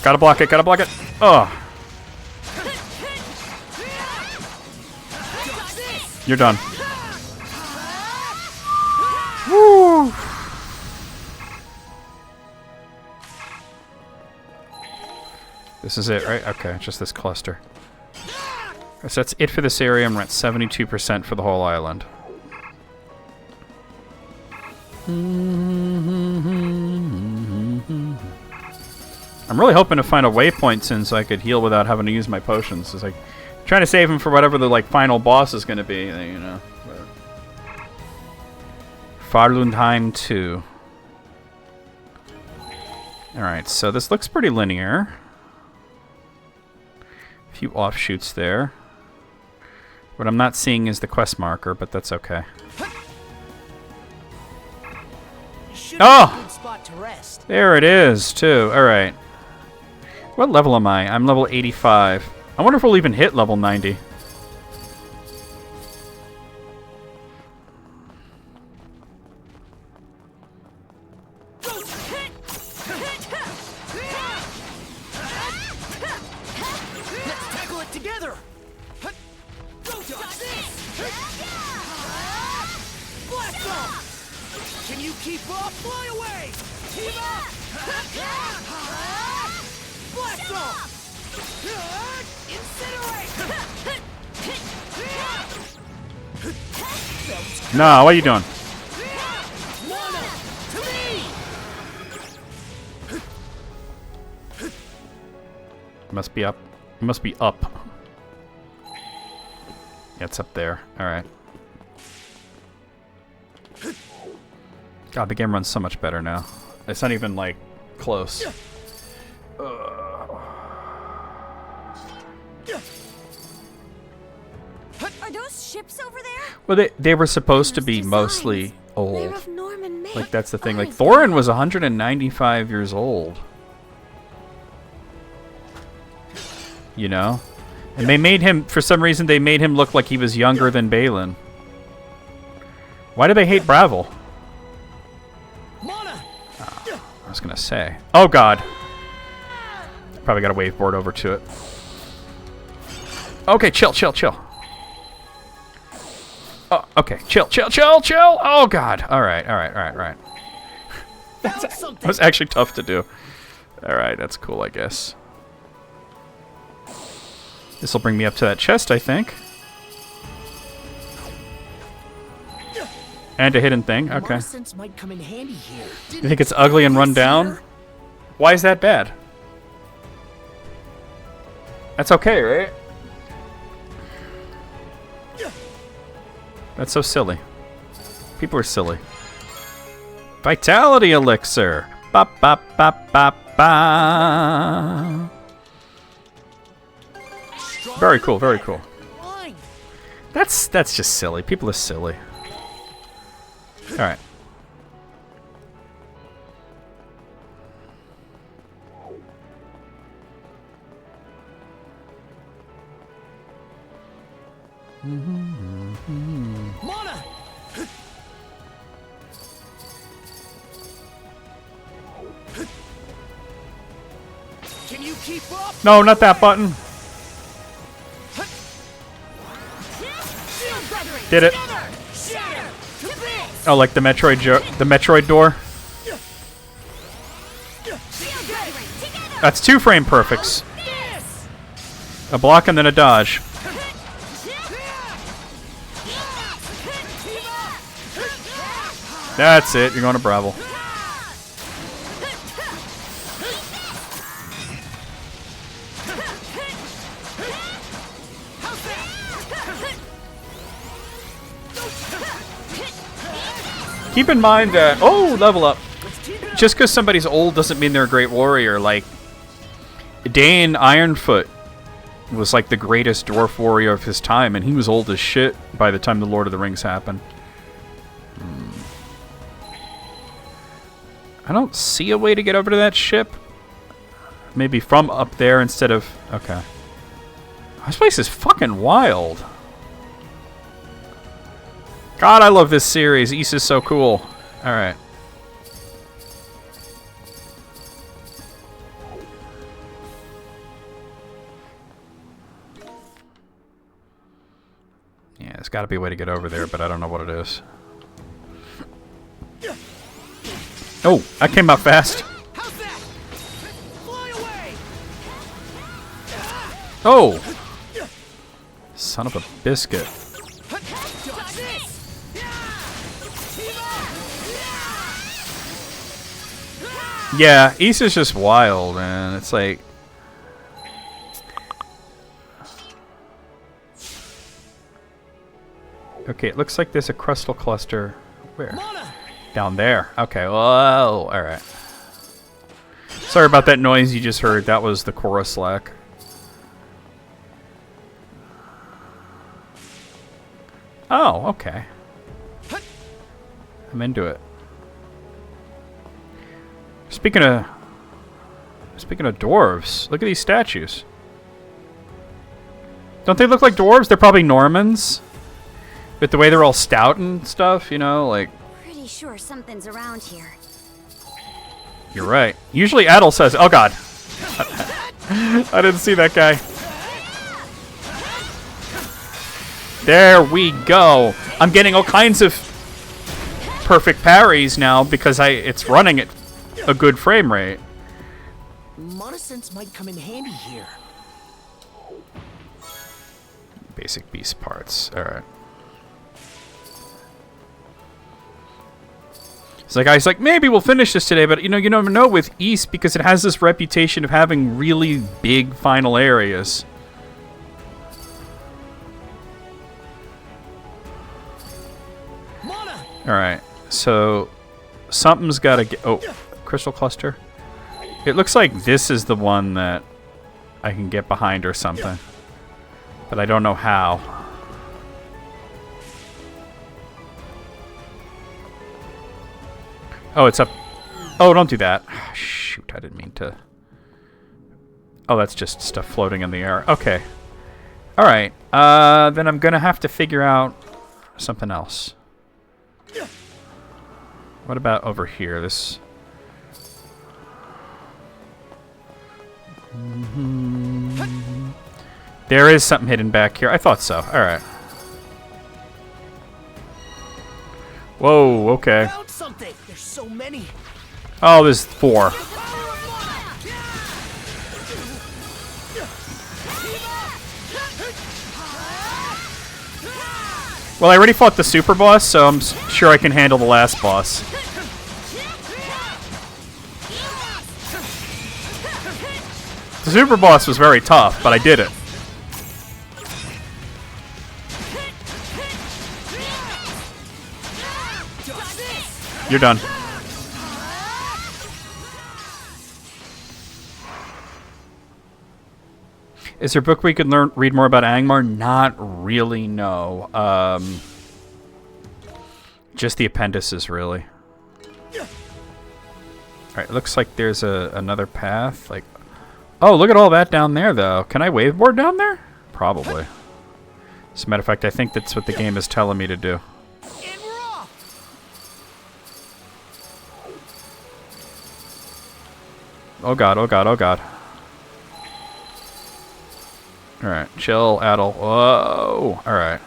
Gotta block it. Oh. You're done. Woo. This is it, right? Okay, just this cluster. So that's it for this area, and we're at 72% for the whole island. I'm really hoping to find a waypoint soon so I could heal without having to use my potions. It's like trying to save him for whatever the like final boss is going to be, you know. Farlundheim 2. Alright, so this looks pretty linear. A few offshoots there. What I'm not seeing is the quest marker, but that's okay. Oh! There it is, too. Alright. What level am I? I'm level 85. I wonder if we'll even hit level 90. Can you keep up? Fly away! Team up! Blast off! Incinerate! No, what are you doing? Must be up. It must be up. Yeah, it's up there. Alright. God, the game runs so much better now. It's not even, like, close. Are those ships over there? Well, they were supposed to be mostly They're old. of Norman make. Like, that's the thing. Like, aren't Thorin was 195 years old. You know? And they made him, for some reason, they made him look like he was younger than Balin. Why do they hate Bravel? I was gonna say. Oh, God. Probably got a wave board over to it. Okay, chill, chill, chill. Oh, okay, chill, chill, chill, chill. Oh, God. All right, all right, all right, all right. That was actually tough to do. All right, that's cool, I guess. This will bring me up to that chest, I think. And a hidden thing. Okay. Might come in handy here. You think it's ugly and run down? Why is that bad? That's okay, right? That's so silly. People are silly. Vitality elixir. Ba ba ba ba ba. Very cool, very cool. That's just silly. People are silly. All right. Mana! Can you keep up? No, not that button. Did it? Oh, like the Metroid door. That's 2 frame perfects. A block and then a dodge. That's it. You're going to Bravel. Keep in mind that... Oh, level up. Just because somebody's old doesn't mean they're a great warrior. Like, Dane Ironfoot was like the greatest dwarf warrior of his time, and he was old as shit by the time the Lord of the Rings happened. I don't see a way to get over to that ship. Maybe from up there instead of... Okay. This place is fucking wild. God, I love this series. Ys is so cool. Alright. Yeah, there's got to be a way to get over there, but I don't know what it is. Oh, I came out fast. Oh! Son of a biscuit. Yeah, Ys is just wild, man. It's like... Okay, it looks like there's a crystal cluster. Where? Down there. Okay, whoa, alright. Sorry about that noise you just heard. That was the chorus slack. Oh, okay. I'm into it. Speaking of dwarves, look at these statues. Don't they look like dwarves? They're probably Normans. But the way they're all stout and stuff, you know, like... Pretty sure something's around here. You're right. Usually Adol says, oh god. I didn't see that guy. There we go. I'm getting all kinds of perfect parries now because it's running at a good frame rate. Mana sense might come in handy here. Basic beast parts. Alright. So the guy's like, maybe we'll finish this today, but you never know with Ys because it has this reputation of having really big final areas. Alright, so something's got to get... Oh, crystal cluster. It looks like this is the one that I can get behind or something. But I don't know how. Oh, it's up... Oh, don't do that. Shoot, I didn't mean to... Oh, that's just stuff floating in the air. Okay. Alright. Then I'm gonna have to figure out something else. What about over here? This... There is something hidden back here. I thought so. Alright. Whoa, okay. Found something. There's so many. Oh, there's 4. Well, I already fought the super boss, so I'm sure I can handle the last boss. The super boss was very tough, but I did it. You're done. Is there a book we could read more about Angmar? Not really, no. Just the appendices, really. Alright, looks like there's another path. Like, oh, look at all that down there, though. Can I waveboard down there? Probably. As a matter of fact, I think that's what the game is telling me to do. Oh god, oh god, oh god. Alright, chill, Adel. Whoa! Alright.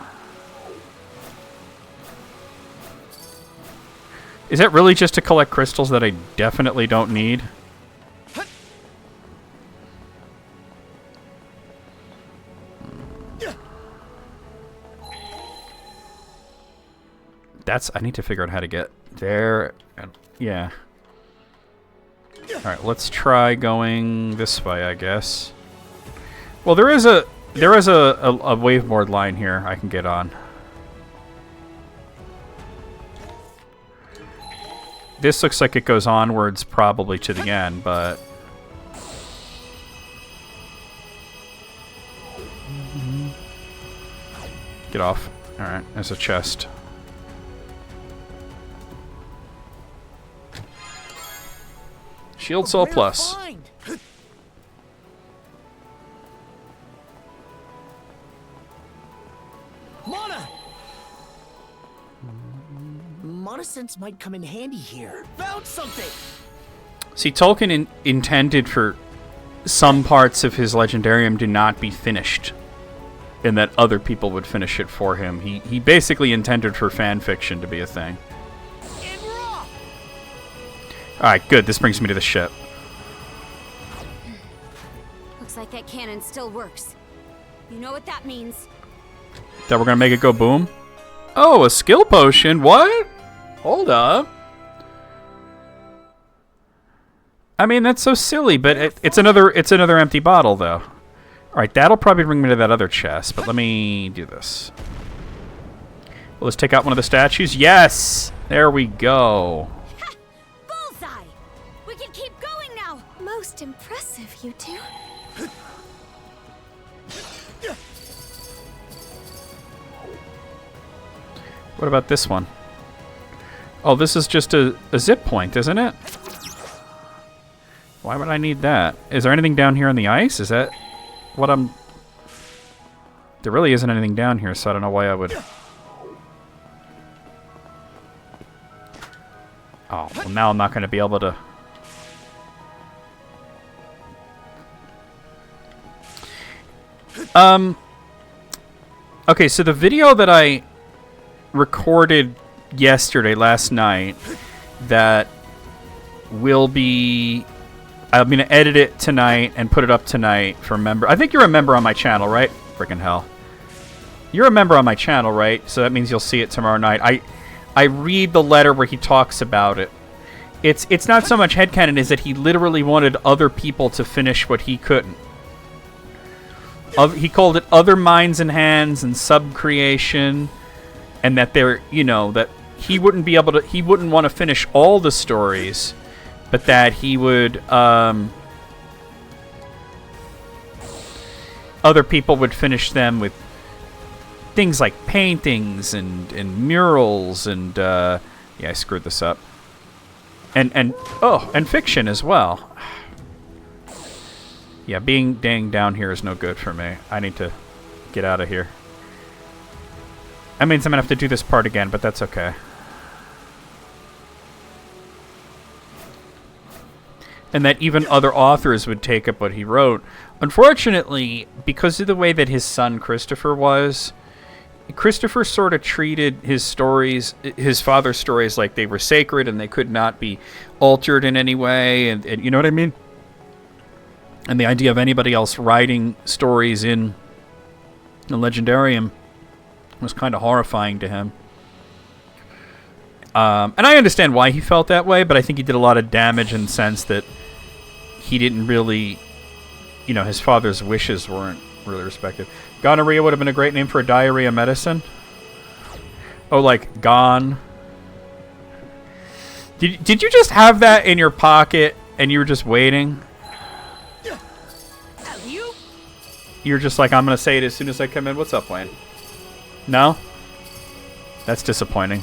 Is that really just to collect crystals that I definitely don't need? I need to figure out how to get there. Yeah. Alright, let's try going this way, I guess. Well, there is a waveboard line here I can get on. This looks like it goes onwards probably to the end, but... Get off. Alright, there's a chest. Shield Soul Plus. Mana sense might come in handy here. Found something. See, Tolkien intended for some parts of his Legendarium to not be finished, and that other people would finish it for him. He basically intended for fan fiction to be a thing. Alright, good. This brings me to the ship. Looks like that cannon still works. You know what that means? That we're gonna make it go boom? Oh, a skill potion? What? Hold up. I mean, that's so silly, but it's another empty bottle, though. Alright, that'll probably bring me to that other chest, but let me do this. Well, let's take out one of the statues. Yes! There we go. Bullseye! We can keep going now! Most impressive, you two. What about this one? Oh, this is just a zip point, isn't it? Why would I need that? Is there anything down here on the ice? Is that what I'm... There really isn't anything down here, so I don't know why I would... Oh, well now I'm not going to be able to... Okay, so the video that I recorded last night, that will be... I'm going to edit it tonight and put it up tonight for a member. I think you're a member on my channel, right? Frickin' hell. You're a member on my channel, right? So that means you'll see it tomorrow night. I read the letter where he talks about it. It's not so much headcanon as that he literally wanted other people to finish what he couldn't. He called it other minds and hands and sub-creation, and that they're, you know, that he wouldn't be able to. He wouldn't want to finish all the stories, but that he would. Other people would finish them with things like paintings and murals and yeah, I screwed this up. And fiction as well. Yeah, being dang down here is no good for me. I need to get out of here. That means I'm gonna have to do this part again, but that's okay. And that even other authors would take up what he wrote. Unfortunately, because of the way that his son Christopher was, Christopher sort of treated his stories, his father's stories, like they were sacred and they could not be altered in any way, and you know what I mean? And the idea of anybody else writing stories in the Legendarium was kind of horrifying to him. And I understand why he felt that way, but I think he did a lot of damage in the sense that he didn't really, you know, his father's wishes weren't really respected. Gonorrhea would have been a great name for a diarrhea medicine. Oh, like Gone. Did you just have that in your pocket and you were just waiting? You're just like, I'm going to say it as soon as I come in. What's up, Wayne? No? That's disappointing.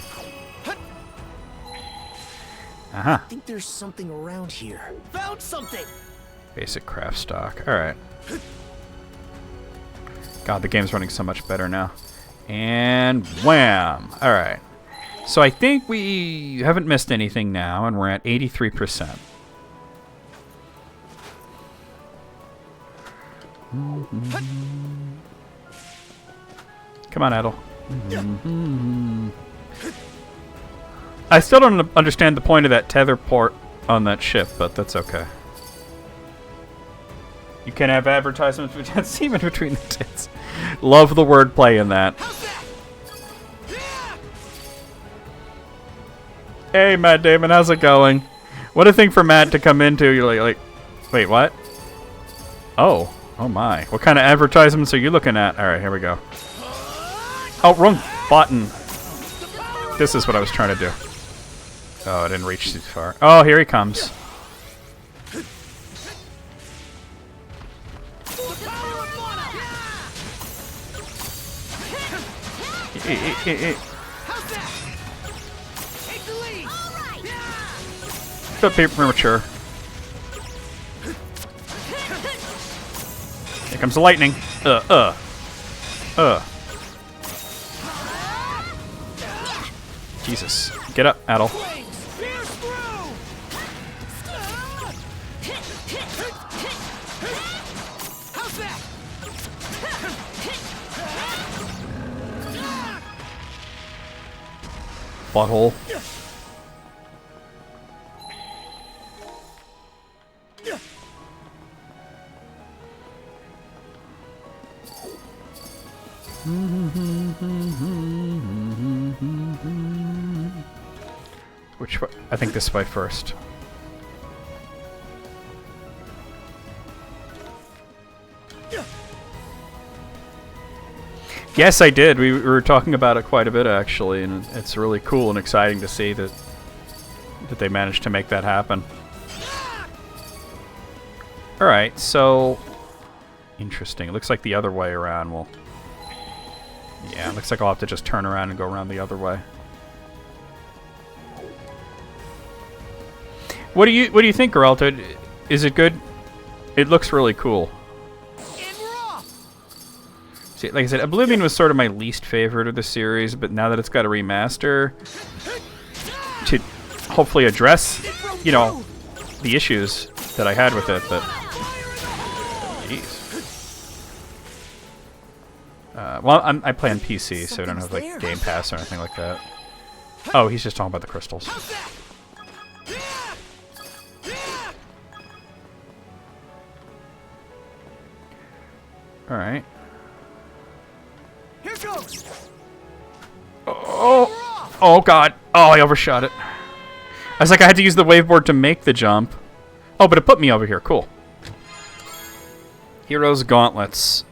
I think there's something around here. Found something! Basic craft stock. Alright. God, the game's running so much better now. And wham! Alright. So I think we haven't missed anything now, and we're at 83%. Come on, Adel. I still don't understand the point of that tether port on that ship, but that's okay. You can have advertisements with semen between the tits. Love the wordplay in that. Hey, Matt Damon, how's it going? What a thing for Matt to come into. You're like, wait, what? Oh my. What kind of advertisements are you looking at? All right, here we go. Oh, wrong button. This is what I was trying to do. Oh, I didn't reach too far. Oh, here he comes. Don't be premature. Here comes the lightning. Jesus. Get up, Adel. Butthole. Which way? I think this way first. Yes, I did. We were talking about it quite a bit, actually, and it's really cool and exciting to see that they managed to make that happen. All right, so interesting. It looks like the other way around will. Yeah, it looks like I'll have to just turn around and go around the other way. What do you think, Geralta? Is it good? It looks really cool. See, like I said, Oblivion was sort of my least favorite of the series, but now that it's got a remaster to hopefully address, you know, the issues that I had with it, but jeez. Well, I play on PC, so I don't have like Game Pass or anything like that. Oh, he's just talking about the crystals. All right. Here goes. Oh God. Oh, I overshot it. I was like, I had to use the waveboard to make the jump. Oh, but it put me over here. Cool. Heroes Gauntlets.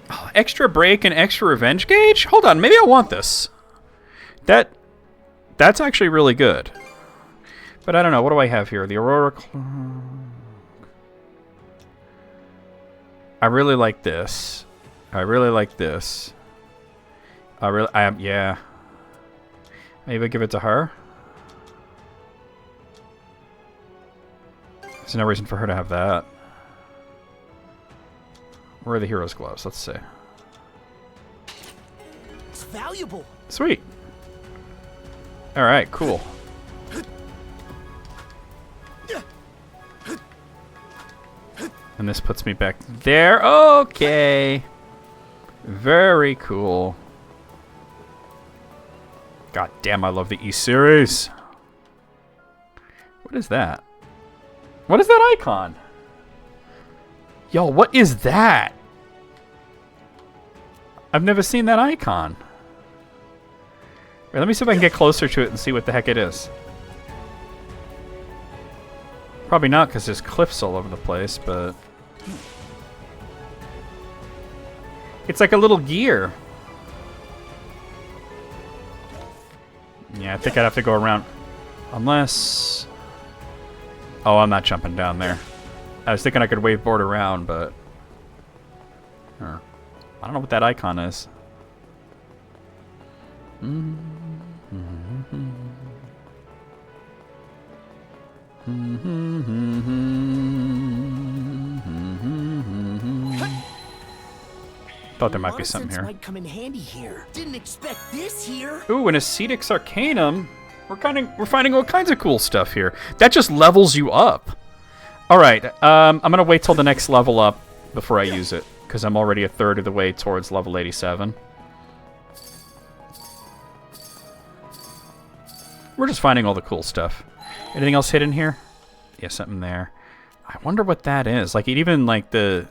Oh, extra break and extra revenge gauge? Hold on, maybe I want this. That's actually really good. But I don't know, what do I have here? The Aurora Cloak. I really like this. I really like this. Yeah. Maybe give it to her. There's no reason for her to have that. Where are the hero's gloves? Let's see. It's valuable. Sweet. Alright, cool. And this puts me back there. Okay. Very cool. God damn, I love the E-Series. What is that? What is that icon? Yo, what is that? I've never seen that icon. Wait, let me see if I can get closer to it and see what the heck it is. Probably not, because there's cliffs all over the place, but... It's like a little gear. Yeah, I think I'd have to go around. Unless... Oh, I'm not jumping down there. I was thinking I could waveboard around, but... I don't know what that icon is. Thought there might be something here. Might come in handy here. Didn't expect this here. Ooh, an Ascetics Arcanum. We're finding all kinds of cool stuff here. That just levels you up. All right, I'm gonna wait till the next level up before I use it, because I'm already a third of the way towards level 87. We're just finding all the cool stuff. Anything else hidden here? Yeah, something there. I wonder what that is. Like, it even like the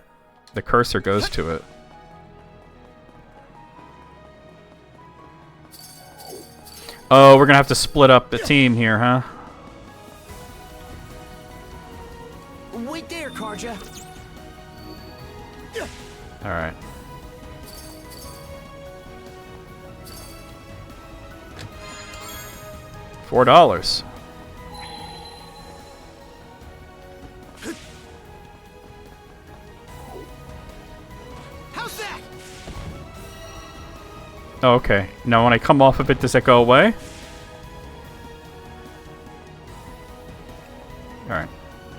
cursor goes to it. Oh, we're gonna have to split up the team here, huh? Wait there, Karja. All right. $4. How's that? Oh, okay. Now when I come off of it, does that go away? Alright.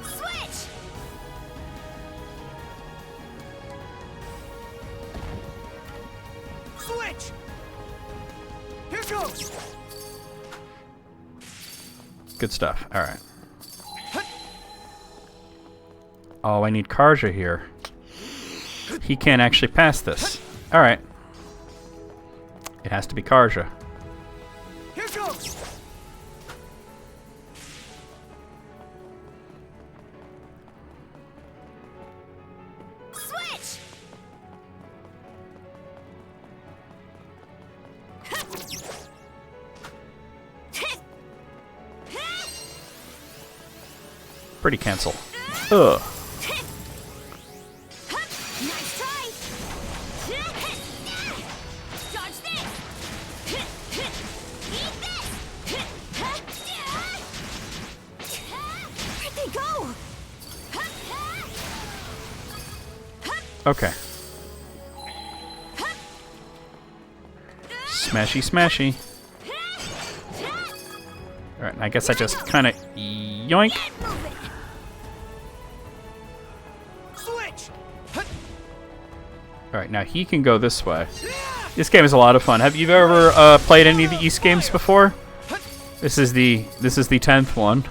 Switch! Switch! Here goes! Good stuff. Alright. Oh, I need Karja here. He can't actually pass this. Alright. It has to be Karja. Here goes! Switch! Pretty cancel. Ugh. Nice try! Dodge this! Eat this! Where'd they go? Okay. Smashy, smashy. Alright, I guess I just kind of yoink. Switch! Alright, now he can go this way. This game is a lot of fun. Have you ever played any of the East games before? This is the 10th one.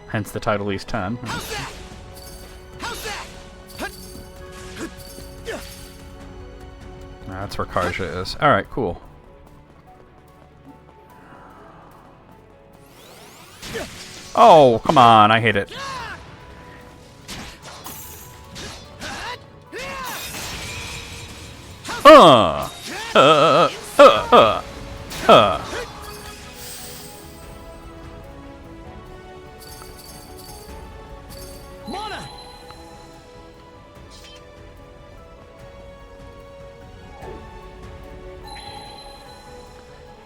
Hence the title East 10. How's that? How's that? That's where Karja is. Alright, cool. Oh, come on, I hate it. Mana!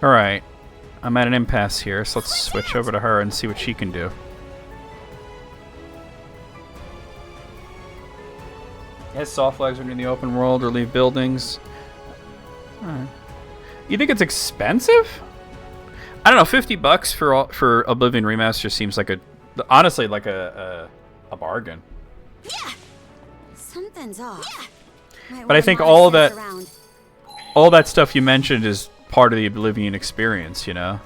Alright. I'm at an impasse here, so let's switch over to her and see what she can do. Has soft legs when in the open world or leave buildings. Alright. You think it's expensive? I don't know, $50 for Oblivion Remaster seems like honestly like a bargain. Yeah. Something's off. Yeah. But I think all that stuff you mentioned is part of the Oblivion experience, you know.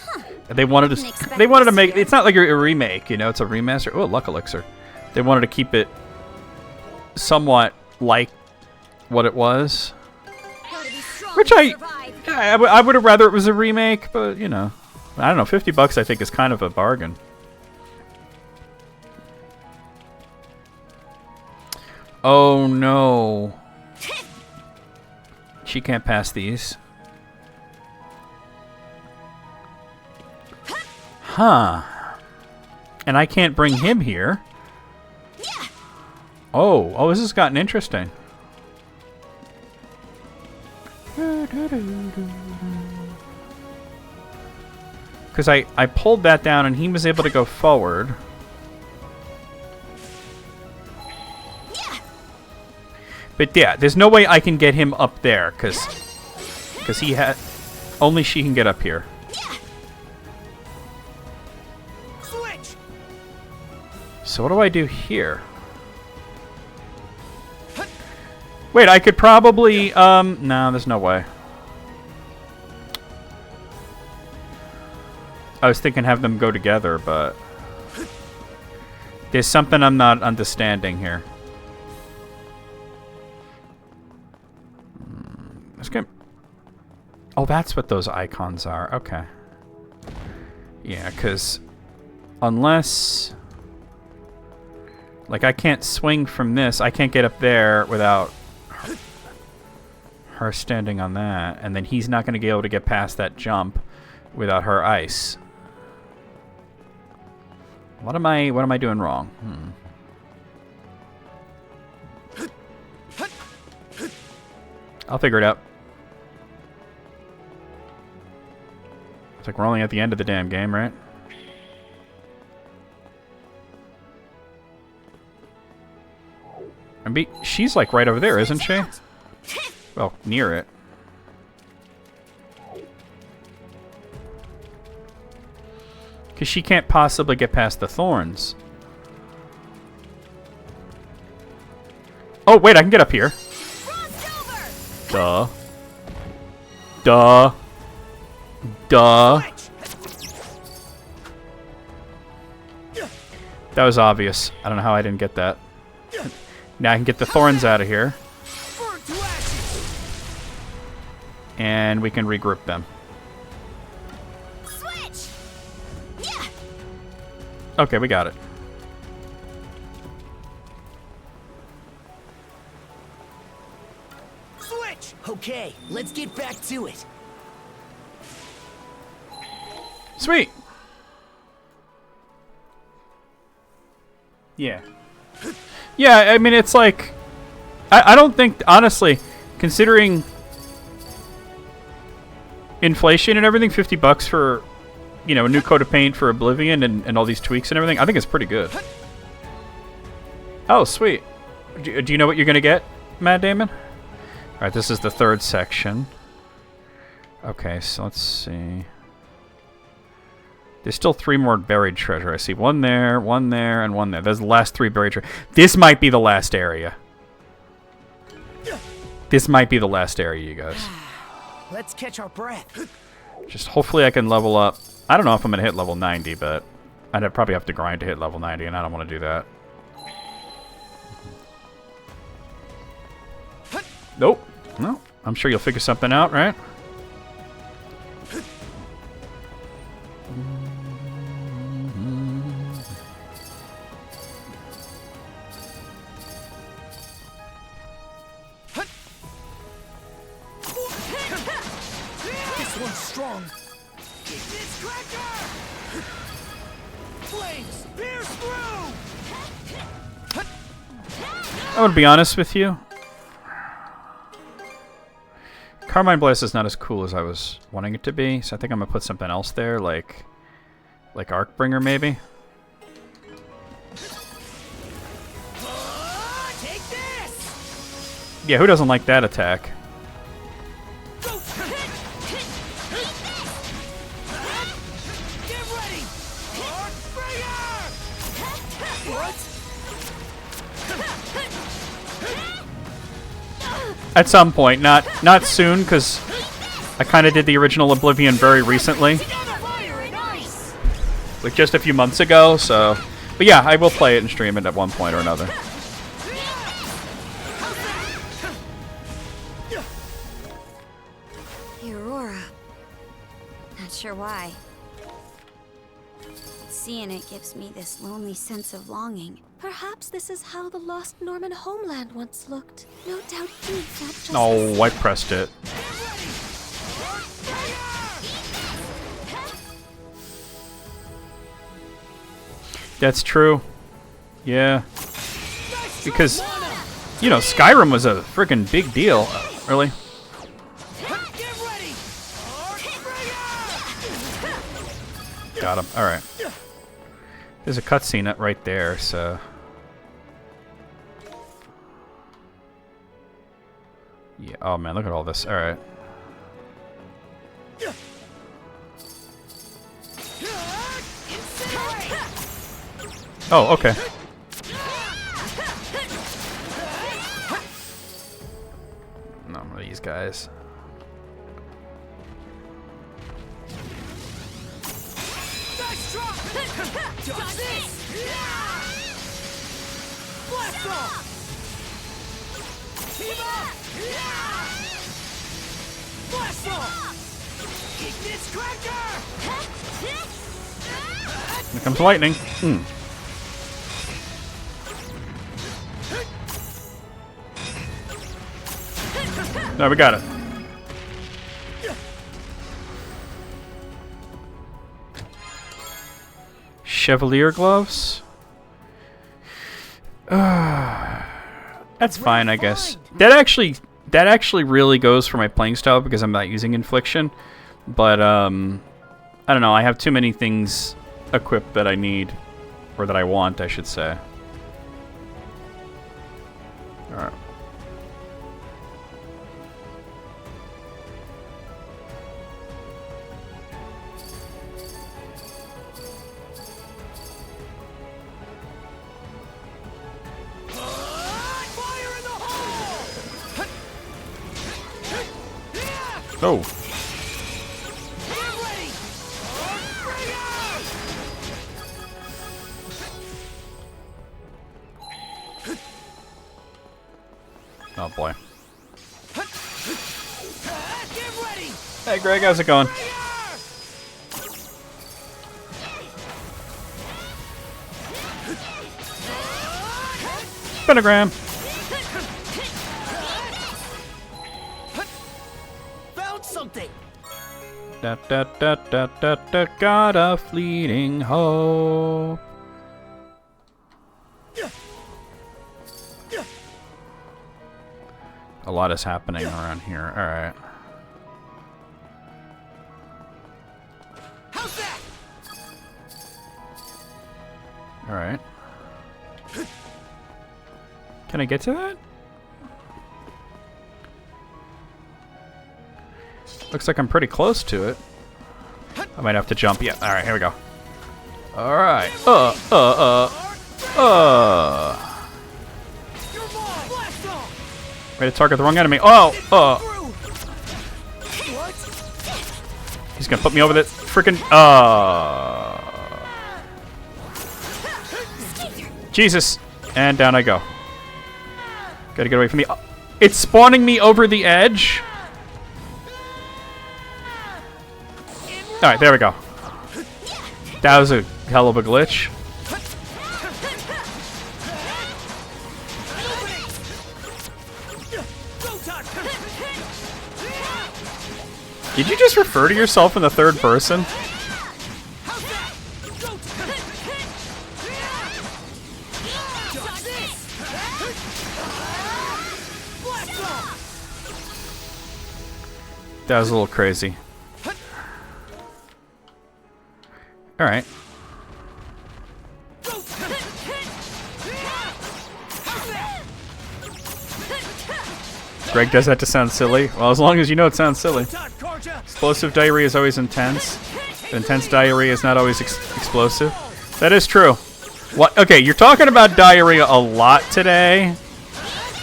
Huh. They wanted to make it's not like a remake, you know, it's a remaster. Oh, luck elixir. They wanted to keep it somewhat like what it was. Which I would have rather it was a remake, but you know, I don't know, $50 I think is kind of a bargain. Oh no. She can't pass these. Huh. And I can't bring him here. Oh, this has gotten interesting. Because I pulled that down and he was able to go forward. But yeah, there's no way I can get him up there because he had only she can get up here. So what do I do here? Wait, I could probably no, there's no way. I was thinking have them go together, but there's something I'm not understanding here. Let's get. Oh, that's what those icons are. Okay. Yeah, because unless, like, I can't swing from this. I can't get up there without her standing on that, and then he's not going to be able to get past that jump without her ice. What am I doing wrong? I'll figure it out. It's like we're only at the end of the damn game, right? And she's like right over there, isn't she? Well, near it. Because she can't possibly get past the thorns. Oh, wait, I can get up here. Duh. Duh. Duh. That was obvious. I don't know how I didn't get that. Now I can get the thorns out of here. And we can regroup them. Okay, we got it. Switch! Okay, let's get back to it. Sweet. Yeah. Yeah, I mean, it's like, I don't think, honestly, considering inflation and everything, $50 for, you know, a new coat of paint for Oblivion and all these tweaks and everything, I think it's pretty good. Oh, sweet. Do you know what you're going to get, Matt Damon? All right, this is the third section. Okay, so let's see. There's still 3 more buried treasure. I see one there, and one there. There's the last 3 buried treasure. This might be the last area. This might be the last area, you guys. Let's catch our breath. Just hopefully I can level up. I don't know if I'm going to hit level 90, but I'd probably have to grind to hit level 90, and I don't want to do that. Nope. No. I'm sure you'll figure something out, right? This one's strong. Keep this cracker! Flames, pierce through! I would be honest with you. Carbine Blast is not as cool as I was wanting it to be, so I think I'm gonna put something else there, like Arcbringer maybe. Take this! Yeah, who doesn't like that attack? Get ready! Arcbringer! What? At some point, not soon, because I kind of did the original Oblivion very recently, like just a few months ago. So, but yeah, I will play it and stream it at one point or another. The Aurora. Not sure why. Seeing it gives me this lonely sense of longing. Perhaps this is how the lost Norman homeland once looked. No doubt he felt just Oh, I pressed it. That's true. Yeah. Because, you know, Skyrim was a freaking big deal. Really? Got him. Alright. There's a cutscene right there, so... Yeah, oh man, look at all this. Alright. Oh, okay. None of these guys. Here comes lightning. No, we got it. Chevalier gloves? That's fine, I guess. That actually really goes for my playing style because I'm not using Infliction. But I don't know, I have too many things equipped that I need, or that I want, I should say. Alright. Oh. Oh boy. Hey Greg, how's it going? Pentagram. Found something. Da da da da da da. Got a fleeting hope. A lot is happening around here. All right. How's that? All right. Can I get to that? Looks like I'm pretty close to it. I might have to jump. Yeah. All right. Here we go. All right. Ready to target the wrong enemy. Oh. He's gonna put me over the freaking. Jesus. And down I go. Gotta get away from me. It's spawning me over the edge. Alright, there we go. That was a hell of a glitch. Did you just refer to yourself in the third person? That was a little crazy. Alright. Greg does that to sound silly. Well, as long as you know it sounds silly. Explosive diarrhea is always intense. Intense diarrhea is not always explosive. That is true. What? Okay, you're talking about diarrhea a lot today.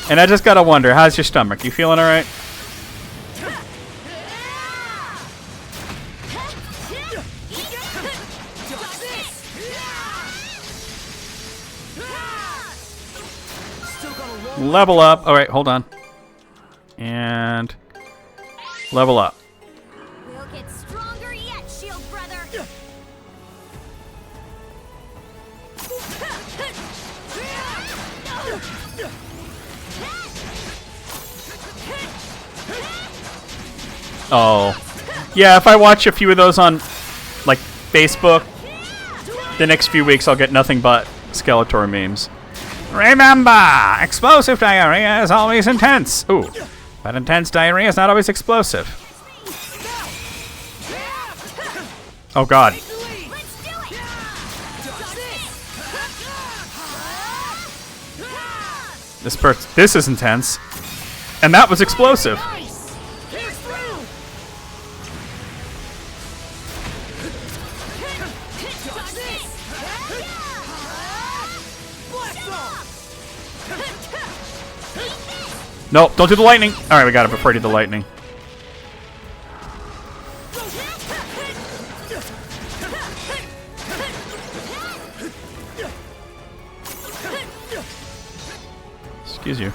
And I just gotta wonder, how's your stomach? You feeling alright? Level up. Alright, hold on. And level up. We'll get stronger yet, shield brother. Oh. Yeah, if I watch a few of those on, like, Facebook, the next few weeks I'll get nothing but Skeletor memes. Remember, explosive diarrhea is always intense. Ooh, but intense diarrhea is not always explosive. Oh, God. This is intense. And that was explosive. Nope, don't do the lightning. Alright, we got it before I do the lightning. Excuse you.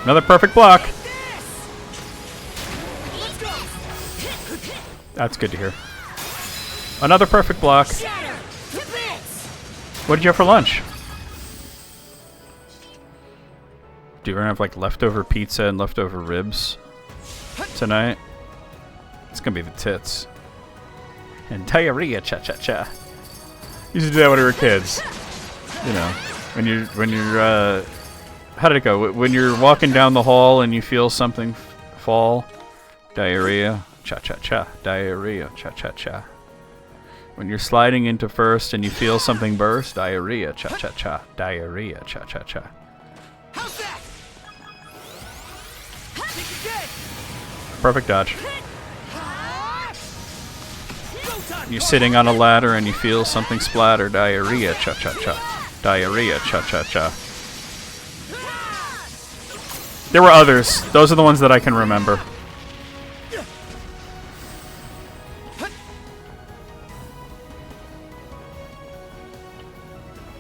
Another perfect block. That's good to hear. Another perfect block. What did you have for lunch? Do you have like leftover pizza and leftover ribs tonight? It's gonna be the tits. And diarrhea, cha-cha-cha. Used to do that when we were kids. You know, when you're, how did it go? When you're walking down the hall and you feel something fall, diarrhea, cha-cha-cha, diarrhea, cha-cha-cha. When you're sliding into first and you feel something burst, diarrhea, cha-cha-cha, diarrhea, cha-cha-cha. How's that? Perfect dodge. You're sitting on a ladder and you feel something splatter. Diarrhea, cha-cha-cha. Diarrhea, cha-cha-cha. There were others. Those are the ones that I can remember.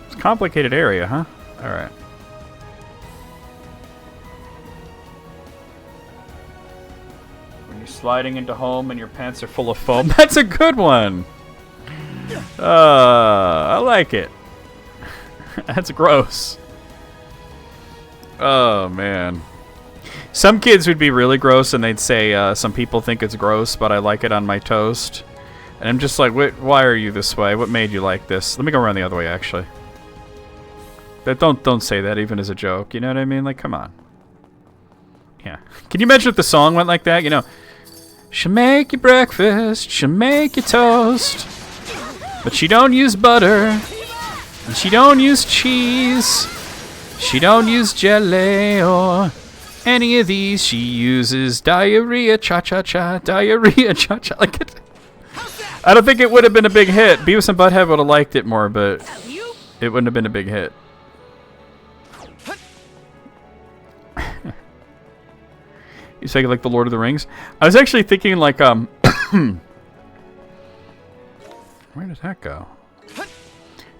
It's a complicated area, huh? Alright. Sliding into home and your pants are full of foam. That's a good one. I like it. That's gross. Oh, man. Some kids would be really gross and they'd say, some people think it's gross, but I like it on my toast. And I'm just like, why are you this way? What made you like this? Let me go around the other way, actually. But don't say that even as a joke. You know what I mean? Like, come on. Yeah. Can you imagine if the song went like that? You know, she'll make you breakfast, she'll make you toast, but she don't use butter, and she don't use cheese, she don't use jelly or any of these. She uses diarrhea, cha-cha-cha, diarrhea, cha-cha. Like it. I don't think it would have been a big hit. Beavis and Butthead would have liked it more, but it wouldn't have been a big hit. You say like the Lord of the Rings? I was actually thinking like where does that go?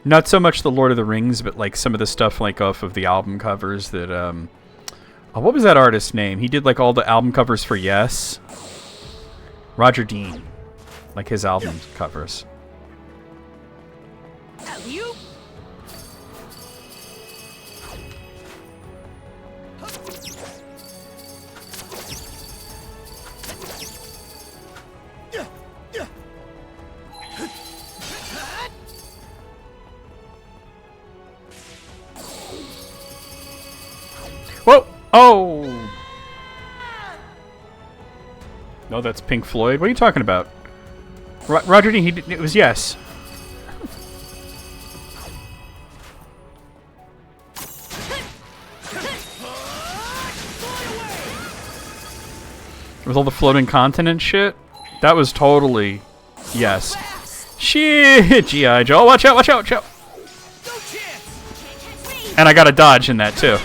Not so much the Lord of the Rings, but like some of the stuff like off of the album covers that oh, what was that artist's name? He did like all the album covers for Yes. Roger Dean. Like his album covers. Whoa! Oh! No, that's Pink Floyd. What are you talking about? Roger D, it was yes. With all the floating continent shit? That was totally yes. Shit, G.I. Joe. Watch out, watch out, watch out. And I got a dodge in that, too.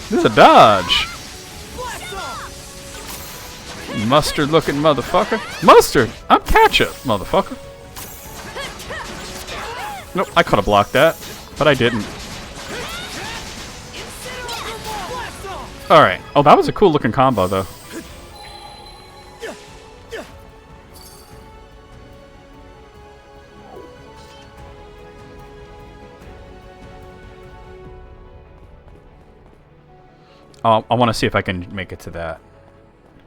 This is a dodge. Mustard-looking motherfucker. Mustard! I'm ketchup, motherfucker. Nope, I could have blocked that, but I didn't. Alright. Oh, that was a cool-looking combo, though. Oh, I want to see if I can make it to that.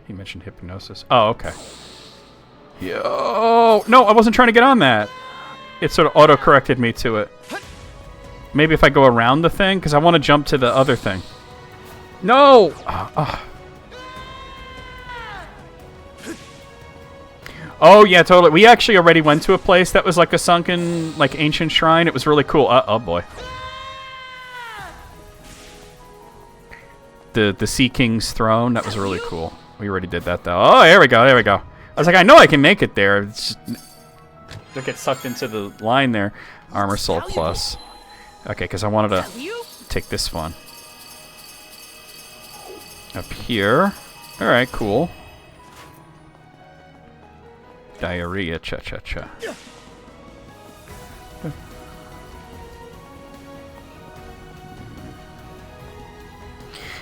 He mentioned hypnosis. Oh, okay. Yo! No, I wasn't trying to get on that. It sort of auto-corrected me to it. Maybe if I go around the thing, because I want to jump to the other thing. No! Oh, yeah, totally. We actually already went to a place that was like a sunken, like, ancient shrine. It was really cool. Oh, boy. The Sea King's throne. That was really cool. We already did that, though. Oh, there we go. There we go. I was like, I know I can make it there. It's just, don't get sucked into the line there. Armor Soul Plus. Okay, because I wanted to take this one. Up here. Alright, cool. Diarrhea. Cha-cha-cha.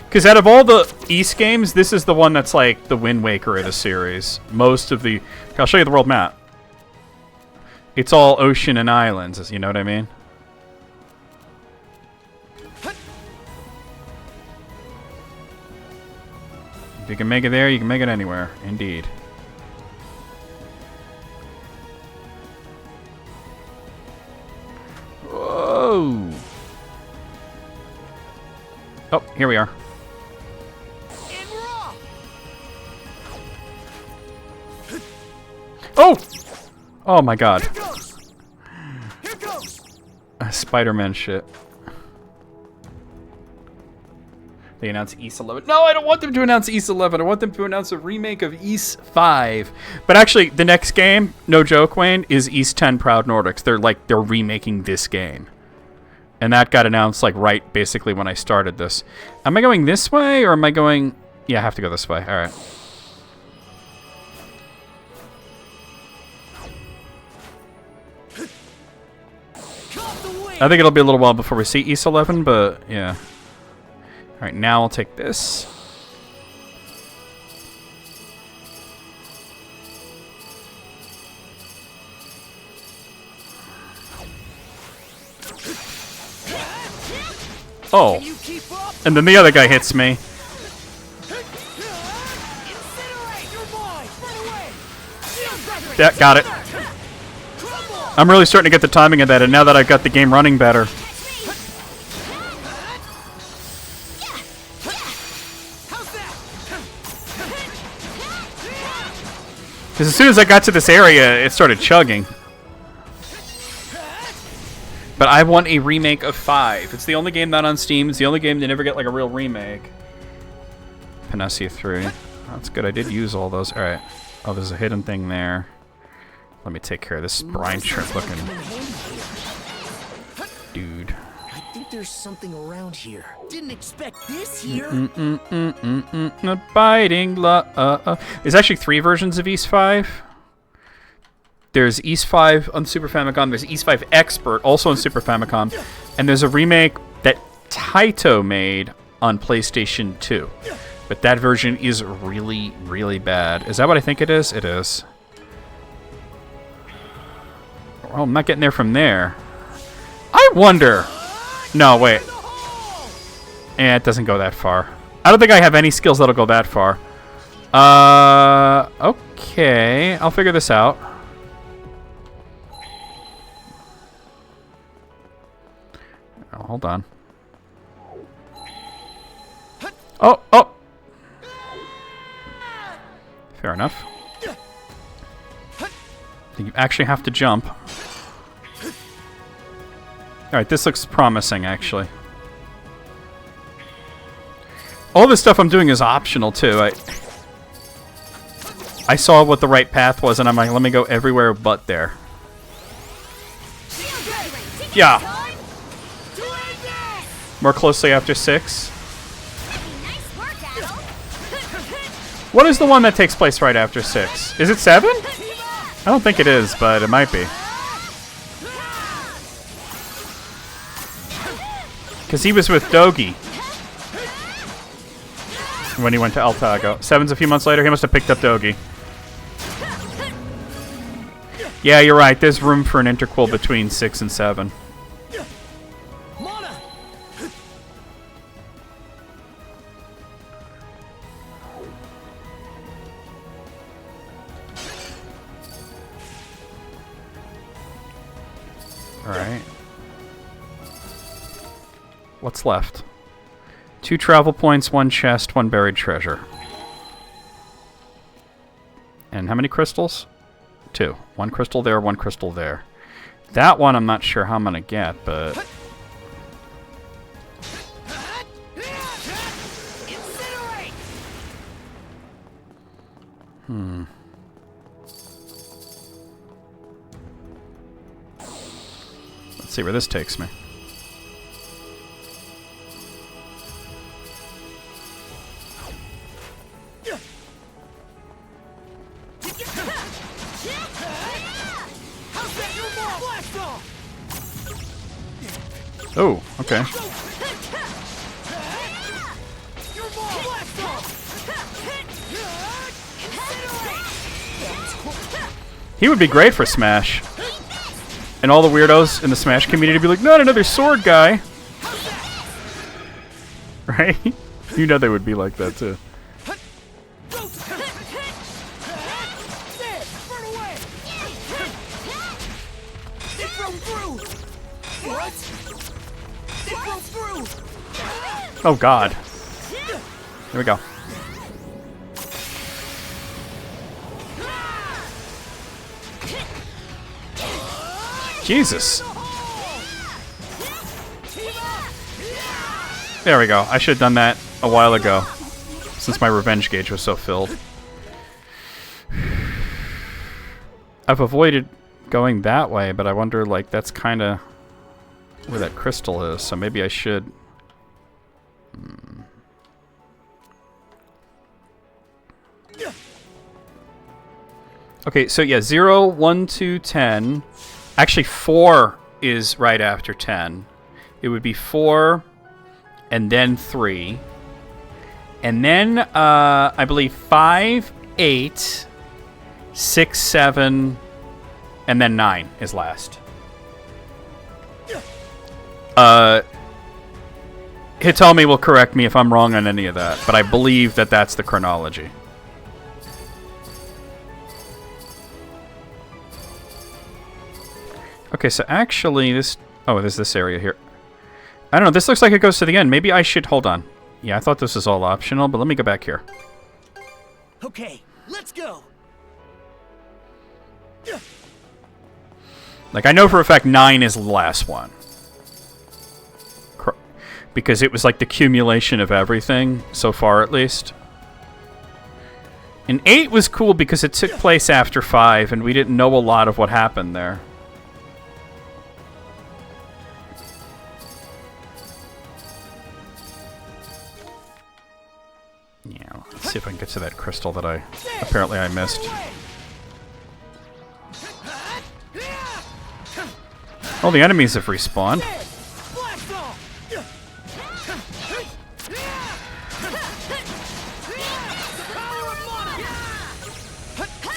Because out of all the East games, this is the one that's like the Wind Waker of the series. Most of the... I'll show you the world map. It's all ocean and islands, you know what I mean? If you can make it there, you can make it anywhere. Indeed. Whoa! Oh, here we are. Oh! Oh my god. Here goes. Spider-Man shit. They announced East 11. No, I don't want them to announce East 11. I want them to announce a remake of East 5. But actually, the next game, no joke, Wayne, is East 10 Proud Nordics. They're remaking this game. And that got announced, like, right basically when I started this. Am I going this way, or am I going... Yeah, I have to go this way. All right. I think it'll be a little while before we see East 11, but yeah. Alright, now I'll take this. Oh. And then the other guy hits me. Yeah, got it. I'm really starting to get the timing of that, and now that I've got the game running better. Because as soon as I got to this area, it started chugging. But I want a remake of 5. It's the only game not on Steam. It's the only game they never get like a real remake. Panacea 3. That's good. I did use all those. Alright. Oh, there's a hidden thing there. Let me take care of this brine shrimp looking dude. I think there's something around here. Didn't expect this here. A biting There's actually 3 versions of East 5. There's East 5 on Super Famicom. There's East 5 Expert, also on Super Famicom. And there's a remake that Taito made on PlayStation 2. But that version is really, really bad. Is that what I think it is? It is. Oh, I'm not getting there from there. I wonder... No, wait. Eh, it doesn't go that far. I don't think I have any skills that'll go that far. Okay. I'll figure this out. Oh, hold on. Oh, oh! Fair enough. You actually have to jump. Alright, this looks promising, actually. All this stuff I'm doing is optional, too. I saw what the right path was, and I'm like, let me go everywhere but there. Yeah. More closely after 6. What is the one that takes place right after 6? Is it 7? I don't think it is, but it might be. Because he was with Dogi when he went to Altago. 7's a few months later. He must have picked up Dogi. Yeah, you're right. There's room for an interquel between 6 and 7. Alright. What's left? 2 travel points, 1 chest, 1 buried treasure. And how many crystals? 2. 1 crystal there, 1 crystal there. That one I'm not sure how I'm gonna get, but... Let's see where this takes me. Oh, okay. He would be great for Smash. And all the weirdos in the Smash community would be like, not another sword guy! Right? You know they would be like that, too. Oh god. Here we go. Jesus. There we go. I should have done that a while ago, since my revenge gauge was so filled. I've avoided going that way, but I wonder, like, that's kind of where that crystal is, so maybe I should... Okay, so yeah, 0, 1, 2, 10. Actually, 4 is right after 10. It would be 4, and then 3. And then, I believe 5, 8, 6, 7, and then 9 is last. Hitomi will correct me if I'm wrong on any of that, but I believe that that's the chronology. Okay, so actually this... Oh, there's this area here. I don't know, this looks like it goes to the end. Maybe I should... Hold on. Yeah, I thought this was all optional, but let me go back here. Okay, let's go. Like, I know for a fact 9 is the last one. Because it was like the accumulation of everything, so far at least. And 8 was cool because it took place after 5, and we didn't know a lot of what happened there. Yeah, let's see if I can get to that crystal that apparently I missed. Oh, the enemies have respawned.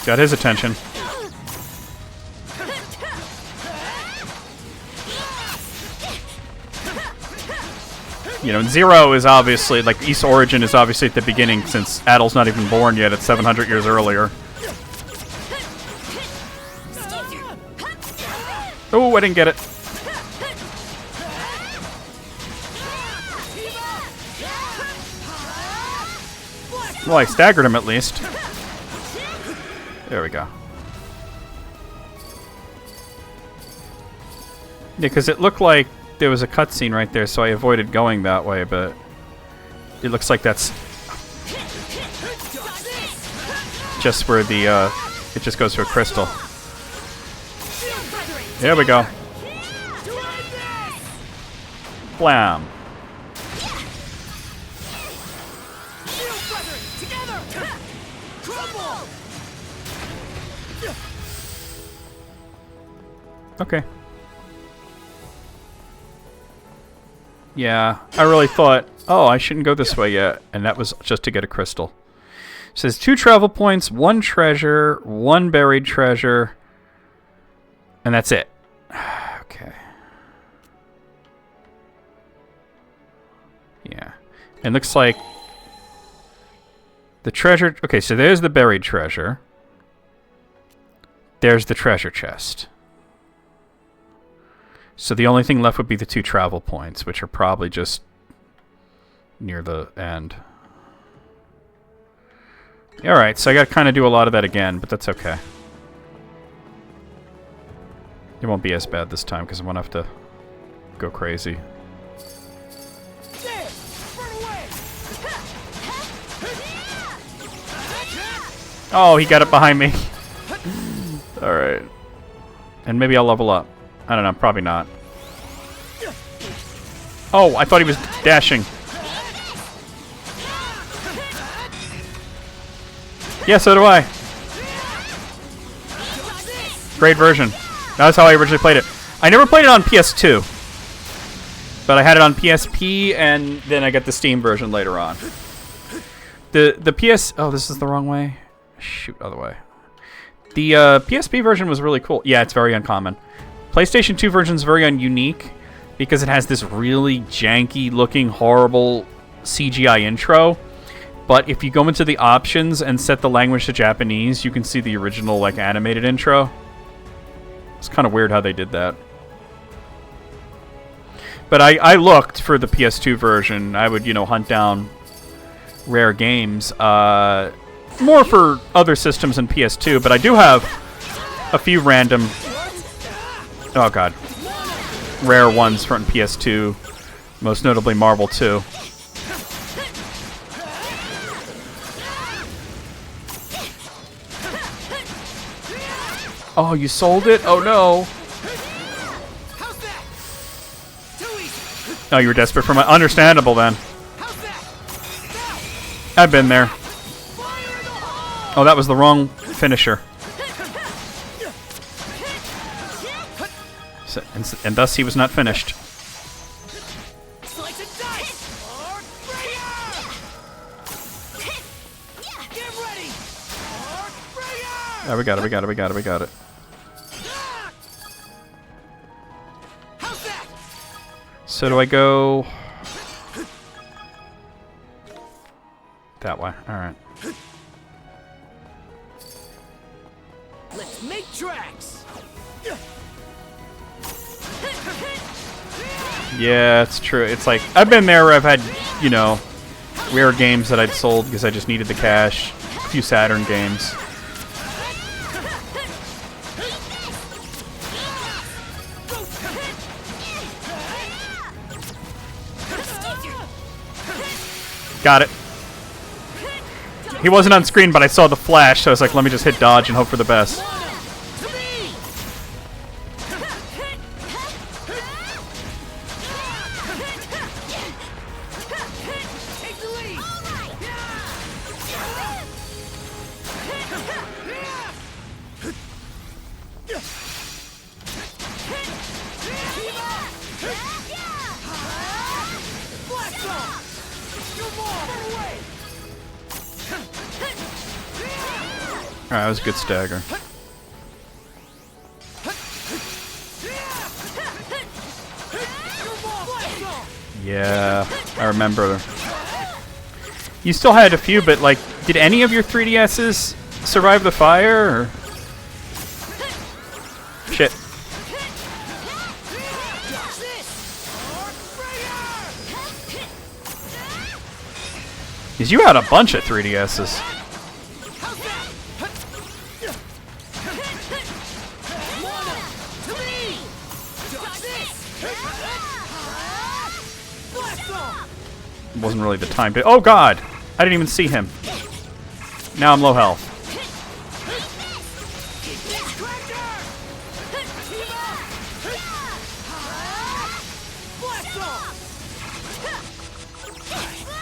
Got his attention. You know, 0 is obviously, like, East Origin is obviously at the beginning, since Adel's not even born yet. It's 700 years earlier. Oh, I didn't get it. Well, I staggered him at least. There we go. Yeah, because it looked like there was a cutscene right there, so I avoided going that way, but it looks like that's just where the, it just goes to a crystal. There we go. Blam. Okay. Yeah, I really thought, oh, I shouldn't go this way yet, and that was just to get a crystal. It says 2 travel points, 1 treasure, 1 buried treasure, and that's it. Okay. Yeah. And looks like the treasure... Okay, so there's the buried treasure. There's the treasure chest. So the only thing left would be the 2 travel points, which are probably just near the end. Alright, so I gotta kind of do a lot of that again, but that's okay. It won't be as bad this time, because I won't have to go crazy. Oh, he got it behind me. Alright. And maybe I'll level up. I don't know, probably not. Oh, I thought he was dashing. Yeah, so do I. Great version. That's how I originally played it. I never played it on PS2. But I had it on PSP, and then I got the Steam version later on. The PS... Oh, this is the wrong way? Shoot, other way. The PSP version was really cool. Yeah, it's very uncommon. PlayStation 2 version is very unique because it has this really janky looking horrible CGI intro, but if you go into the options and set the language to Japanese, you can see the original like animated intro. It's kind of weird how they did that. But I looked for the PS2 version. I would, you know, hunt down rare games, more for other systems than PS2, but I do have a few random... Oh god. Rare ones from PS2. Most notably Marvel 2. Oh, you sold it? Oh no. Oh, you were desperate for my... Understandable then. I've been there. Oh, that was the wrong finisher. And thus he was not finished. Oh, we got it, we got it, we got it, we got it. So do I go... That way, alright. Let's make tracks. Yeah, it's true. It's like, I've been there where I've had, you know, rare games that I'd sold because I just needed the cash. A few Saturn games. Got it. He wasn't on screen, but I saw the flash, so I was like, let me just hit dodge and hope for the best. Alright, that was a good stagger. Yeah, I remember. You still had a few, but like, did any of your 3DSs survive the fire? Or? Shit. Because you had a bunch of 3DSs. wasn't really the time to... Oh, God! I didn't even see him. Now I'm low health.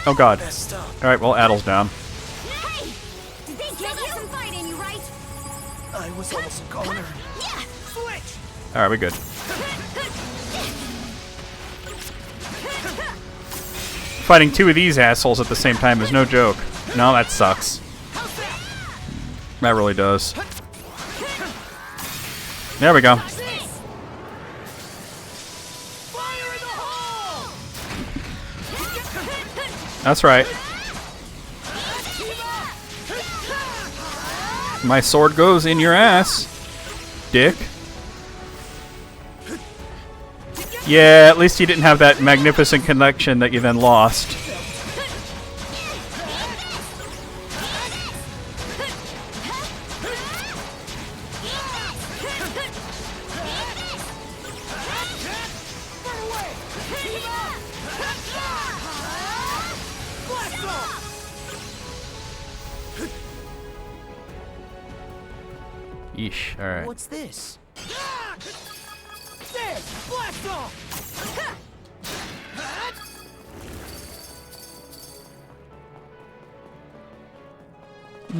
Oh, God. Alright, well, Addle's down. Hey! Did they get you? Some fight in you, right? I was almost a goner. Yeah! Switch! Alright, we're good. Fighting two of these assholes at the same time is no joke. No, that sucks. That really does. There we go. That's right. My sword goes in your ass, dick. Yeah, at least you didn't have that magnificent connection that you then lost. Yeesh, alright. What's this? There! Blast off! Get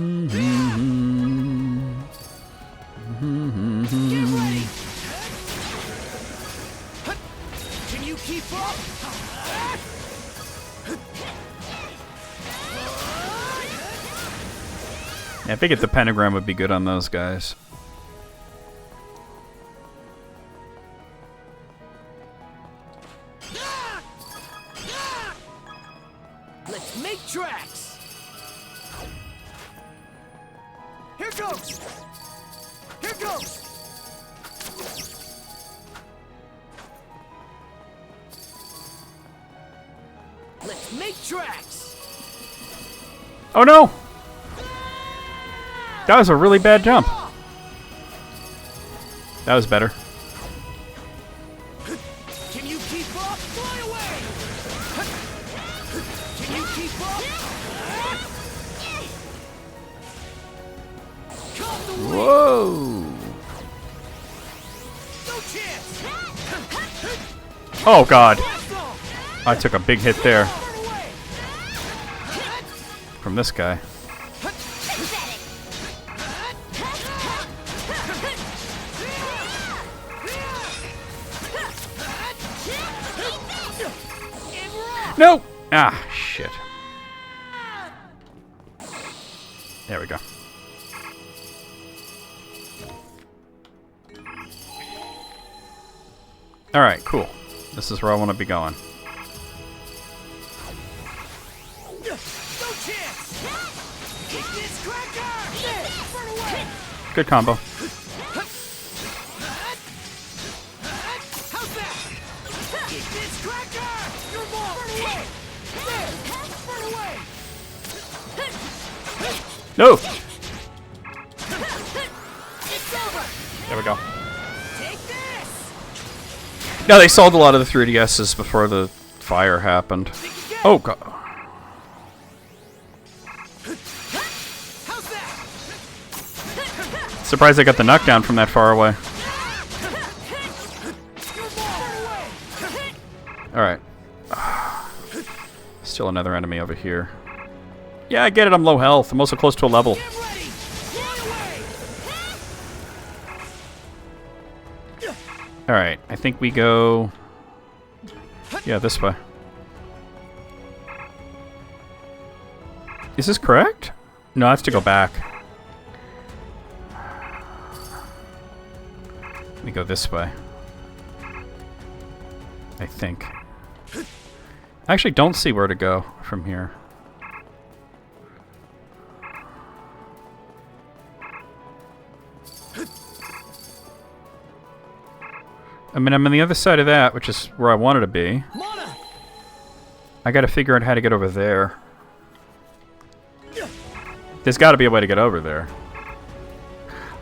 ready! Can you keep up? Yeah, I figured the pentagram would be good on those guys. Let's make tracks! Here goes! Here goes! Let's make tracks! Oh no! That was a really bad jump. That was better. Can you keep up? Fly away! Can you keep up? Caught the wind! Whoa! No chance! Oh God! I took a big hit there from this guy. No! Ah, shit. There we go. Alright, cool. This is where I want to be going. No chance! Kick this cracker! There! Run away! Good combo. How's that? Kick this cracker! Your ball! Run away! There! Run away! No! It's over! There we go. Take this! No, they sold a lot of the 3DSs before the fire happened. Oh God. How's that? Surprised I got the knockdown from that far away. Alright. Still another enemy over here. Yeah, I get it, I'm low health. I'm also close to a level. Alright, I think we go... Yeah, this way. Is this correct? No, I have to go back. Let me go this way. I think. I actually don't see where to go from here. I mean, I'm on the other side of that, which is where I wanted to be. I gotta figure out how to get over there. There's gotta be a way to get over there.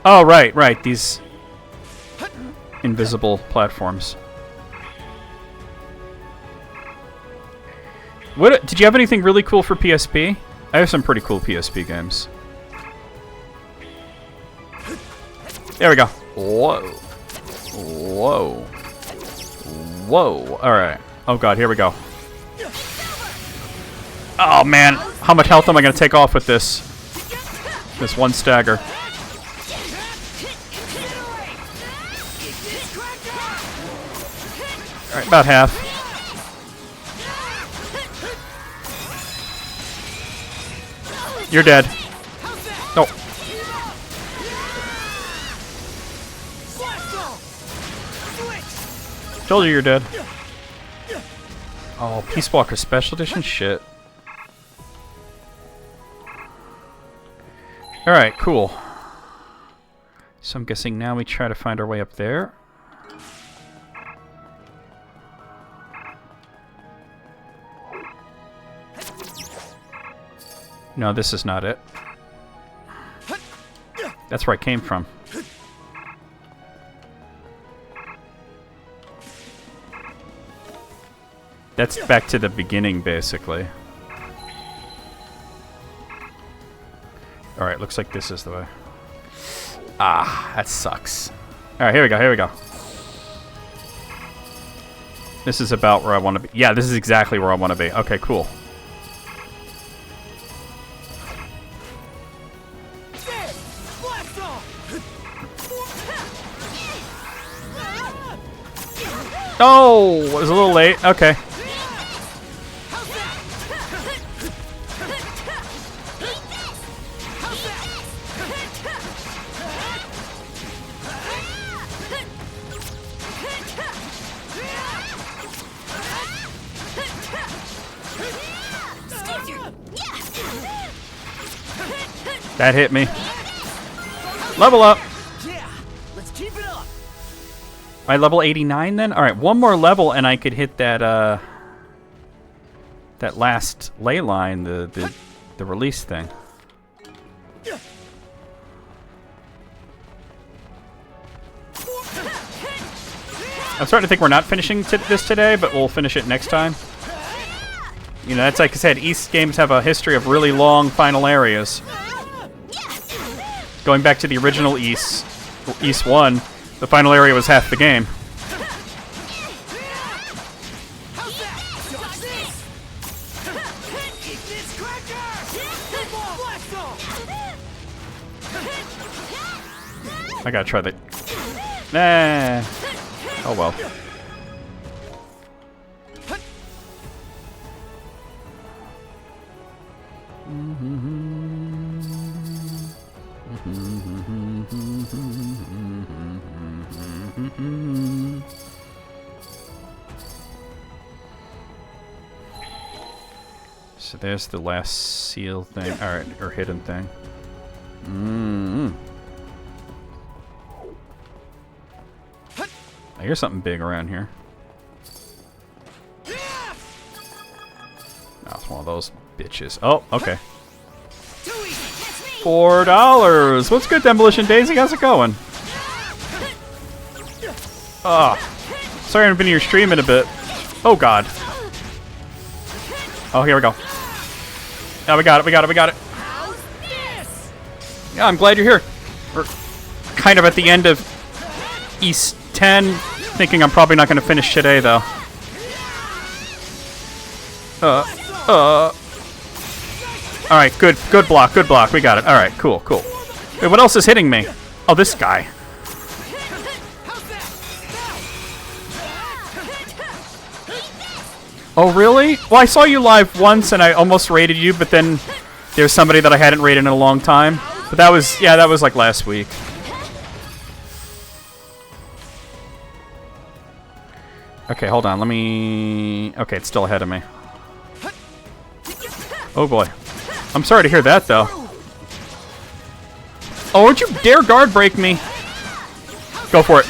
Oh, right, these invisible platforms. What did you have anything really cool for PSP? I have some pretty cool PSP games. There we go. Whoa. Whoa. Whoa. Alright. Oh god, here we go. Oh man, how much health am I going to take off with this? This one stagger. Alright, about half. You're dead. No. Told you you're dead. Oh, Peace Walker Special Edition? Shit. Alright, cool. So I'm guessing now we try to find our way up there. No, this is not it. That's where I came from. That's back to the beginning, basically. Alright, looks like this is the way. Ah, that sucks. Alright, here we go, here we go. This is about where I want to be. Yeah, this is exactly where I want to be. Okay, cool. Oh, it was a little late. Okay. That hit me. Level up. Yeah, let's keep it up. Am I level 89 then? Alright, one more level and I could hit that that last ley line, the release thing. I'm starting to think we're not finishing this today, but we'll finish it next time. You know, that's like I said, East games have a history of really long final areas. Going back to the original East 1, the final area was half the game. I gotta try that. Nah. Oh well. So there's the last seal thing, or hidden thing. I hear something big around here. Oh, it's one of those bitches. Oh, okay. $4. What's good, Demolition Daisy? How's it going? Ah, sorry I haven't been to your stream in a bit. Oh God. Oh, here we go. Oh, we got it. We got it. We got it. Yeah, I'm glad you're here. We're kind of at the end of East 10. Thinking I'm probably not going to finish today, though. Alright, good block, good block. We got it. Alright, cool, cool. Wait, what else is hitting me? Oh, this guy. Oh, really? Well, I saw you live once and I almost raided you, but then there's somebody that I hadn't raided in a long time. But that was, yeah, that was like last week. Okay, hold on. Let me... Okay, it's still ahead of me. Oh, boy. I'm sorry to hear that, though. Oh, don't you dare guard break me. Go for it.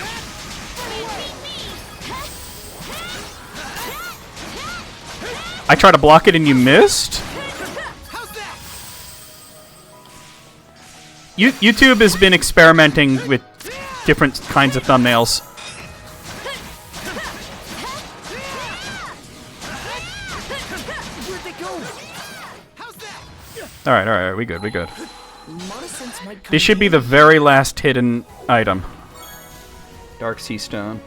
I tried to block it and you missed? YouTube has been experimenting with different kinds of thumbnails. Alright, we good. Monosense might come This should be the very last hidden item. Dark Sea Stone.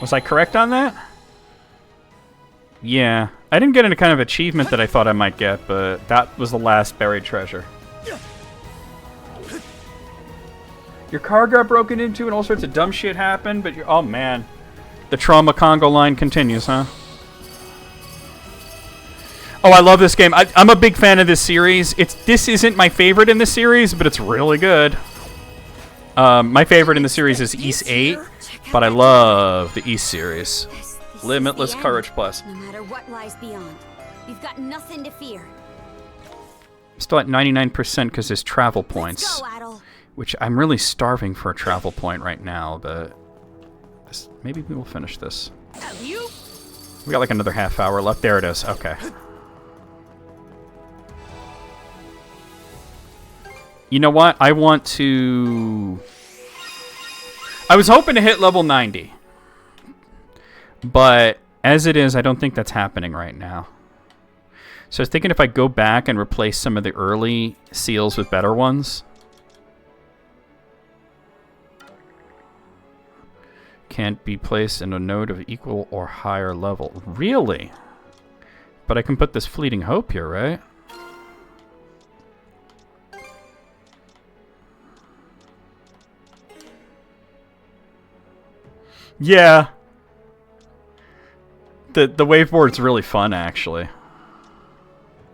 Was I correct on that? Yeah. I didn't get any kind of achievement that I thought I might get, but that was the last buried treasure. Your car got broken into and all sorts of dumb shit happened, but you're... Oh, man. The trauma Congo line continues, huh? Oh, I love this game. I'm a big fan of this series. This isn't my favorite in the series, but it's really good. My favorite in the series is East 8, but I love the East series. Limitless Courage Plus. No matter what lies beyond, you've got nothing to fear. I'm still at 99% because there's travel points. Let's go, Adol. Which I'm really starving for a travel point right now, but maybe we will finish this. We got like another half hour left. There it is. Okay. You know what? I want to... I was hoping to hit level 90. But as it is, I don't think that's happening right now. So I was thinking if I go back and replace some of the early seals with better ones... Can't be placed in a node of equal or higher level. Really? But I can put this Fleeting Hope here, right? Yeah. The waveboard's really fun, actually.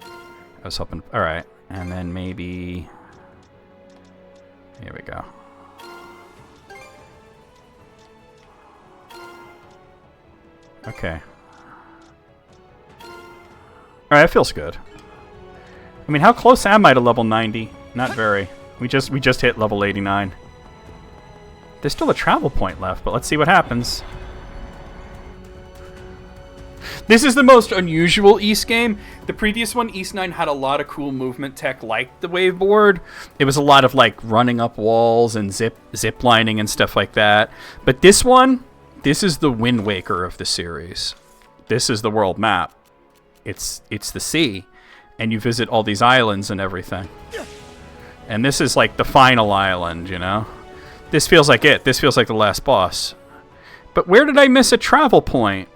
I was hoping... Alright. And then maybe... Here we go. Okay. Alright, that feels good. I mean, how close am I to level 90? Not very. We just hit level 89. There's still a travel point left, but let's see what happens. This is the most unusual East game. The previous one, East 9, had a lot of cool movement tech like the waveboard. It was a lot of like running up walls and zip lining and stuff like that. But this one, this is the Wind Waker of the series. This is the world map. It's the sea, and you visit all these islands and everything. And this is like the final island, you know? This feels like it. This feels like the last boss. But where did I miss a travel point?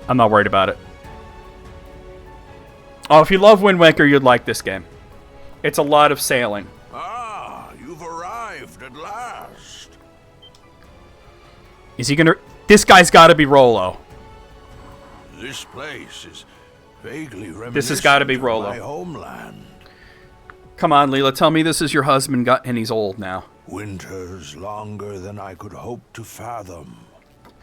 I'm not worried about it. Oh, if you love Wind Waker, you'd like this game. It's a lot of sailing. Ah, you've arrived at last. Is he gonna... This guy's gotta be Rollo. This place is vaguely reminiscent This has gotta be of Rollo. my homeland. Come on, Leela, tell me this is your husband, and he's old now. Winters longer than I could hope to fathom.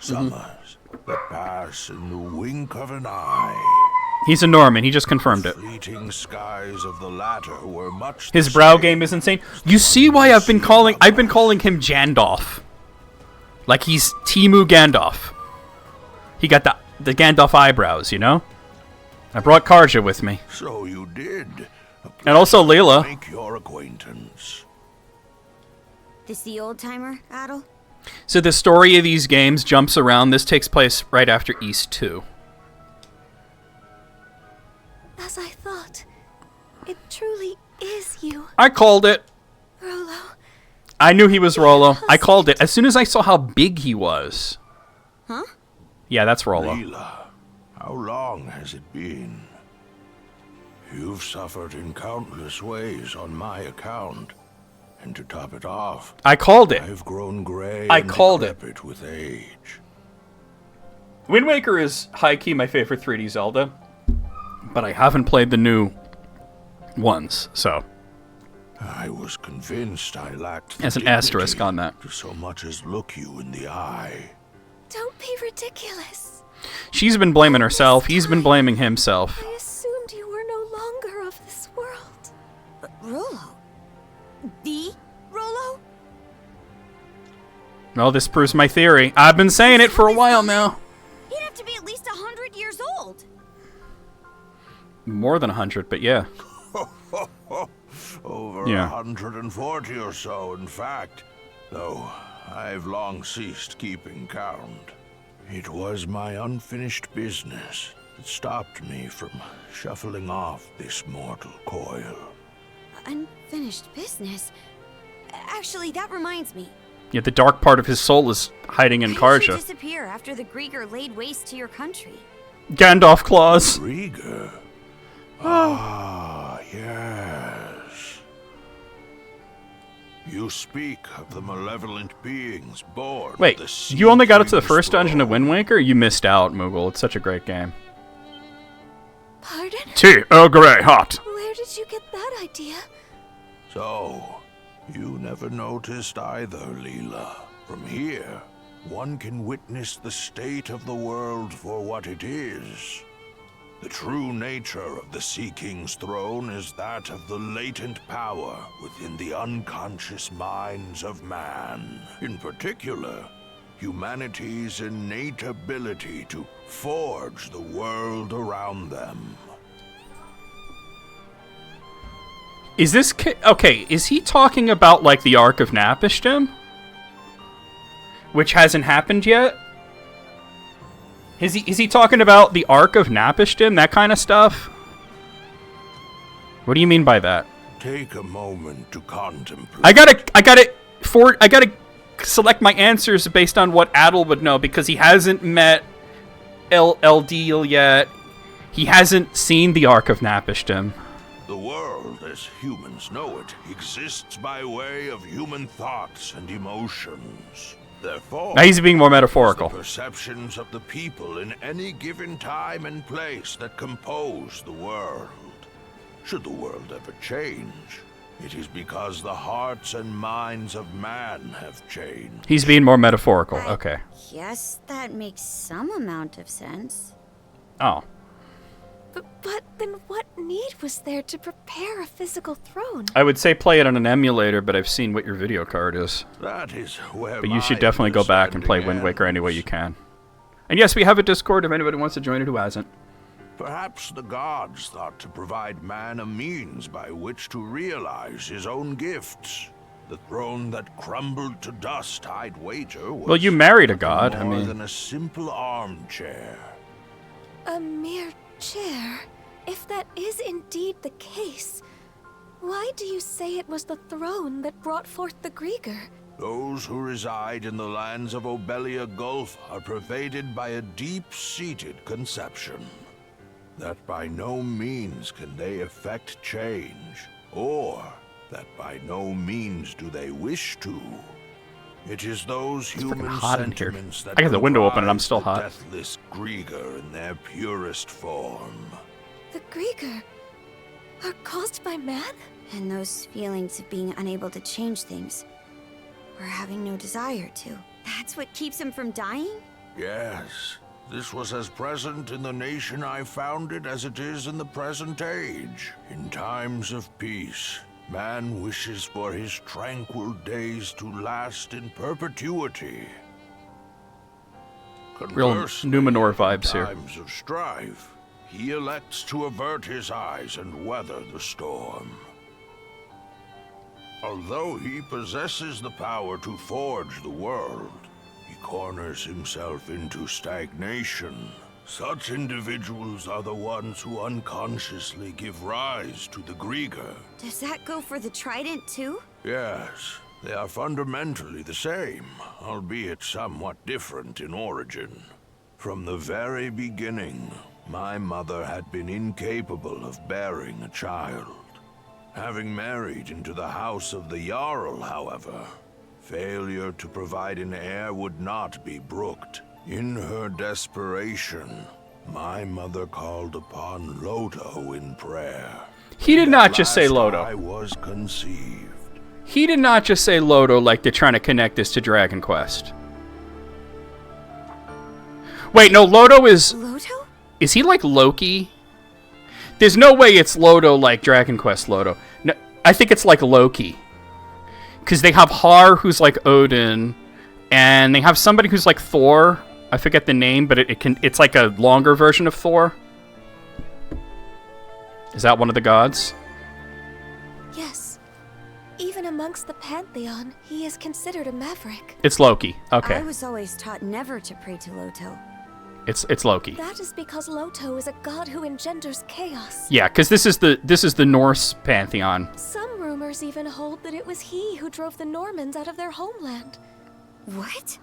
Summers that pass in the wink of an eye. He's a Norman. He just confirmed it. Fleeting skies of the latter were much His brow game is insane. You see why I've been calling him Gandalf. Like he's Timu Gandalf. He got the Gandalf eyebrows, you know? I brought Karja with me. So you did. And also Leela. Make your acquaintance. This the old timer, Adol? So the story of these games jumps around. This takes place right after East 2. As I thought, it truly is you, I called it. Rollo. I knew he was Rollo. I called it as soon as I saw how big he was. Huh? Yeah, that's Rollo. Leela, how long has it been? You've suffered in countless ways on my account. And to top it off, I called it. I've grown gray I and called it. decrepit with age. Wind Waker is high-key my favorite 3D Zelda, but I haven't played the new ones, so... I was convinced I lacked the There's an asterisk on that. to so much as look you in the eye. Don't be ridiculous. She's been blaming herself. He's been blaming himself. I assumed you were no longer of this world. Rollo? The Rollo? Well, this proves my theory. I've been saying it for a while now. He'd have to be at least 100 years old. More than 100, but yeah. Over Yeah. 140 or so, in fact. Though I've long ceased keeping count. It was my unfinished business, that stopped me from shuffling off this mortal coil. Unfinished business? Actually, that reminds me. Yeah, the dark part of his soul is hiding in Why did you Karja. disappear after the Grieger laid waste to your country? Gandalf claws. Grieger? Ah, yes. You speak of the malevolent beings born of Wait, the Sea you only got it to the King's first dungeon of throne. Wind Waker? You missed out, Moogle. It's such a great game. Pardon? Tea, Earl Grey, hot. Where did you get that idea? So, you never noticed either, Leela. From here, one can witness the state of the world for what it is. The true nature of the Sea King's throne is that of the latent power within the unconscious minds of man. In particular, humanity's innate ability to forge the world around them. Is this okay, is he talking about, like, the Ark of Napishtim? Which hasn't happened yet? Is he talking about the Ark of Napishtim, that kind of stuff? What do you mean by that? Take a moment to contemplate. I gotta select my answers based on what Adel would know, because he hasn't met Eldil yet. He hasn't seen the Ark of Napishtim. The world, as humans know it, exists by way of human thoughts and emotions. Therefore, Now he's being more metaphorical. the perceptions of the people in any given time and place that compose the world. Should the world ever change, it is because the hearts and minds of man have changed. He's being more metaphorical. Okay. Yes, that makes some amount of sense. Oh. But then what need was there to prepare a physical throne? I would say play it on an emulator, but I've seen what your video card is. That is where But you should definitely go back and play Wind Waker any way you can. And yes, we have a Discord if anybody wants to join it who hasn't. Perhaps the gods thought to provide man a means by which to realize his own gifts. The throne that crumbled to dust, I'd wager, was Well, you married a nothing god, I more mean. than a simple armchair. A mere chair? If that is indeed the case, why do you say it was the throne that brought forth the Grieger? Those who reside in the lands of Obelia Gulf are pervaded by a deep-seated conception that by no means can they effect change, or that by no means do they wish to. It is those It's freaking human hot in here. sentiments that I got the window open and I'm comprise still the hot. deathless Grieger in their purest form. The Grieger are caused by man? And those feelings of being unable to change things, or having no desire to. That's what keeps him from dying? Yes, this was as present in the nation I founded as it is in the present age. In times of peace, man wishes for his tranquil days to last in perpetuity. Real Conversely, Numenor vibes in here. times of strife, he elects to avert his eyes and weather the storm. Although he possesses the power to forge the world, he corners himself into stagnation. Such individuals are the ones who unconsciously give rise to the Grieger. Does that go for the trident too? Yes, they are fundamentally the same, albeit somewhat different in origin. From the very beginning, my mother had been incapable of bearing a child. Having married into the house of the Jarl, however, failure to provide an heir would not be brooked. In her desperation, my mother called upon Loto in prayer. He did not just say At last Loto. I was conceived. He did not just say Loto like they're trying to connect this to Dragon Quest. Wait, no, Loto is... Loto? Is he like Loki? There's no way it's Loto like Dragon Quest Loto. No, I think it's like Loki. Because they have Har, who's like Odin, and they have somebody who's like Thor. I forget the name, but it's like a longer version of Thor. Is that one of the gods? Yes. Even amongst the Pantheon, he is considered a maverick. It's Loki. Okay. I was always taught never to pray to Loto. It's Loki. That is because Loto is a god who engenders chaos. Yeah, because this is the Norse pantheon. Some rumors even hold that it was he who drove the Normans out of their homeland. What?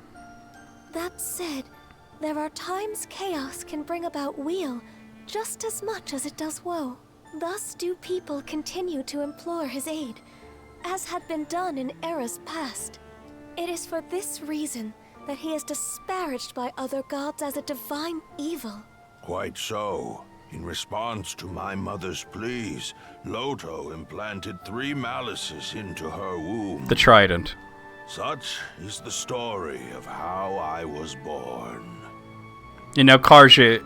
That said, there are times chaos can bring about weal just as much as it does woe. Thus do people continue to implore his aid, as had been done in eras past. It is for this reason that he is disparaged by other gods as a divine evil. Quite so. In response to my mother's pleas, Loto implanted 3 malices into her womb. The trident. Such is the story of how I was born. And now Karja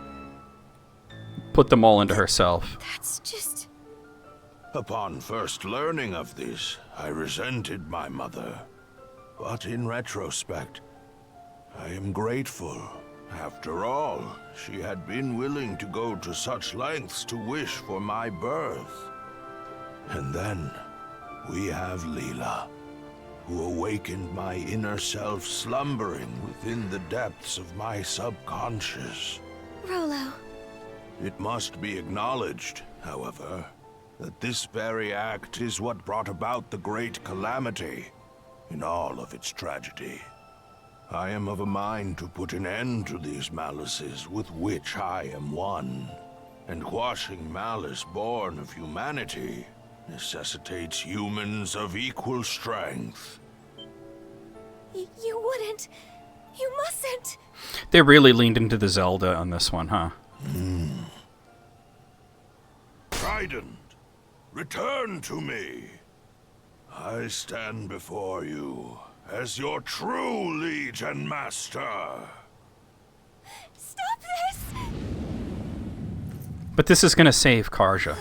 put them all into herself. That's just... Upon first learning of this, I resented my mother. But in retrospect, I am grateful. After all, she had been willing to go to such lengths to wish for my birth. And then, we have Leela, who awakened my inner self slumbering within the depths of my subconscious. Rolo. It must be acknowledged, however, that this very act is what brought about the great calamity in all of its tragedy. I am of a mind to put an end to these malices with which I am one, and quashing malice born of humanity necessitates humans of equal strength. You wouldn't. You mustn't. They really leaned into the Zelda on this one, huh? Trident, return to me. I stand before you as your true liege and master. Stop this! But this is gonna save Karja.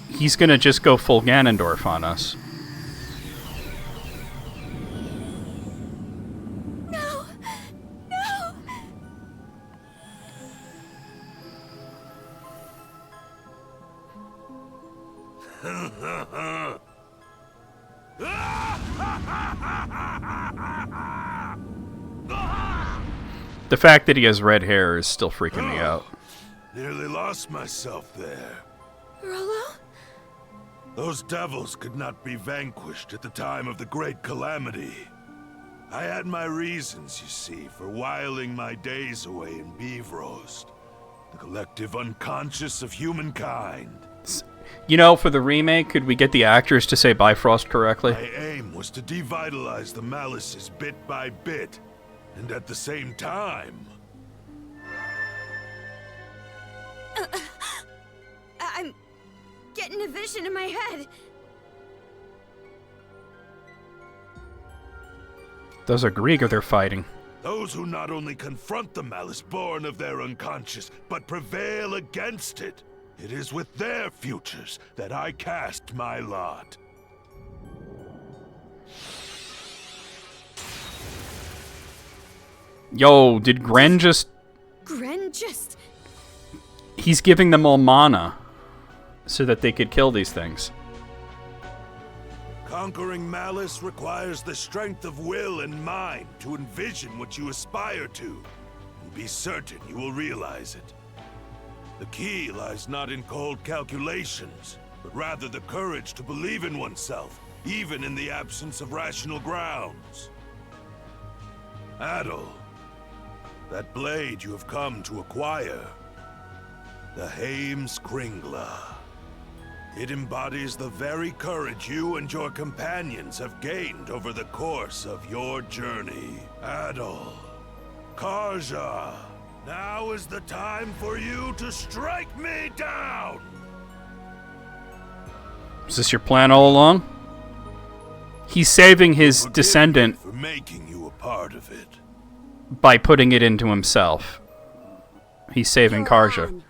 He's gonna just go full Ganondorf on us. No! No! The fact that he has red hair is still freaking me out. Nearly lost myself there. Rolo? Those devils could not be vanquished at the time of the Great Calamity. I had my reasons, you see, for whiling my days away in Beevrost, the collective unconscious of humankind. You know, for the remake, could we get the actors to say Bifrost correctly? My aim was to devitalize the malices bit by bit, and at the same time... I'm getting a vision in my head. Those are Grieger they're fighting. Those who not only confront the malice born of their unconscious, but prevail against it. It is with their futures that I cast my lot. Yo, did Gren just... Gren just... He's giving them all mana so that they could kill these things. Conquering malice requires the strength of will and mind to envision what you aspire to, and be certain you will realize it. The key lies not in cold calculations, but rather the courage to believe in oneself, even in the absence of rational grounds. Adol, that blade you have come to acquire, the Haim's Kringla. It embodies the very courage you and your companions have gained over the course of your journey. Adol, Karja, now is the time for you to strike me down! Is this your plan all along? He's saving his descendant for making you a part of it. By putting it into himself. He's saving Karja.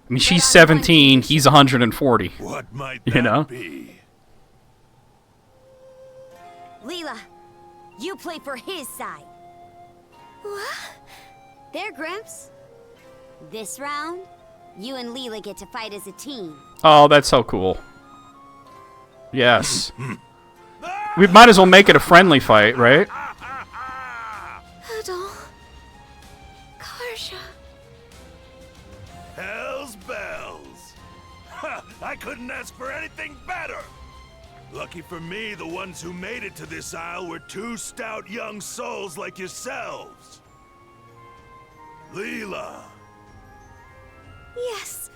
I mean, she's 17, he's 140. What might that be? Leela, you play for his side. What? There, Grimps. This round, you and Leela get to fight as a team. Oh, that's so cool. Yes. We might as well make it a friendly fight, right? Adol. Karja. Hell's bells. Ha! I couldn't ask for anything better. Lucky for me, the ones who made it to this isle were two stout young souls like yourselves. Leela. Yes.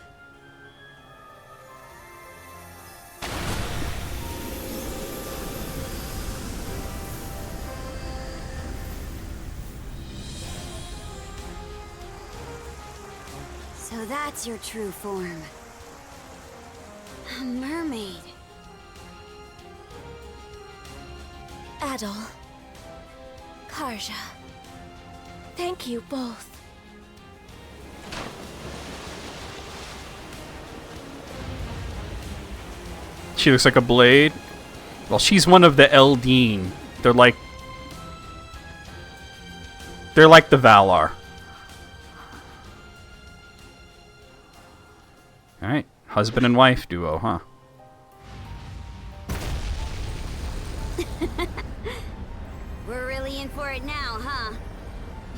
So that's your true form. A mermaid. Adol. Karja. Thank you both. She looks like a blade. Well, she's one of the Eldeen. They're like the Valar. Alright. Husband and wife duo, huh? We're really in for it now, huh?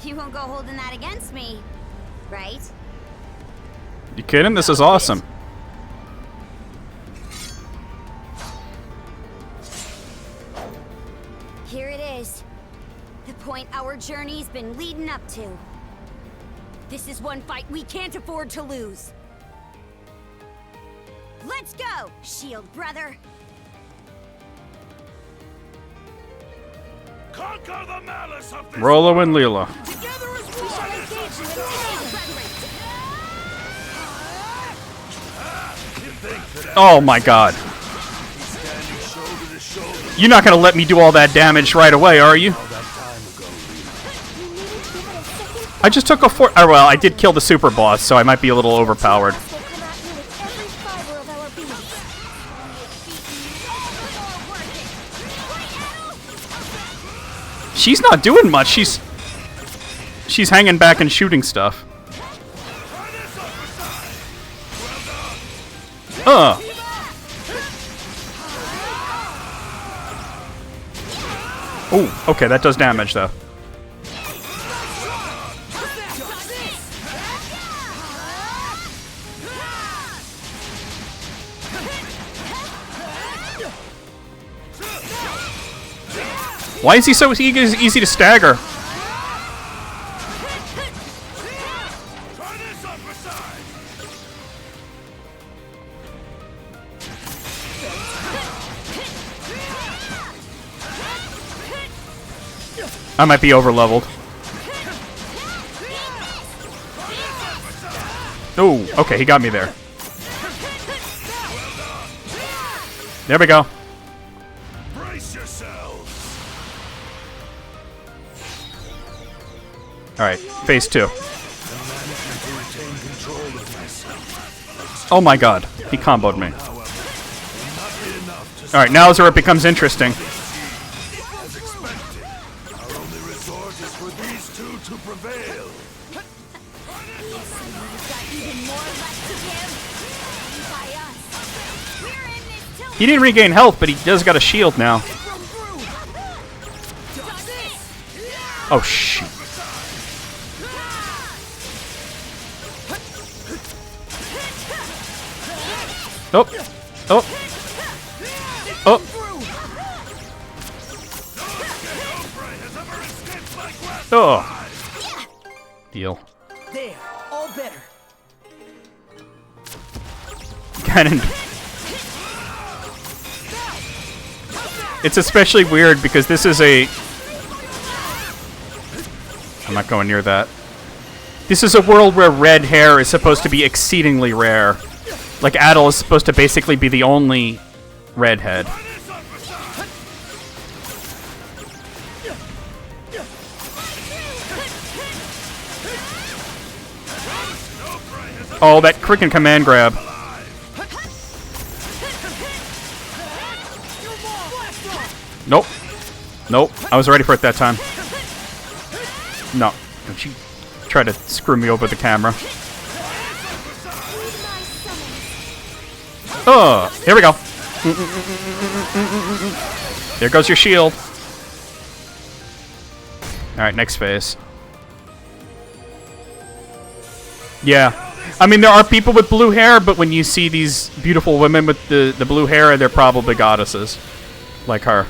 You won't go holding that against me, right? You kidding? This is awesome. Here it is. The point our journey's been leading up to. This is one fight we can't afford to lose. Let's go, Shield brother. Conquer the malice of this. Rolo and Leela. Together as one. Oh my god. You're not gonna let me do all that damage right away, are you? I just took a well, I did kill the super boss, so I might be a little overpowered. She's not doing much. She's hanging back and shooting stuff. Oh, okay, that does damage though. Why is he so easy to stagger? I might be over leveled. Oh, okay, he got me there. There we go. Brace yourselves. Alright, phase 2. Oh my god, he comboed me. Alright, now is where it becomes interesting. As expected, our only resort is for these two to prevail. He didn't regain health, but he does got a shield now. Oh, shoot. Oh. Oh. Oh. Oh. Deal. There, all better. Cannon. It's especially weird because this is a... I'm not going near that. This is a world where red hair is supposed to be exceedingly rare. Like, Adol is supposed to basically be the only redhead. Oh, that freaking command grab. Nope. Nope. I was ready for it that time. No. She tried to screw me over the camera. Oh, here we go. There goes your shield. Alright, next phase. Yeah. I mean, there are people with blue hair, but when you see these beautiful women with the blue hair, they're probably goddesses. Like her.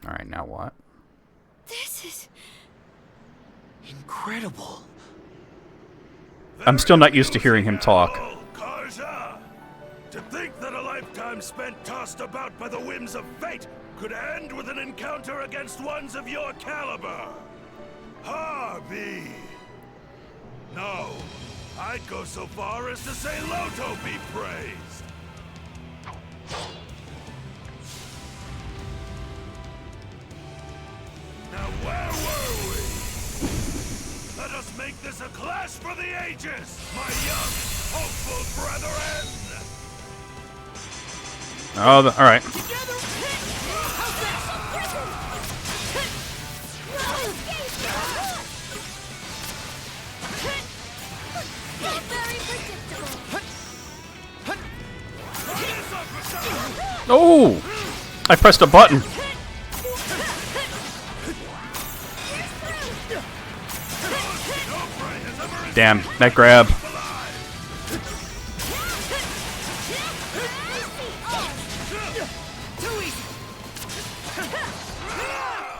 Alright, now what? This is incredible. I'm still not used to hearing him talk. Karza! To think that a lifetime spent tossed about by the whims of fate could end with an encounter against ones of your caliber. Harvey! No, I'd go so far as to say Loto be praised. Now where were we? Let us make this a clash for the ages, my young, hopeful brethren! Oh, alright. Oh! I pressed a button. Damn, that grab.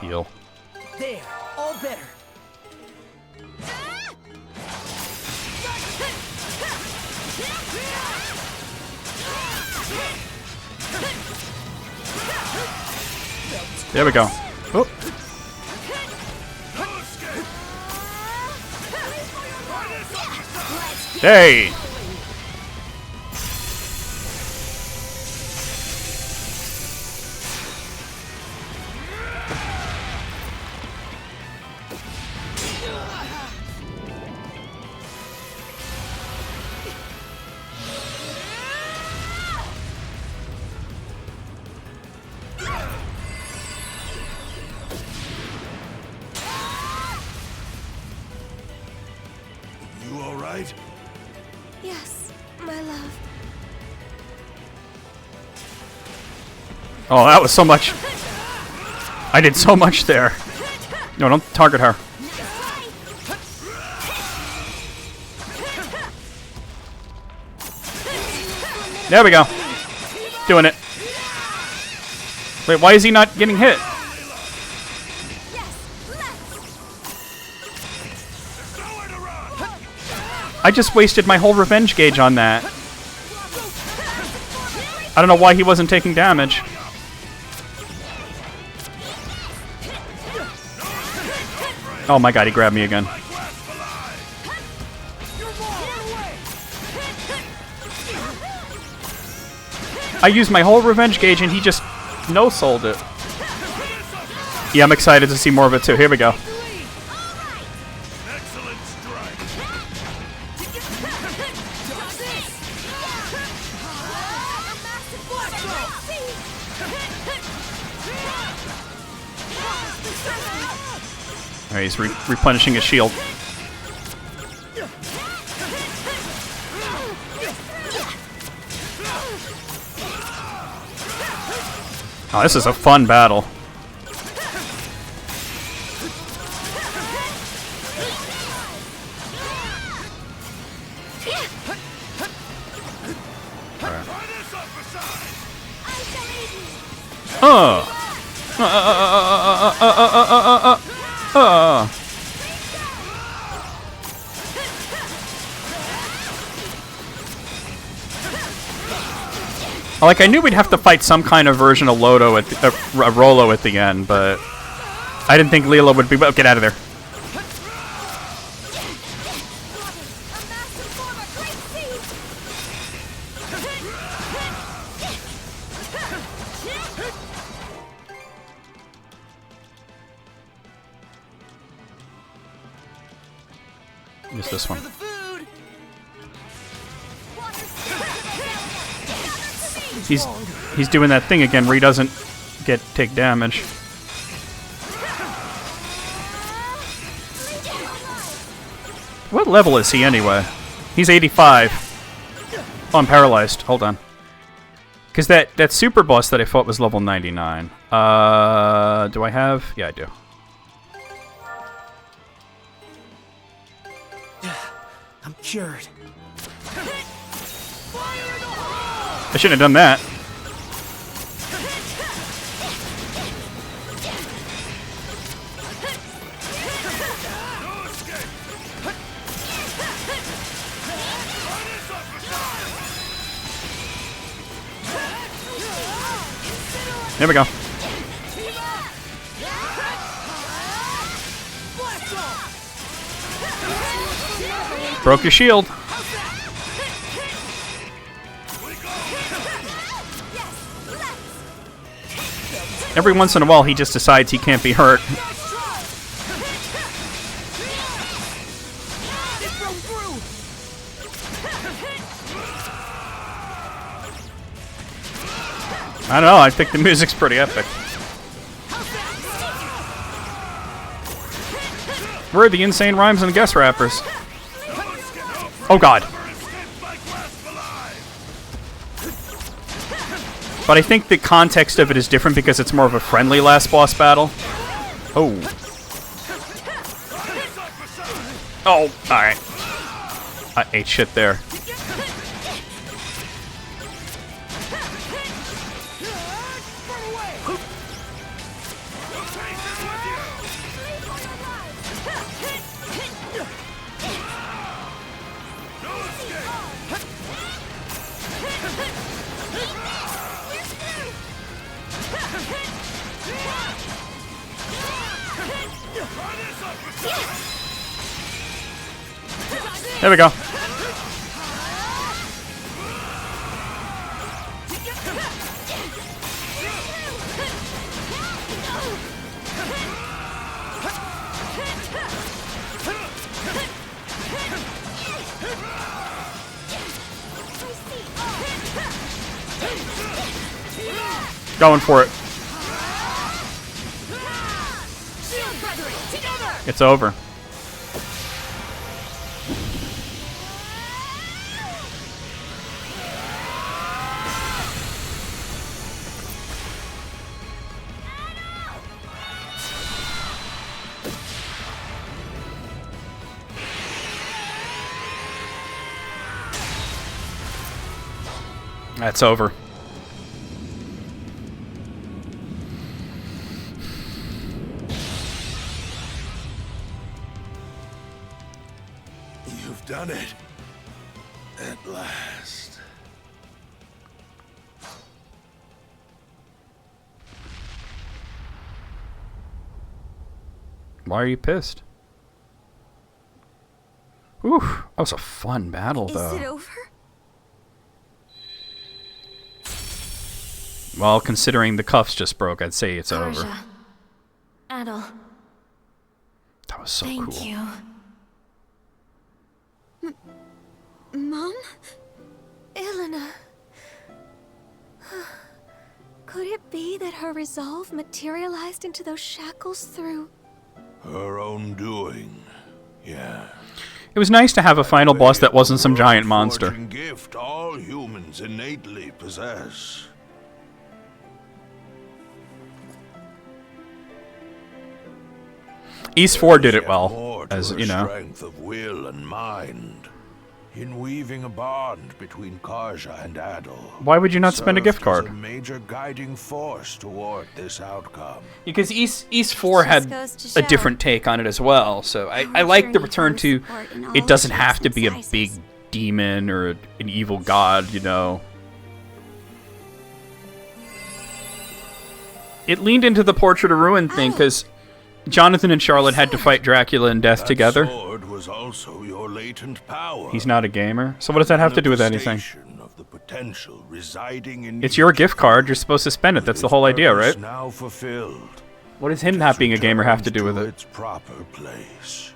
Heal. There, all better. There we go. Oh. Hey! You all right? Yes, my love. Oh, that was so much. I did so much there. No, don't target her. There we go. Doing it. Wait, why is he not getting hit? I just wasted my whole revenge gauge on that. I don't know why he wasn't taking damage. Oh my god, he grabbed me again. I used my whole revenge gauge and he just no-sold it. Yeah, I'm excited to see more of it too. Here we go. Alright, he's replenishing his shield. Oh, this is a fun battle. Like, I knew we'd have to fight some kind of version of Loto at the, Rolo at the end, but I didn't think Leela would be. Oh, get out of there! Use this one. He's doing that thing again where he doesn't take damage. What level is he anyway? He's 85. Oh, I'm paralyzed. Hold on. Because that super boss that I fought was level 99. Do I have? Yeah, I do. I'm cured. I shouldn't have done that. There we go. Broke your shield. Every once in a while, he just decides he can't be hurt. I don't know, I think the music's pretty epic. Where are the insane rhymes and guest rappers? Oh god. But I think the context of it is different because it's more of a friendly last boss battle. Oh. Oh, alright. I ate shit there. There we go. Going for it. It's over. That's over. You've done it. At last. Why are you pissed? Ooh, that was a fun battle, though. Is it over? Well, considering the cuffs just broke, I'd say it's over. Karja. Adol. That was so Thank cool. you. Mom? Elena. Could it be that her resolve materialized into those shackles through... Her own doing. Yeah. It was nice to have a final boss that wasn't some giant monster. Forging gift all humans innately possess. East 4 did it well, More to as her you know. Strength of will and mind, in weaving a bond between Karja and Adol. Why would you not spend a gift served as card? a major guiding force toward this outcome. Because East 4 had goes to a show. different take on it as well, so I like the return to it doesn't have to be a big demon or an evil god, you know. It leaned into the Portrait of Ruin thing, because Jonathan and Charlotte had to fight Dracula and Death together. Sword was also your latent power. He's not a gamer, so what does that have to do with anything? Manifestation of the potential residing in It's your gift card, you're supposed to spend it, that's the whole idea, right? Now fulfilled. What does him not being a gamer have to do with it? Its proper place.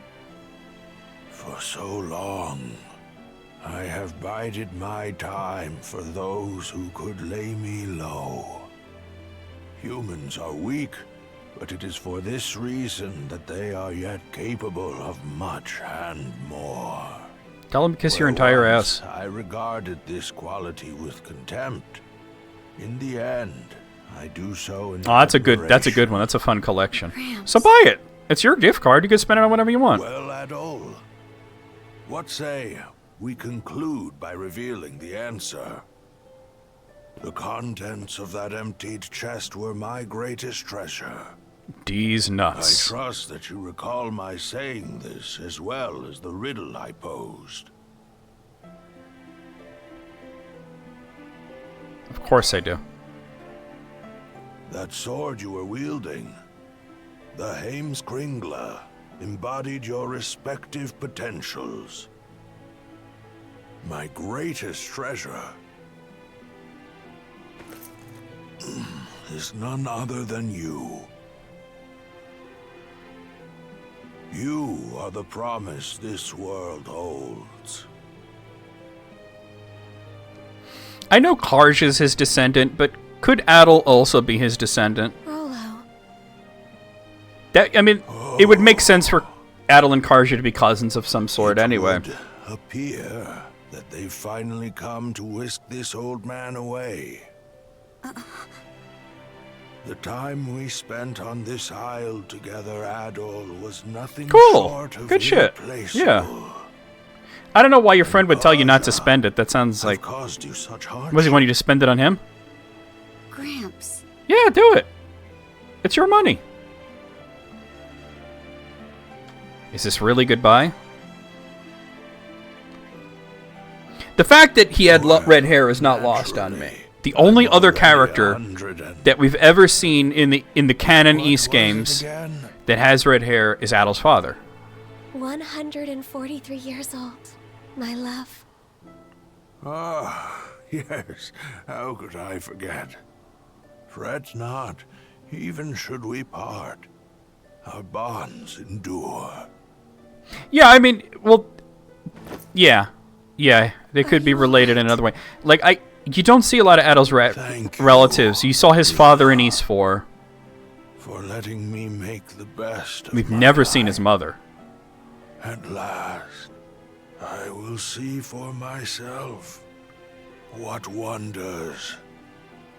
For so long, I have bided my time for those who could lay me low. Humans are weak, But it is for this reason that they are yet capable of much and more. Tell him to kiss your entire ass. I regarded this quality with contempt. In the end, I do so in Oh, that's a good one. That's a fun collection. So buy it. It's your gift card. You can spend it on whatever you want. Well, Adol, what say we conclude by revealing the answer? The contents of that emptied chest were my greatest treasure. D's nuts. I trust that you recall my saying this as well as the riddle I posed. Of course I do. That sword you were wielding, the Heimskringla, embodied your respective potentials. My greatest treasure is none other than you. You are the promise this world holds. I know Karj is his descendant, but could Adol also be his descendant? Rolo. That, I mean, it would make sense for Adol and Karja to be cousins of some sort anyway. It would appear that they've finally come to whisk this old man away. The time we spent on this isle together, Adol, was nothing short of Good shit. irreplaceable. Yeah. I don't know why your friend would tell you not to spend it. That sounds like... caused you such hardship. Was he wanting you to spend it on him? Gramps. Yeah, do it. It's your money. Is this really goodbye? The fact that he had red hair is not lost on me. The only other character that we've ever seen in the canon East games that has red hair is Adol's father. 143 years old, my love. Ah, yes. How could I forget? Fret not, even should we part. Our bonds endure. Yeah, I mean, well, yeah, they could be related in another way. Like, you don't see a lot of Adol's relatives. You saw his father in East 4. For letting me make the best of We've my never seen life. his mother. At last, I will see for myself what wonders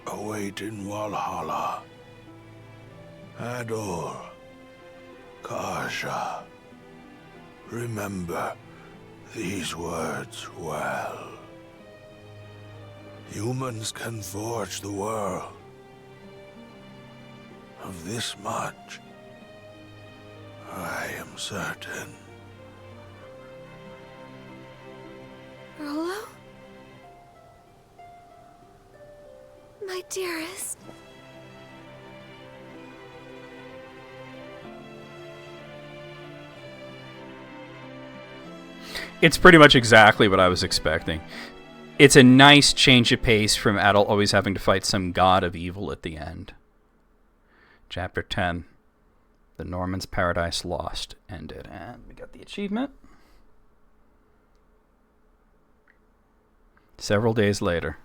await in Valhalla. Adol, Karja, remember these words well. Humans can forge the world. Of this much, I am certain. Rolo? My dearest. It's pretty much exactly what I was expecting. It's a nice change of pace from Adol always having to fight some god of evil at the end. Chapter 10. The Norman's Paradise Lost ended. And we got the achievement. Several days later.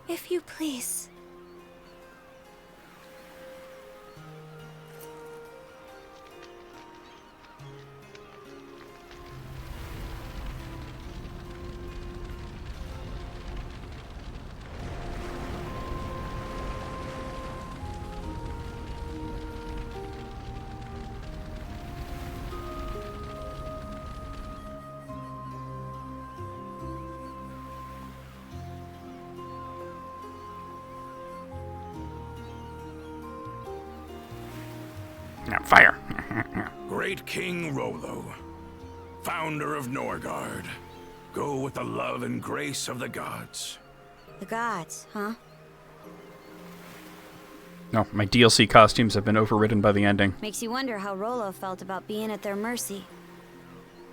If you please. Fire. Great King Rolo, founder of Norgard, go with the love and grace of the gods. The gods, huh? No, my DLC costumes have been overridden by the ending. Makes you wonder how Rolo felt about being at their mercy.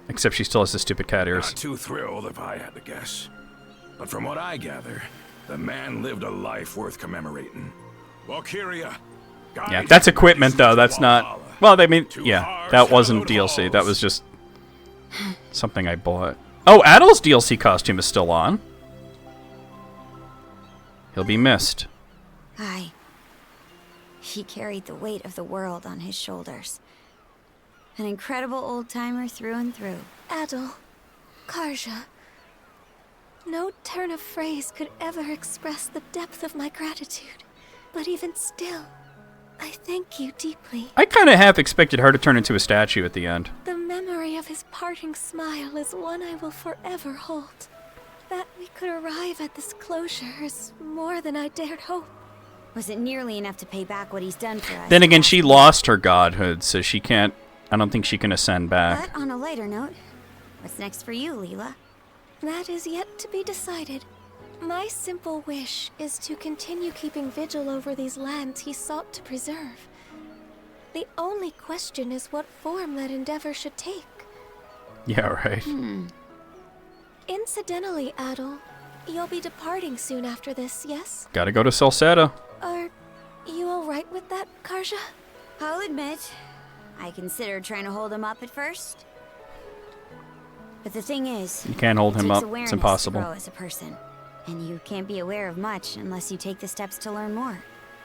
Except she still has the stupid cat ears. Not too thrilled if I had to guess. But from what I gather, the man lived a life worth commemorating. Valkyria, Yeah, that's equipment though. That's not... Well, I mean, yeah, that wasn't DLC. That was just something I bought. Oh, Adol's DLC costume is still on. He'll be missed. Aye. He carried the weight of the world on his shoulders. An incredible old-timer through and through. Adol, Karja. No turn of phrase could ever express the depth of my gratitude. But even still, I thank you deeply. I kind of half expected her to turn into a statue at the end. The memory of his parting smile is one I will forever hold. That we could arrive at this closure is more than I dared hope. Was it nearly enough to pay back what he's done for us? Then again, she lost her godhood, so she can't... I don't think she can ascend back. But on a lighter note, what's next for you, Leela? That is yet to be decided. My simple wish is to continue keeping vigil over these lands he sought to preserve. The only question is what form that endeavor should take. Yeah, right. Incidentally, Adol, you'll be departing soon after this, yes? Gotta go to Salsetta. Are you alright with that, Karja? I'll admit, I considered trying to hold him up at first. But the thing is, You can't hold him up. It's impossible. To grow as a person, and you can't be aware of much unless you take the steps to learn more.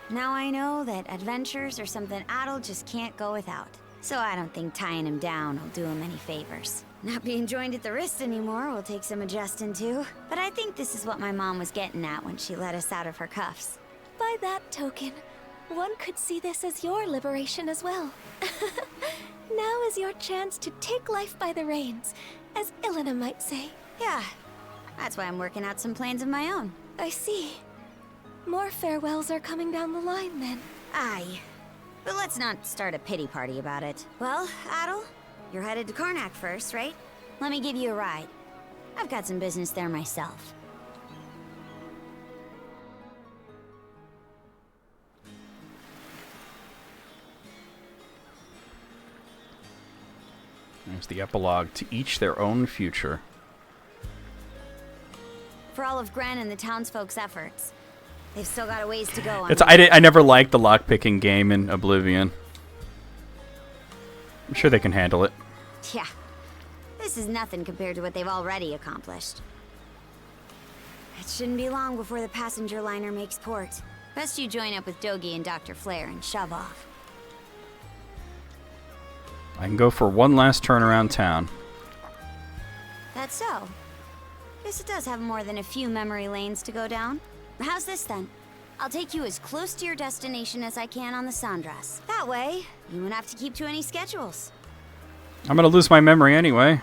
Now I know that adventures are something Adol just can't go without. So I don't think tying him down will do him any favors. Not being joined at the wrist anymore will take some adjusting to. But I think this is what my mom was getting at when she let us out of her cuffs. By that token, one could see this as your liberation as well. Now is your chance to take life by the reins, as Ilena might say. Yeah, that's why I'm working out some plans of my own. I see. More farewells are coming down the line, then. Aye. But let's not start a pity party about it. Well, Adol, you're headed to Karnak first, right? Let me give you a ride. I've got some business there myself. There's the epilogue. To each their own future. For all of Gren and the townsfolk's efforts, they've still got a ways to go on. I never liked the lockpicking game in Oblivion. I'm sure they can handle it. Yeah. This is nothing compared to what they've already accomplished. It shouldn't be long before the passenger liner makes port. Best you join up with Dogi and Dr. Flare and shove off. I can go for one last turn around town. That's so. Guess it does have more than a few memory lanes to go down. How's this then? I'll take you as close to your destination as I can on the Sandras. That way, you won't have to keep to any schedules. I'm gonna lose my memory anyway.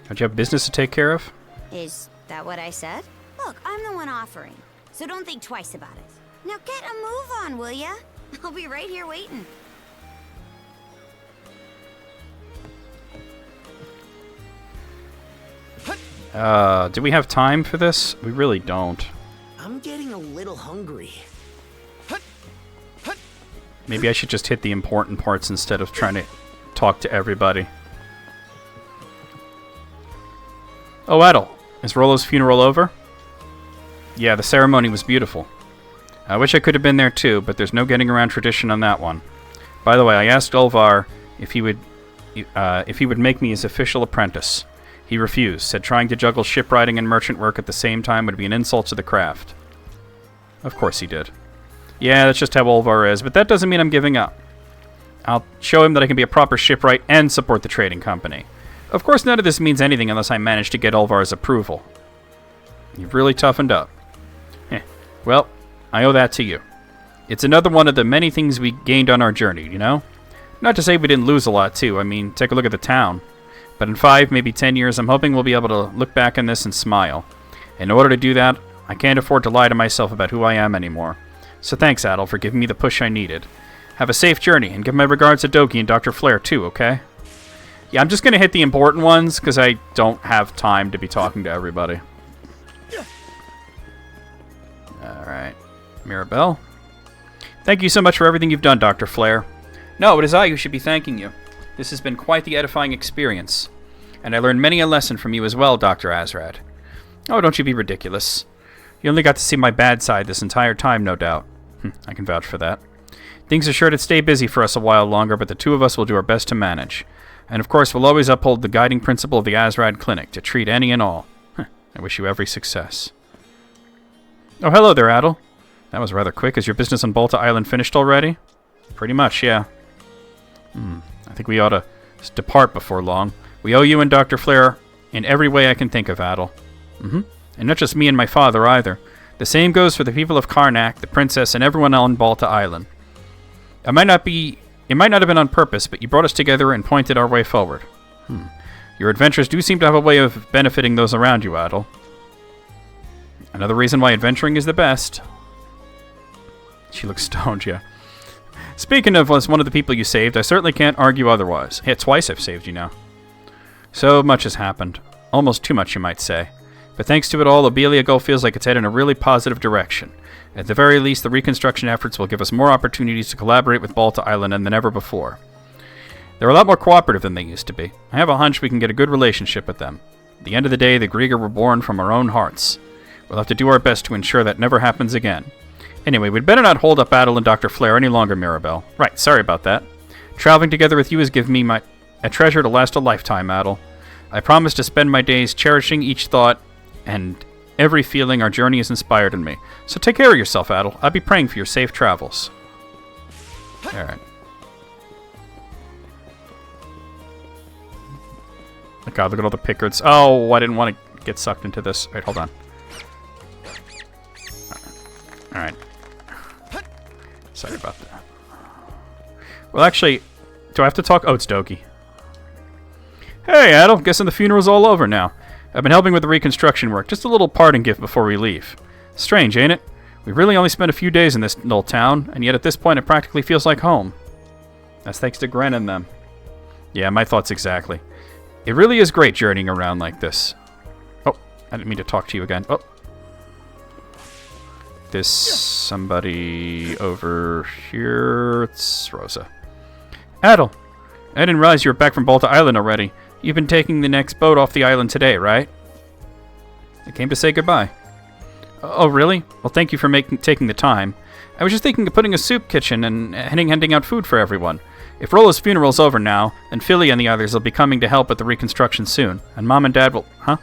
Don't you have business to take care of? Is that what I said? Look, I'm the one offering, so don't think twice about it. Now get a move on, will ya? I'll be right here waiting. Do we have time for this? We really don't. I'm getting a little hungry. Maybe I should just hit the important parts instead of trying to talk to everybody. Oh, Adol, is Rollo's funeral over? Yeah, the ceremony was beautiful. I wish I could have been there too, but there's no getting around tradition on that one. By the way, I asked Ulvar if he would make me his official apprentice. He refused, said trying to juggle shipwriting and merchant work at the same time would be an insult to the craft. Of course he did. Yeah, that's just how Ulvar is, but that doesn't mean I'm giving up. I'll show him that I can be a proper shipwright and support the trading company. Of course, none of this means anything unless I manage to get Ulvar's approval. You've really toughened up. Well, I owe that to you. It's another one of the many things we gained on our journey, you know? Not to say we didn't lose a lot, too. I mean, take a look at the town. But in 5, maybe 10 years, I'm hoping we'll be able to look back on this and smile. In order to do that, I can't afford to lie to myself about who I am anymore. So thanks, Adol, for giving me the push I needed. Have a safe journey, and give my regards to Doki and Dr. Flare, too, okay? Yeah, I'm just going to hit the important ones, because I don't have time to be talking to everybody. Alright. Mirabelle. Thank you so much for everything you've done, Dr. Flare. No, it is I who should be thanking you. This has been quite the edifying experience. And I learned many a lesson from you as well, Dr. Azrad. Oh, don't you be ridiculous. You only got to see my bad side this entire time, no doubt. I can vouch for that. Things are sure to stay busy for us a while longer, but the two of us will do our best to manage. And of course, we'll always uphold the guiding principle of the Azrad Clinic, to treat any and all. I wish you every success. Oh, hello there, Adel. That was rather quick. Is your business on Balta Island finished already? Pretty much, yeah. I think we ought to depart before long. We owe you and Dr. Flare in every way I can think of, Adel. And not just me and my father, either. The same goes for the people of Karnak, the princess, and everyone on Balta Island. It might not have been on purpose, but you brought us together and pointed our way forward. Your adventures do seem to have a way of benefiting those around you, Adel. Another reason why adventuring is the best. She looks stoned, yeah. Speaking of one of the people you saved, I certainly can't argue otherwise. Hey, twice I've saved you now. So much has happened. Almost too much, you might say. But thanks to it all, Obelia Gull feels like it's headed in a really positive direction. At the very least, the reconstruction efforts will give us more opportunities to collaborate with Balta Island than ever before. They're a lot more cooperative than they used to be. I have a hunch we can get a good relationship with them. At the end of the day, the Grieger were born from our own hearts. We'll have to do our best to ensure that never happens again. Anyway, we'd better not hold up Adel and Dr. Flare any longer, Mirabelle. Right, sorry about that. Traveling together with you has given me a treasure to last a lifetime, Adel. I promise to spend my days cherishing each thought and every feeling our journey has inspired in me. So take care of yourself, Adel. I'll be praying for your safe travels. Alright. Oh god, look at all the Pickards. Oh, I didn't want to get sucked into this. Wait, hold on. Alright. Sorry about that. Well, actually, do I have to talk? Oh, it's Doki. Hey, Adel. Guessing the funeral's all over now. I've been helping with the reconstruction work. Just a little parting gift before we leave. Strange, ain't it? We've really only spent a few days in this little town, and yet at this point it practically feels like home. That's thanks to Gren and them. Yeah, my thoughts exactly. It really is great journeying around like this. Oh, I didn't mean to talk to you again. Oh. There's somebody over here. It's Rosa. Adel, I didn't realize you were back from Balta Island already. You've been taking the next boat off the island today, right? I came to say goodbye. Oh, really? Well, thank you for taking the time. I was just thinking of putting a soup kitchen and handing out food for everyone. If Rolo's funeral's over now, then Philly and the others will be coming to help with the reconstruction soon. And Mom and Dad will... Huh?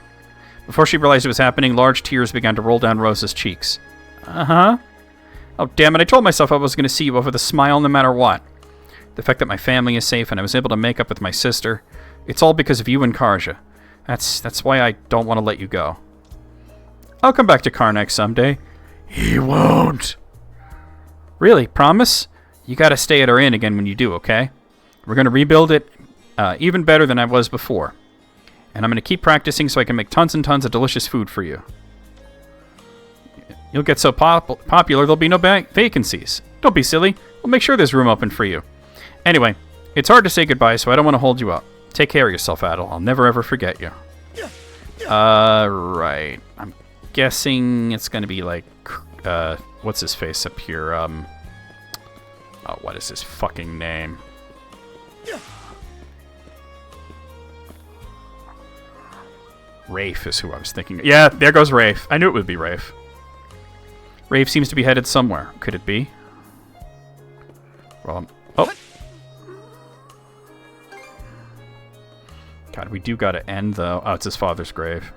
Before she realized it was happening, large tears began to roll down Rosa's cheeks. Uh-huh. Oh, damn it, I told myself I was going to see you over the smile no matter what. The fact that my family is safe and I was able to make up with my sister, it's all because of you and Karja. That's why I don't want to let you go. I'll come back to Karnak someday. He won't. Really, promise? You gotta stay at our inn again when you do, okay? We're gonna rebuild it even better than I was before. And I'm gonna keep practicing so I can make tons and tons of delicious food for you. You'll get so popular there'll be no vacancies. Don't be silly. We'll make sure there's room open for you. Anyway, it's hard to say goodbye, so I don't want to hold you up. Take care of yourself, Adel. I'll never ever forget you. Right. I'm guessing it's gonna be like, what's his face up here? Oh, what is his fucking name? Rafe is who I was thinking. Yeah, there goes Rafe. I knew it would be Rafe. Rafe seems to be headed somewhere. Could it be? Well, oh. God, we do gotta end, though. Oh, it's his father's grave.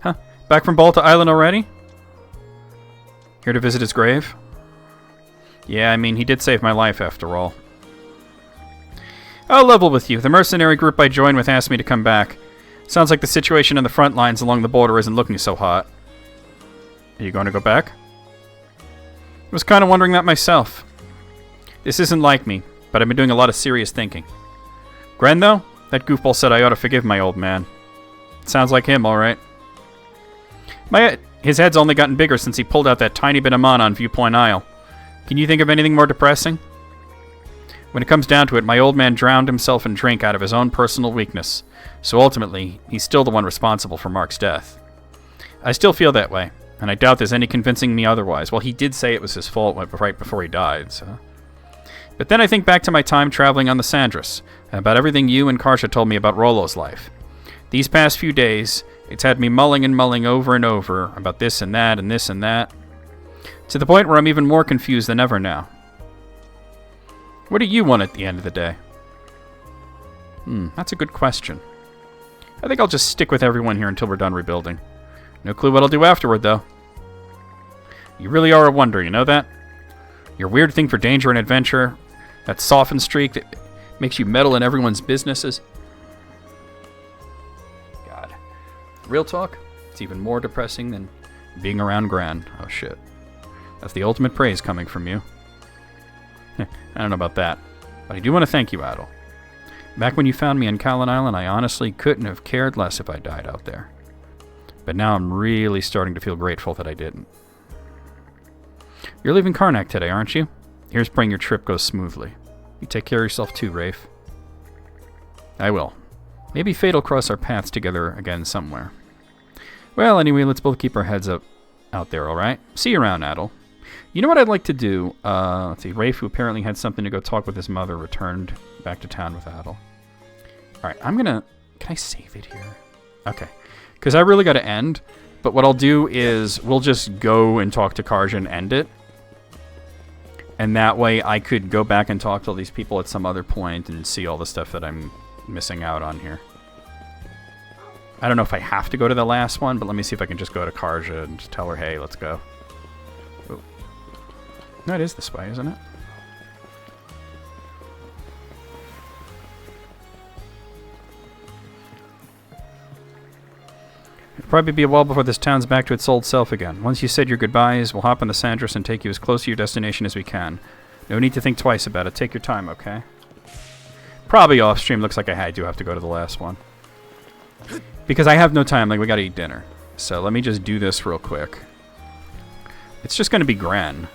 Huh. Back from Balta Island already? Here to visit his grave? Yeah, I mean, he did save my life, after all. I'll level with you. The mercenary group I joined with asked me to come back. Sounds like the situation in the front lines along the border isn't looking so hot. Are you going to go back? I was kind of wondering that myself. This isn't like me, but I've been doing a lot of serious thinking. Gren, though? That goofball said I ought to forgive my old man. Sounds like him, alright. His head's only gotten bigger since he pulled out that tiny bit of mana on Viewpoint Isle. Can you think of anything more depressing? When it comes down to it, my old man drowned himself in drink out of his own personal weakness, so ultimately, he's still the one responsible for Mark's death. I still feel that way, and I doubt there's any convincing me otherwise. Well, he did say it was his fault right before he died, so... But then I think back to my time traveling on the Sandras, and about everything you and Karja told me about Rolo's life. These past few days, it's had me mulling and mulling over and over about this and that and this and that. To the point where I'm even more confused than ever now. What do you want at the end of the day? That's a good question. I think I'll just stick with everyone here until we're done rebuilding. No clue what I'll do afterward, though. You really are a wonder, you know that? Your weird thing for danger and adventure, that softened streak that makes you meddle in everyone's businesses. God. Real talk, it's even more depressing than being around Gran. Oh, shit. That's the ultimate praise coming from you. I don't know about that, but I do want to thank you, Adol. Back when you found me on Callan Island, I honestly couldn't have cared less if I died out there. But now I'm really starting to feel grateful that I didn't. You're leaving Karnak today, aren't you? Here's praying your trip goes smoothly. You take care of yourself too, Rafe. I will. Maybe fate'll cross our paths together again somewhere. Well, anyway, let's both keep our heads up out there, alright? See you around, Adol. You know what I'd like to do? Let's see. Rafe, who apparently had something to go talk with his mother, returned back to town with Adol. Alright, I'm gonna... Can I save it here? Okay. Because I really gotta end. But what I'll do is we'll just go and talk to Karja and end it. And that way I could go back and talk to all these people at some other point and see all the stuff that I'm missing out on here. I don't know if I have to go to the last one, but let me see if I can just go to Karja and just tell her, hey, let's go. Oh. No, it is this way, isn't it? It'll probably be a while before this town's back to its old self again. Once you said your goodbyes, we'll hop on the Sandras and take you as close to your destination as we can. No need to think twice about it. Take your time, okay? Probably off stream. Looks like I do have to go to the last one. Because I have no time. Like, we gotta eat dinner. So let me just do this real quick. It's just gonna be Gran.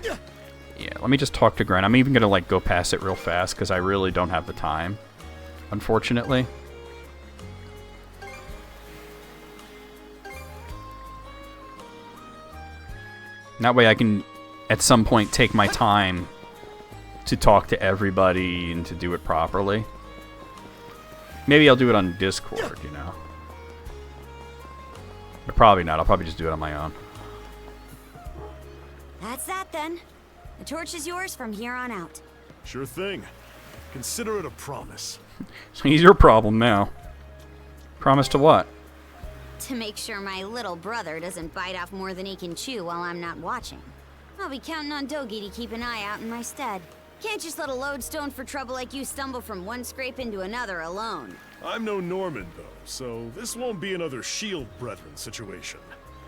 Yeah, let me just talk to Gran. I'm even gonna, like, go past it real fast because I really don't have the time. Unfortunately. That way I can, at some point, take my time to talk to everybody and to do it properly. Maybe I'll do it on Discord, you know. But probably not. I'll probably just do it on my own. That's that then. The torch is yours from here on out. Sure thing. Consider it a promise. So he's your problem now. Promise to what? To make sure my little brother doesn't bite off more than he can chew while I'm not watching. I'll be counting on Dogi to keep an eye out in my stead. Can't just let a lodestone for trouble like you stumble from one scrape into another alone. I'm no Norman, though, so this won't be another Shield Brethren situation.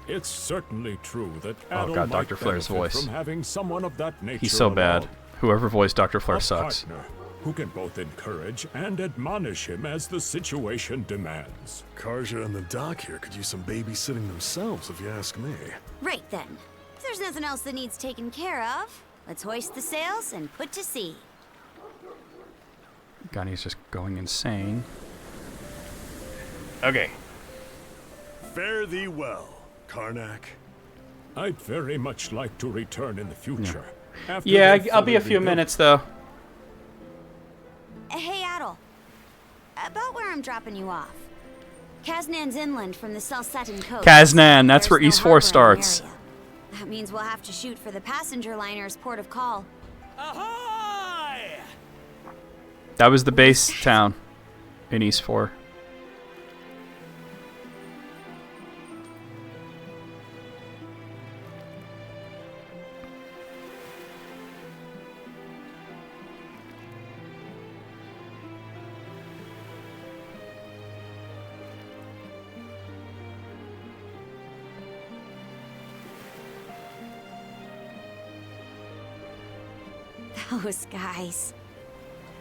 It's certainly true that oh god, Dr. Flair's voice. From having someone of that nature. He's so bad. Whoever voiced Dr. Flair sucks. Partner who can both encourage and admonish him as the situation demands. Karja and the doc here could use some babysitting themselves, if you ask me. Right then. If there's nothing else that needs taken care of, let's hoist the sails and put to sea. Gunny's just going insane. Okay. Fare thee well, Karnak. I'd very much like to return in the future. Yeah, I'll be a few minutes, though. Hey, Adol. About where I'm dropping you off. Kaznan's inland from the Selsetan coast. Kaznan, that's where East 4 starts. That means we'll have to shoot for the passenger liner's port of call. Ahoy! That was the base town in East 4. Those guys.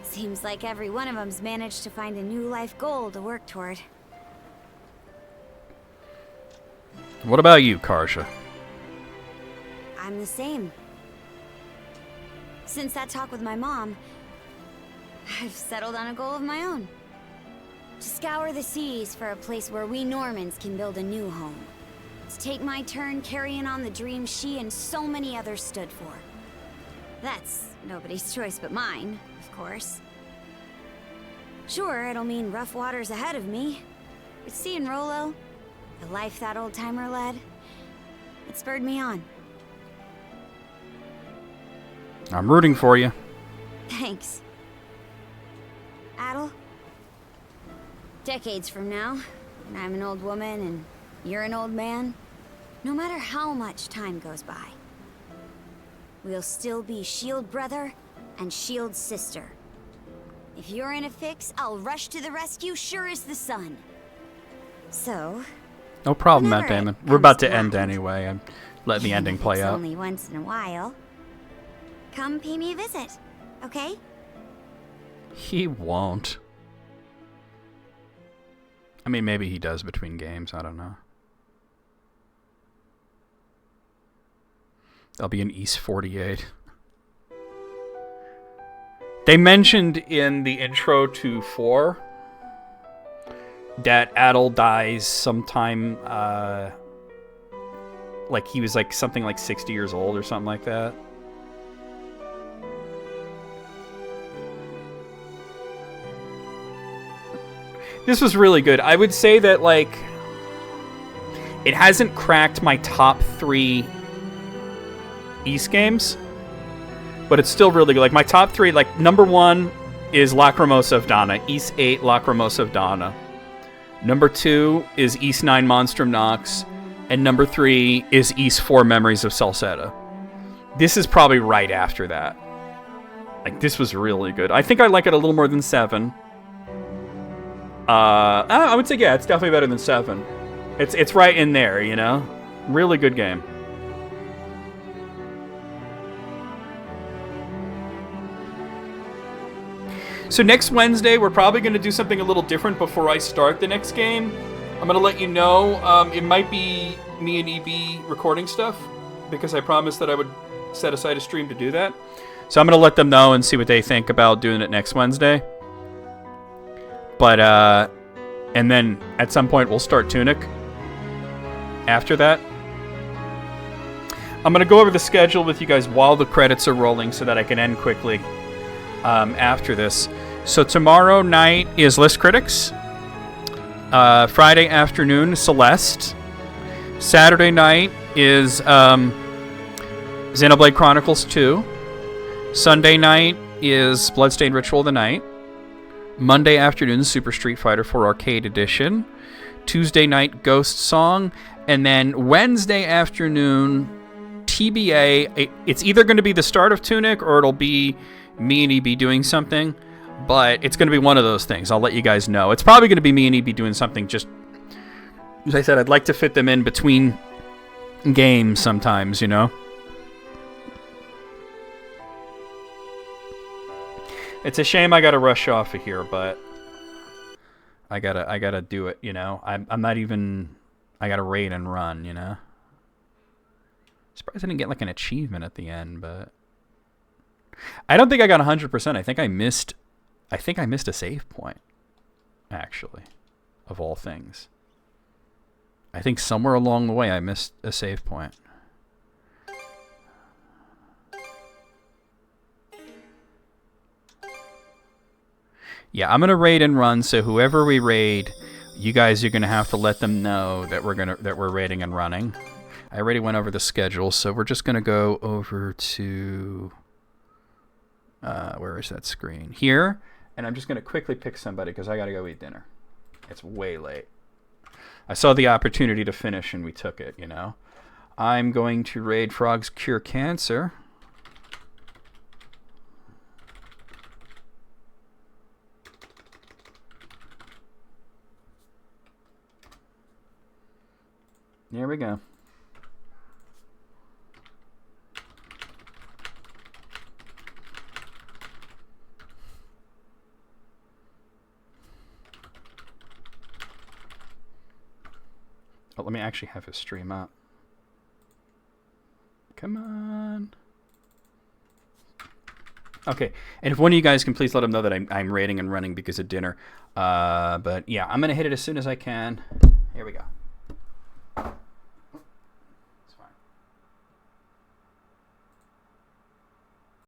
Seems like every one of them's managed to find a new life goal to work toward. What about you, Karja? I'm the same. Since that talk with my mom, I've settled on a goal of my own. To scour the seas for a place where we Normans can build a new home. To take my turn carrying on the dream she and so many others stood for. That's nobody's choice but mine, of course. Sure, it'll mean rough waters ahead of me. But seeing Rolo, the life that old-timer led, It spurred me on. I'm rooting for you. Thanks. Adel? Decades from now, when I'm an old woman and you're an old man, no matter how much time goes by, we'll still be Shield brother and Shield sister. If you're in a fix, I'll rush to the rescue sure as the sun. So... No problem, Matt Damon. We're about to end anyway. I'm letting the ending play out. Only once in a while. Come pay me a visit, okay? He won't. I mean, maybe he does between games. I don't know. There'll be an East 48. They mentioned in the intro to 4 that Adel dies sometime, like he was like something like 60 years old or something like that. This was really good. I would say that, like, it hasn't cracked my top 3 East games, but it's still really good. Like, my top 3, like, number 1 is Lacrimosa of Dana. East 8, Lacrimosa of Dana. Number 2 is East 9, Monstrum Nox. And number 3 is East 4, Memories of Salsetta. This is probably right after that. Like, this was really good. I think I like it a little more than 7. I would say, yeah, it's definitely better than 7. It's right in there, you know? Really good game. So next Wednesday, we're probably going to do something a little different before I start the next game. I'm going to let you know. It might be me and EB recording stuff, because I promised that I would set aside a stream to do that. So I'm going to let them know and see what they think about doing it next Wednesday. But, and then at some point we'll start Tunic after that. I'm going to go over the schedule with you guys while the credits are rolling so that I can end quickly after this. So tomorrow night is List Critics. Friday afternoon, Celeste. Saturday night is Xenoblade Chronicles 2. Sunday night is Bloodstained Ritual of the Night. Monday afternoon, Super Street Fighter 4 Arcade Edition. Tuesday night, Ghost Song. And then Wednesday afternoon, TBA. It's either going to be the start of Tunic or it'll be me and EB doing something. But it's going to be one of those things. I'll let you guys know. It's probably going to be me and EB doing something. Just as I said, I'd like to fit them in between games sometimes, you know. It's a shame I gotta rush off of here, but I gotta do it, you know. I'm not even. I gotta raid and run, you know. Surprised I didn't get like an achievement at the end, but I don't think I got 100%. I think I missed a save point, actually, of all things. I think somewhere along the way I missed a save point. Yeah, I'm gonna raid and run, so whoever we raid, you guys are gonna have to let them know that we're raiding and running. I already went over the schedule, so we're just gonna go over to where is that screen? Here, and I'm just gonna quickly pick somebody because I gotta go eat dinner. It's way late. I saw the opportunity to finish and we took it, you know. I'm going to raid Frogs Cure Cancer. There we go. Oh, let me actually have his stream up. Come on. Okay, and if one of you guys can please let him know that I'm raiding and running because of dinner. But yeah, I'm going to hit it as soon as I can. Here we go.